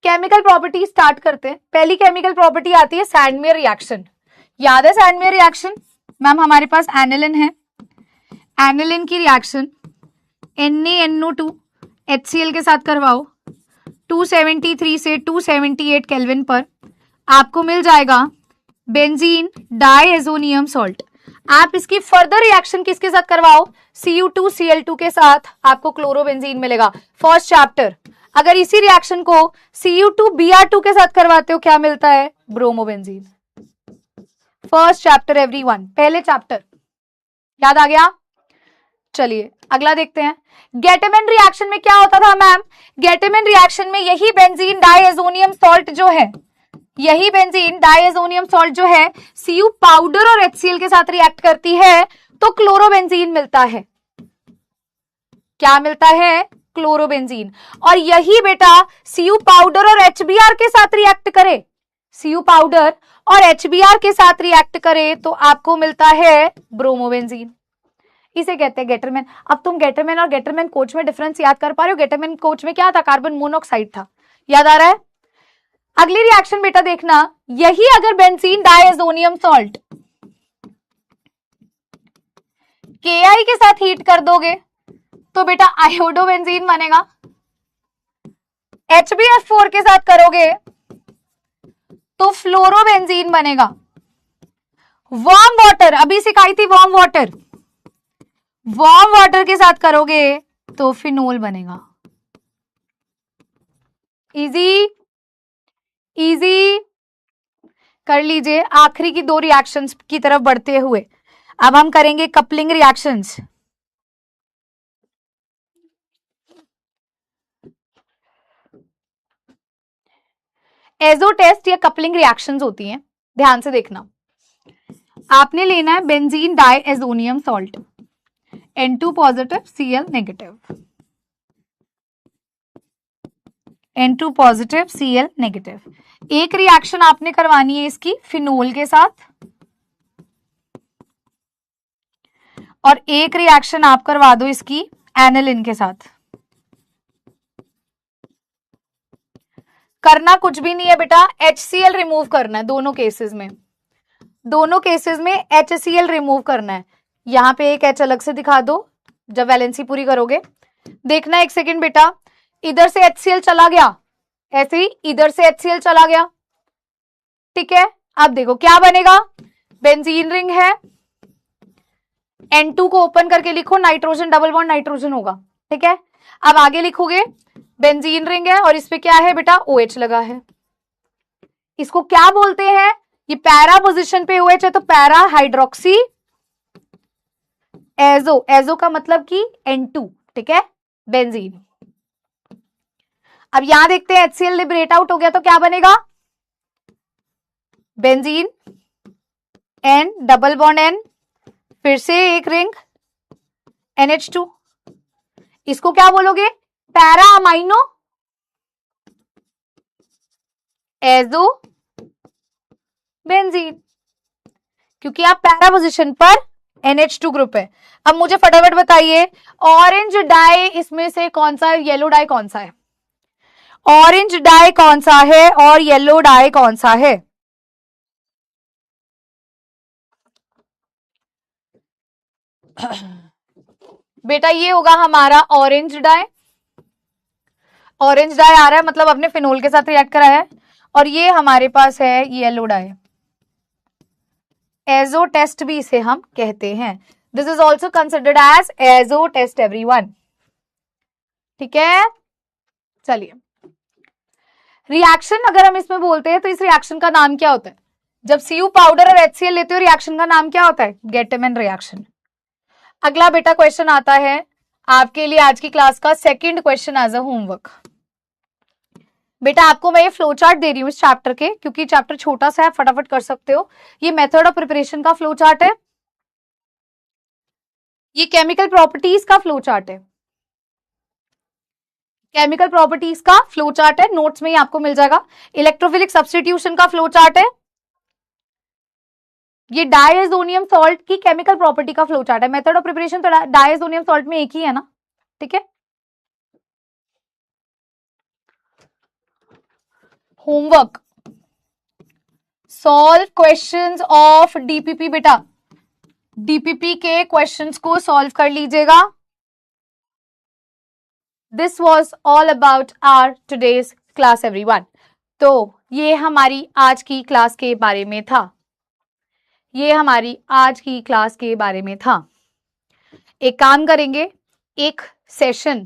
केमिकल प्रॉपर्टी स्टार्ट करते हैं। पहली केमिकल प्रॉपर्टी आती है सैंडमेयर रिएक्शन। याद है सैंडमेयर रिएक्शन मैम, हमारे पास एनिलिन है, एनिलिन की रिएक्शन NaNO2 HCl के साथ करवाओ 273 से 278 केल्विन पर, आपको मिल जाएगा बेंजीन डाइएजोनियम सॉल्ट। आप इसकी फर्दर रिएक्शन किसके साथ करवाओ, Cu2Cl2 के साथ, आपको क्लोरोबेंजीन मिलेगा। First chapter. अगर इसी रिएक्शन को Cu2Br2 के साथ करवाते हो क्या मिलता है, ब्रोमोबेंजीन। फर्स्ट चैप्टर एवरीवन, पहले चैप्टर याद आ गया। चलिए अगला देखते हैं। गेटमेन रिएक्शन में क्या होता था मैम, गेटमेन रिएक्शन में यही बेंजीन डाइएजोनियम सॉल्ट जो है, यही बेंजीन डाइएजोनियम सॉल्ट जो है Cu पाउडर और HCl के साथ रिएक्ट करती है तो क्लोरोबेंजीन मिलता है। क्या मिलता है, क्लोरोबेंजीन। और यही बेटा Cu पाउडर और HBr के साथ रिएक्ट करे, Cu पाउडर और HBr के साथ रिएक्ट करे तो आपको मिलता है ब्रोमोबेंजीन। इसे कहते हैं गेटरमैन। अब तुम गेटरमैन और गेटरमैन कोच में डिफरेंस याद कर पा रहे हो। गेटरमैन कोच में क्या था, कार्बन मोनोऑक्साइड था, याद आ रहा है। अगली रिएक्शन बेटा देखना, यही अगर बेंजीन डाइएजोनियम सॉल्ट Ki के साथ हीट कर दोगे तो बेटा आयोडोबेंजीन बनेगा। HbF4 के साथ करोगे तो फ्लोरोबेंजीन बनेगा। वार्म वाटर, अभी सिखाई थी वार्म वाटर, वार्म वाटर के साथ करोगे तो फिनोल बनेगा। इजी इजी कर लीजिए। आखिरी की दो रिएक्शंस की तरफ बढ़ते हुए अब हम करेंगे कपलिंग रिएक्शंस। एजो टेस्ट या कपलिंग रिएक्शंस होती हैं, ध्यान से देखना। आपने लेना है benzene diazonium salt N2 positive Cl negative, N2 positive Cl negative. एक रिएक्शन आपने करवानी है इसकी फिनोल के साथ और एक रिएक्शन आप करवा दो इसकी एनिलिन के साथ। करना कुछ भी नहीं है बेटा, HCl रिमूव करना है दोनों केसेस में, दोनों केसेस में HCl रिमूव करना है। यहां पे एक H अलग से दिखा दो जब वैलेंसी पूरी करोगे। देखना एक सेकेंड बेटा, इधर से HCl चला गया, ऐसे ही इधर से HCl चला गया, ठीक है। अब देखो क्या बनेगा, बेंजीन रिंग है, N2 को ओपन करके लिखो, नाइट्रोजन डबल बॉन्ड नाइट्रोजन होगा, ठीक है। अब आगे लिखोगे बेंजीन रिंग है और इस पे क्या है बेटा, OH लगा है। इसको क्या बोलते हैं, ये पैरा पोजीशन पे OH है तो पैरा हाइड्रोक्सी एजो, एजो का मतलब कि N2, ठीक है, बेंजीन। अब यहां देखते हैं HCl लिबरेट आउट हो गया तो क्या बनेगा, benzene N double bond N, फिर से एक रिंग NH2, इसको क्या बोलोगे, पैरा अमाइनो एजो बेंजीन, क्योंकि आप पैरा पोजीशन पर NH2 ग्रुप है। अब मुझे फटाफट बताइए ऑरेंज डाई इसमें से कौन सा है, येलो डाई कौन सा है, ऑरेंज डाई कौन सा है और येलो डाई कौन सा है। बेटा ये होगा हमारा ऑरेंज डाई, ऑरेंज डाई आ रहा है मतलब अपने फिनोल के साथ रिएक्ट करा है, और ये हमारे पास है येलो डाई, एजो टेस्ट भी इसे हम कहते हैं। This is also considered as azo test everyone, ठीक है। चलिए रिएक्शन अगर हम इसमें बोलते हैं तो इस रिएक्शन का नाम क्या होता है, जब Cu पाउडर और HCl लेते हो रिएक्शन का नाम क्या होता है, गेटमैन रिएक्शन। अगला बेटा क्वेश्चन आता है आपके लिए आज की क्लास का second question as a homework. बेटा आपको मैं ये फ्लो चार्ट दे रही हूँ इस चैप्टर के, क्योंकि चैप्टर छोटा सा है, फटाफट कर सकते हो। ये मेथड ऑफ प्रिपरेशन का फ्लो चार्ट है, ये केमिकल प्रॉपर्टीज का फ्लो चार्ट है, केमिकल प्रॉपर्टीज का फ्लो चार्ट है, नोट्स में ही आपको मिल जाएगा। इलेक्ट्रोफिलिक सब्स्टिट्यूशन का फ्लो चार्ट है, ये डायजोनियम सॉल्ट की केमिकल प्रॉपर्टी का फ्लो चार्ट है। मेथड ऑफ प्रिपरेशन तो डायजोनियम सॉल्ट में एक ही है ना, ठीक है। Homework, solve questions of DPP बेटा, डीपीपी के क्वेश्चंस को सॉल्व कर लीजिएगा। This was all about our today's class everyone. तो ये हमारी आज की क्लास के बारे में था, ये हमारी आज की क्लास के बारे में था। एक काम करेंगे, एक सेशन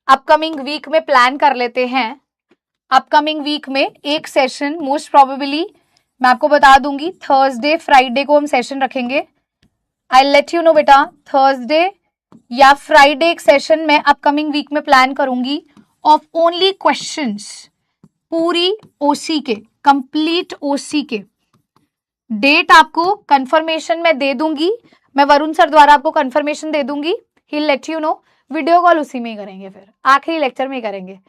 अपकमिंग वीक में प्लान कर लेते हैं। अपकमिंग वीक में एक सेशन मोस्ट प्रोबेबली मैं आपको बता दूंगी, थर्सडे फ्राइडे को हम सेशन रखेंगे। आई लेट यू नो बेटा, थर्सडे या फ्राइडे एक सेशन मैं अपकमिंग वीक में प्लान करूंगी ऑफ ओनली क्वेश्चंस, पूरी ओसी के, कंप्लीट ओसी के। डेट आपको कंफर्मेशन में दे दूंगी, मैं वरुण सर द्वारा आपको कंफर्मेशन दे दूंगी। He let you know, video call उसी में ही करेंगे, फिर आखिरी लेक्चर में ही करेंगे।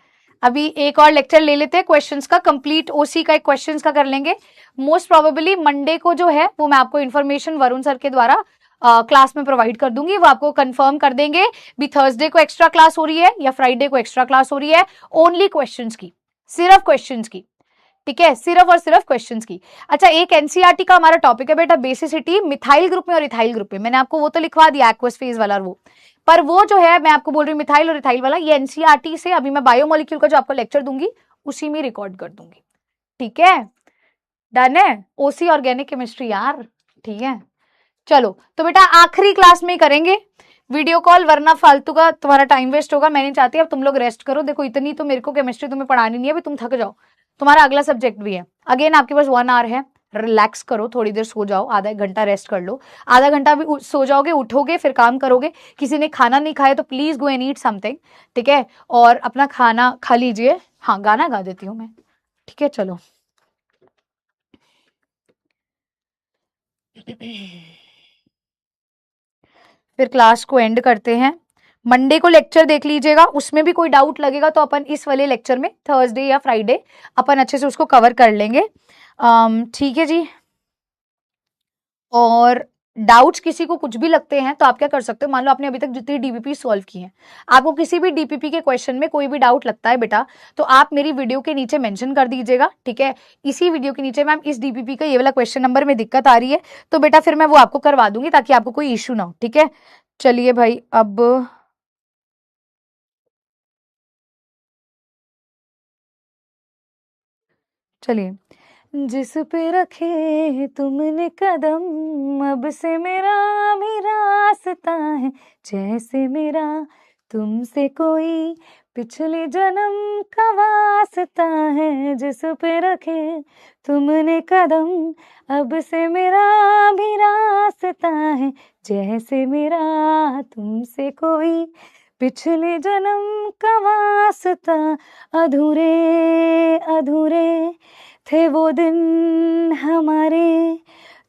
अभी एक और लेक्चर ले लेते हैं क्वेश्चंस का, कंप्लीट ओसी का एक क्वेश्चंस का कर लेंगे। मोस्ट प्रोबेबली मंडे को जो है वो मैं आपको इन्फॉर्मेशन वरुण सर के द्वारा क्लास में प्रोवाइड कर दूंगी, वो आपको कंफर्म कर देंगे भी थर्सडे को एक्स्ट्रा क्लास हो रही है या फ्राइडे को एक्स्ट्रा क्लास हो रही है, ओनली क्वेश्चंस की, सिर्फ क्वेश्चंस की, ठीक है, सिर्फ और सिर्फ क्वेश्चंस की। अच्छा, एक एनसीईआरटी का हमारा टॉपिक है बेटा बेसिसिटी, मिथाइल ग्रुप में और इथाइल ग्रुप में। मैंने आपको वो तो लिखवा दिया एक्वस फेज वाला, वो पर वो जो है मैं आपको बोल रही हूँ मिथाइल और इथाइल वाला, ये एनसीईआरटी से अभी मैं बायोमोलिक्यूल का जो आपको लेक्चर दूंगी उसी में रिकॉर्ड कर दूंगी, ठीक है। डन है, ओसी ऑर्गेनिक केमिस्ट्री यार, ठीक है। चलो तो बेटा आखिरी क्लास में ही करेंगे वीडियो कॉल, वरना फालतू का तुम्हारा टाइम वेस्ट होगा। मैं नहीं चाहती, अब तुम लोग रेस्ट करो। देखो इतनी तो मेरे को केमिस्ट्री तुम्हें पढ़ानी नहीं है, तुम थक जाओ, तुम्हारा अगला सब्जेक्ट भी है। अगेन आपके पास 1 आवर है, रिलैक्स करो, थोड़ी देर सो जाओ, आधा एक घंटा रेस्ट कर लो। आधा घंटा भी सो जाओगे, उठोगे, फिर काम करोगे। किसी ने खाना नहीं खाया तो please go and eat something, ठीक है, और अपना खाना खा लीजिए। हाँ, गाना गा देती हूँ मैं, ठीक है। चलो फिर क्लास को एंड करते हैं। मंडे को लेक्चर देख लीजिएगा, उसमें भी कोई डाउट लगेगा तो अपन इस वाले लेक्चर में थर्सडे या फ्राइडे अपन अच्छे से उसको कवर कर लेंगे, ठीक है जी। और डाउट्स किसी को कुछ भी लगते हैं तो आप क्या कर सकते हो, मान लो आपने अभी तक जितनी डीपीपी सॉल्व की हैं, आपको किसी भी डीपीपी के क्वेश्चन में कोई भी डाउट लगता है बेटा, तो आप मेरी वीडियो के नीचे मेंशन कर दीजिएगा, ठीक है। इसी वीडियो के नीचे मैम इस डीपीपी का ये वाला क्वेश्चन नंबर में दिक्कत आ रही है, तो बेटा फिर मैं वो आपको करवा दूंगी ताकि आपको कोई इश्यू ना हो, ठीक है। चलिए भाई, अब चलिए, जिस पे रखे तुमने कदम, अब से मेरा भी रास्ता है, जैसे मेरा तुमसे कोई पिछले जन्म का वास्ता है। जिस पे रखे तुमने कदम, अब से मेरा भी रास्ता है, जैसे मेरा तुमसे कोई पिछले जन्म का वास्ता। अधूरे अधूरे थे वो दिन हमारे,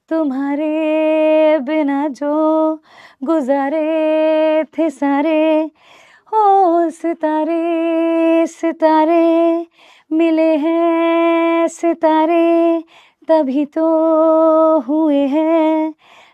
तुम्हारे बिना जो गुजारे थे सारे। ओ सितारे सितारे मिले हैं सितारे, तभी तो हुए हैं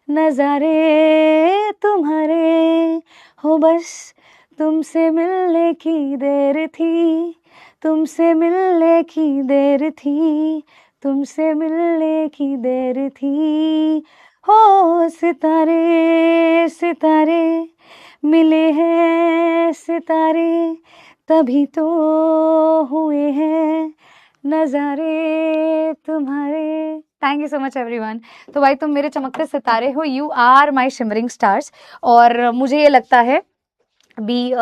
नजारे तुम्हारे। हो बस तुमसे मिलने की देर थी, तुमसे मिलने की देर थी, तुमसे मिलने की देर थी। हो सितारे सितारे मिले हैं सितारे, तभी तो हुए हैं नजारे तुम्हारे। Thank you so much everyone. तो भाई तुम मेरे चमकते सितारे हो, you are my shimmering stars. और मुझे ये लगता है भी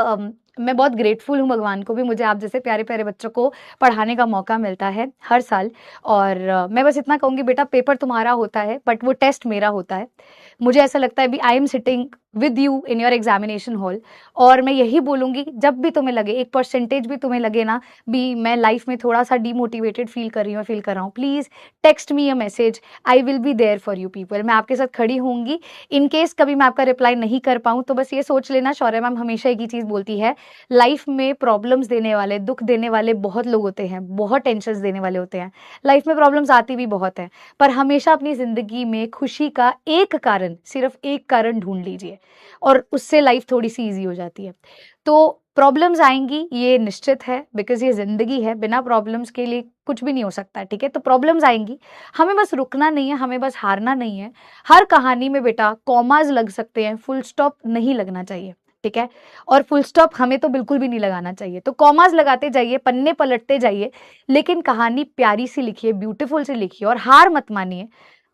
मैं बहुत ग्रेटफुल हूँ भगवान को भी, मुझे आप जैसे प्यारे प्यारे बच्चों को पढ़ाने का मौका मिलता है हर साल। और मैं बस इतना कहूँगी बेटा, पेपर तुम्हारा होता है बट वो टेस्ट मेरा होता है। मुझे ऐसा लगता है भी I am sitting with you in your examination hall. और मैं यही बोलूँगी, जब भी तुम्हें लगे, 1% भी तुम्हें लगे ना भी मैं लाइफ में थोड़ा सा डीमोटिवेटेड फील कर रही हूँ, फील कर रहा हूँ, please text me a message, I will be there for you people. मैं आपके साथ खड़ी होंगी। इन केस कभी मैं आपका रिप्लाई नहीं कर पाऊँ तो बस ये सोच लेना, शौर्य मैम हमेशा एक ही चीज़ बोलती है, लाइफ में प्रॉब्लम्स देने वाले, दुख देने वाले बहुत लोग होते हैं, बहुत टेंशन देने वाले होते हैं, लाइफ में प्रॉब्लम्स आती भी बहुत हैं, पर हमेशा अपनी ज़िंदगी में खुशी का एक कारण, सिर्फ एक कारण ढूंढ लीजिए और उससे लाइफ थोड़ी सी ईजी हो जाती है। तो प्रॉब्लम्स आएंगी, ये निश्चित है, बिकॉज ये ज़िंदगी है, बिना प्रॉब्लम्स के लिए कुछ भी नहीं हो सकता, ठीक है। तो प्रॉब्लम्स आएंगी, हमें बस रुकना नहीं है, हमें बस हारना नहीं है। हर कहानी में बेटा कॉमाज लग सकते हैं, फुल स्टॉप नहीं लगना चाहिए, ठीक है। और फुल स्टॉप हमें तो बिल्कुल भी नहीं लगाना चाहिए। तो कॉमाज लगाते जाइए, पन्ने पलटते जाइए, लेकिन कहानी प्यारी सी लिखिए, ब्यूटीफुल सी लिखिए और हार मत मानिए।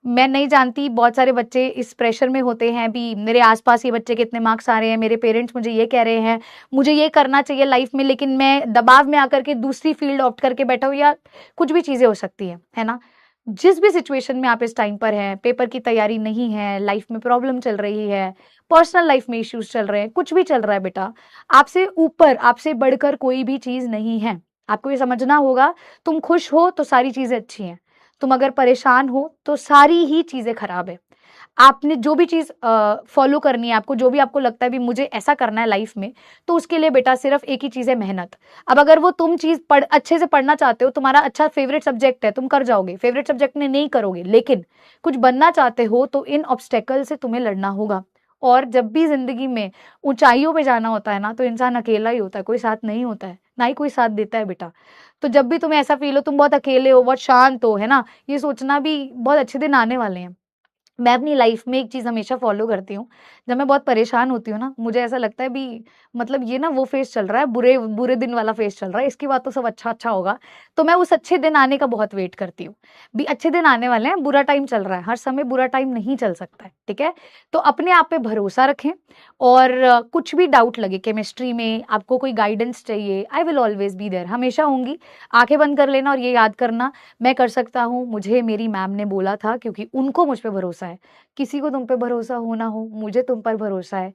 मैं नहीं जानती, बहुत सारे बच्चे इस प्रेशर में होते हैं भी मेरे आसपास ये बच्चे के इतने मार्क्स आ रहे हैं, मेरे पेरेंट्स मुझे ये कह रहे हैं, मुझे ये करना चाहिए लाइफ में, लेकिन मैं दबाव में आकर के दूसरी फील्ड ऑप्ट करके बैठा हूँ, या कुछ भी चीज़ें हो सकती है ना। जिस भी सिचुएशन में आप इस टाइम पर हैं, पेपर की तैयारी नहीं है, लाइफ में प्रॉब्लम चल रही है, पर्सनल लाइफ में इश्यूज चल रहे हैं, कुछ भी चल रहा है बेटा, आपसे ऊपर, आपसे बढ़कर कोई भी चीज़ नहीं है। आपको ये समझना होगा, तुम खुश हो तो सारी चीज़ें अच्छी हैं, तुम अगर परेशान हो तो सारी ही चीज़ें खराब है। आपने जो भी चीज़ फॉलो करनी है, आपको जो भी आपको लगता है भी मुझे ऐसा करना है लाइफ में, तो उसके लिए बेटा सिर्फ एक ही चीज़ है, मेहनत। अब अगर वो तुम चीज़ अच्छे से पढ़ना चाहते हो, तुम्हारा अच्छा फेवरेट सब्जेक्ट है, तुम कर जाओगे, फेवरेट सब्जेक्ट में नहीं करोगे, लेकिन कुछ बनना चाहते हो तो इन ऑब्स्टेकल से तुम्हें लड़ना होगा। और जब भी जिंदगी में ऊंचाइयों पे जाना होता है ना, तो इंसान अकेला ही होता है, कोई साथ नहीं होता है, ना ही कोई साथ देता है बेटा। तो जब भी तुम्हें ऐसा फील हो तुम बहुत अकेले हो, बहुत शांत हो, है ना, ये सोचना भी बहुत अच्छे दिन आने वाले हैं। मैं अपनी लाइफ में एक चीज़ हमेशा फॉलो करती हूँ, जब मैं बहुत परेशान होती हूँ ना, मुझे ऐसा लगता है भी मतलब ये ना वो फेज़ चल रहा है, बुरे बुरे दिन वाला फेज़ चल रहा है, इसके बाद तो सब अच्छा-अच्छा होगा। तो मैं उस अच्छे दिन आने का बहुत वेट करती हूँ। भी अच्छे दिन आने वाले हैं, बुरा टाइम चल रहा है, हर समय बुरा टाइम नहीं चल सकता है, ठीक है? तो अपने आप पे भरोसा रखें और कुछ भी डाउट लगे केमिस्ट्री में, आपको कोई गाइडेंस चाहिए, I will always be there, हमेशा होंगी। आँखें बंद कर लेना और ये याद करना, मैं कर सकता हूँ, मुझे मेरी मैम ने बोला था, क्योंकि उनको मुझ पे भरोसा है। किसी को तुम पे भरोसा हो ना हो, मुझे तुम पर भरोसा है,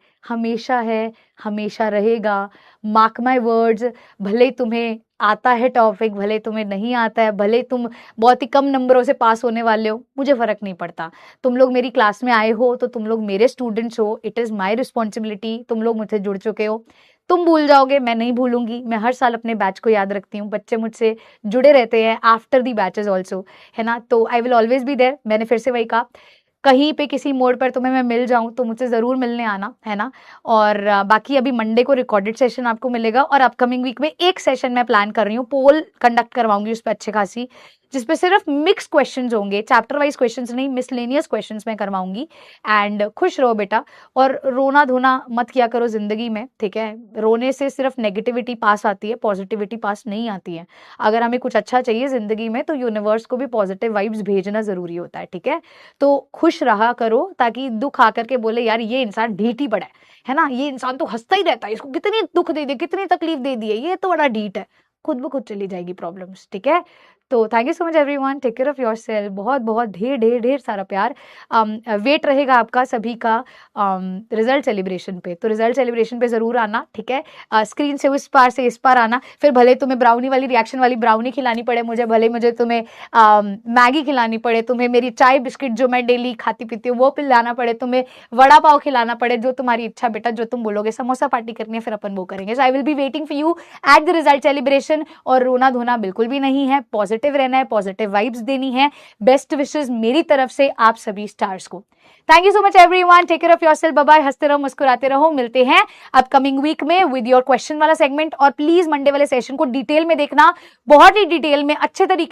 हमेशा रहेगा। मार्क माय वर्ड्स, भले तुम्हें आता है टॉपिक, भले तुम्हें नहीं आता है, भले तुम बहुत ही कम नंबरों से पास होने वाले हो, मुझे फ़र्क नहीं पड़ता। तुम लोग मेरी क्लास में आए हो तो तुम लोग मेरे स्टूडेंट्स हो, इट इज़ माय रिस्पॉन्सिबिलिटी, तुम लोग मुझसे जुड़ चुके हो। तुम भूल जाओगे, मैं नहीं भूलूंगी। मैं हर साल अपने बैच को याद रखती हूँ, बच्चे मुझसे जुड़े रहते हैं आफ्टर दी बैचेज ऑल्सो, है ना। तो I will always be there. मैंने फिर से वही कहा, कहीं पे किसी मोड़ पर तुम्हें मैं मिल जाऊं तो मुझसे ज़रूर मिलने आना, है ना। और बाकी अभी मंडे को रिकॉर्डेड सेशन आपको मिलेगा और अपकमिंग वीक में एक सेशन मैं प्लान कर रही हूँ, पोल कंडक्ट करवाऊंगी उस पर अच्छे खासी, जिसपे सिर्फ मिक्स क्वेश्चंस होंगे, चैप्टर वाइज क्वेश्चंस नहीं, मिसलेनियस क्वेश्चंस मैं करवाऊंगी। एंड खुश रहो बेटा, और रोना धोना मत किया करो जिंदगी में, ठीक है। रोने से सिर्फ नेगेटिविटी पास आती है, पॉजिटिविटी पास नहीं आती है। अगर हमें कुछ अच्छा चाहिए जिंदगी में तो यूनिवर्स को भी पॉजिटिव वाइब्स भेजना जरूरी होता है, ठीक है। तो खुश रहा करो, ताकि दुख आकर के बोले यार ये इंसान ढीठ ही बड़ा है ना, ये इंसान तो हंसता ही रहता है, इसको कितनी दुख दे दिए, कितनी तकलीफ दे दी है, ये तो बड़ा ढीठ है। खुद ब खुद चली जाएगी प्रॉब्लम्स, ठीक है। तो thank you so much everyone, take care of yourself, बहुत बहुत ढेर ढेर ढेर सारा प्यार। वेट रहेगा आपका सभी का रिजल्ट सेलिब्रेशन पे, तो रिजल्ट सेलिब्रेशन पे जरूर आना, ठीक है। स्क्रीन से उस पार से इस पार आना, फिर भले तुम्हें ब्राउनी वाली रिएक्शन वाली ब्राउनी खिलानी पड़े मुझे, भले मुझे तुम्हें मैगी खिलानी पड़े, तुम्हें मेरी चाय बिस्किट जो मैं डेली खाती पीती हूँ वो पिलाना पड़े, तुम्हें वड़ा पाव खिलाना पड़े, जो तुम्हारी इच्छा बेटा, जो तुम बोलोगे, समोसा पार्टी करनी है फिर अपन वो करेंगे। So I will be waiting for you at the result celebration. और रोना धोना बिल्कुल भी नहीं है, पॉजिटिव रहना है, पॉजिटिव वाइब्स देनी है। बेस्ट विशेस मेरी तरफ से आप सभी स्टार्स को। Thank you so much everyone, take care of yourself, bye bye, हंसते रहो मुस्कुराते रहो, मिलते हैं अपकमिंग वीक में विद योर क्वेश्चन वाला सेगमेंट। और प्लीज मंडे वाले सेशन को डिटेल में देखना, बहुत ही डिटेल में अच्छे तरीके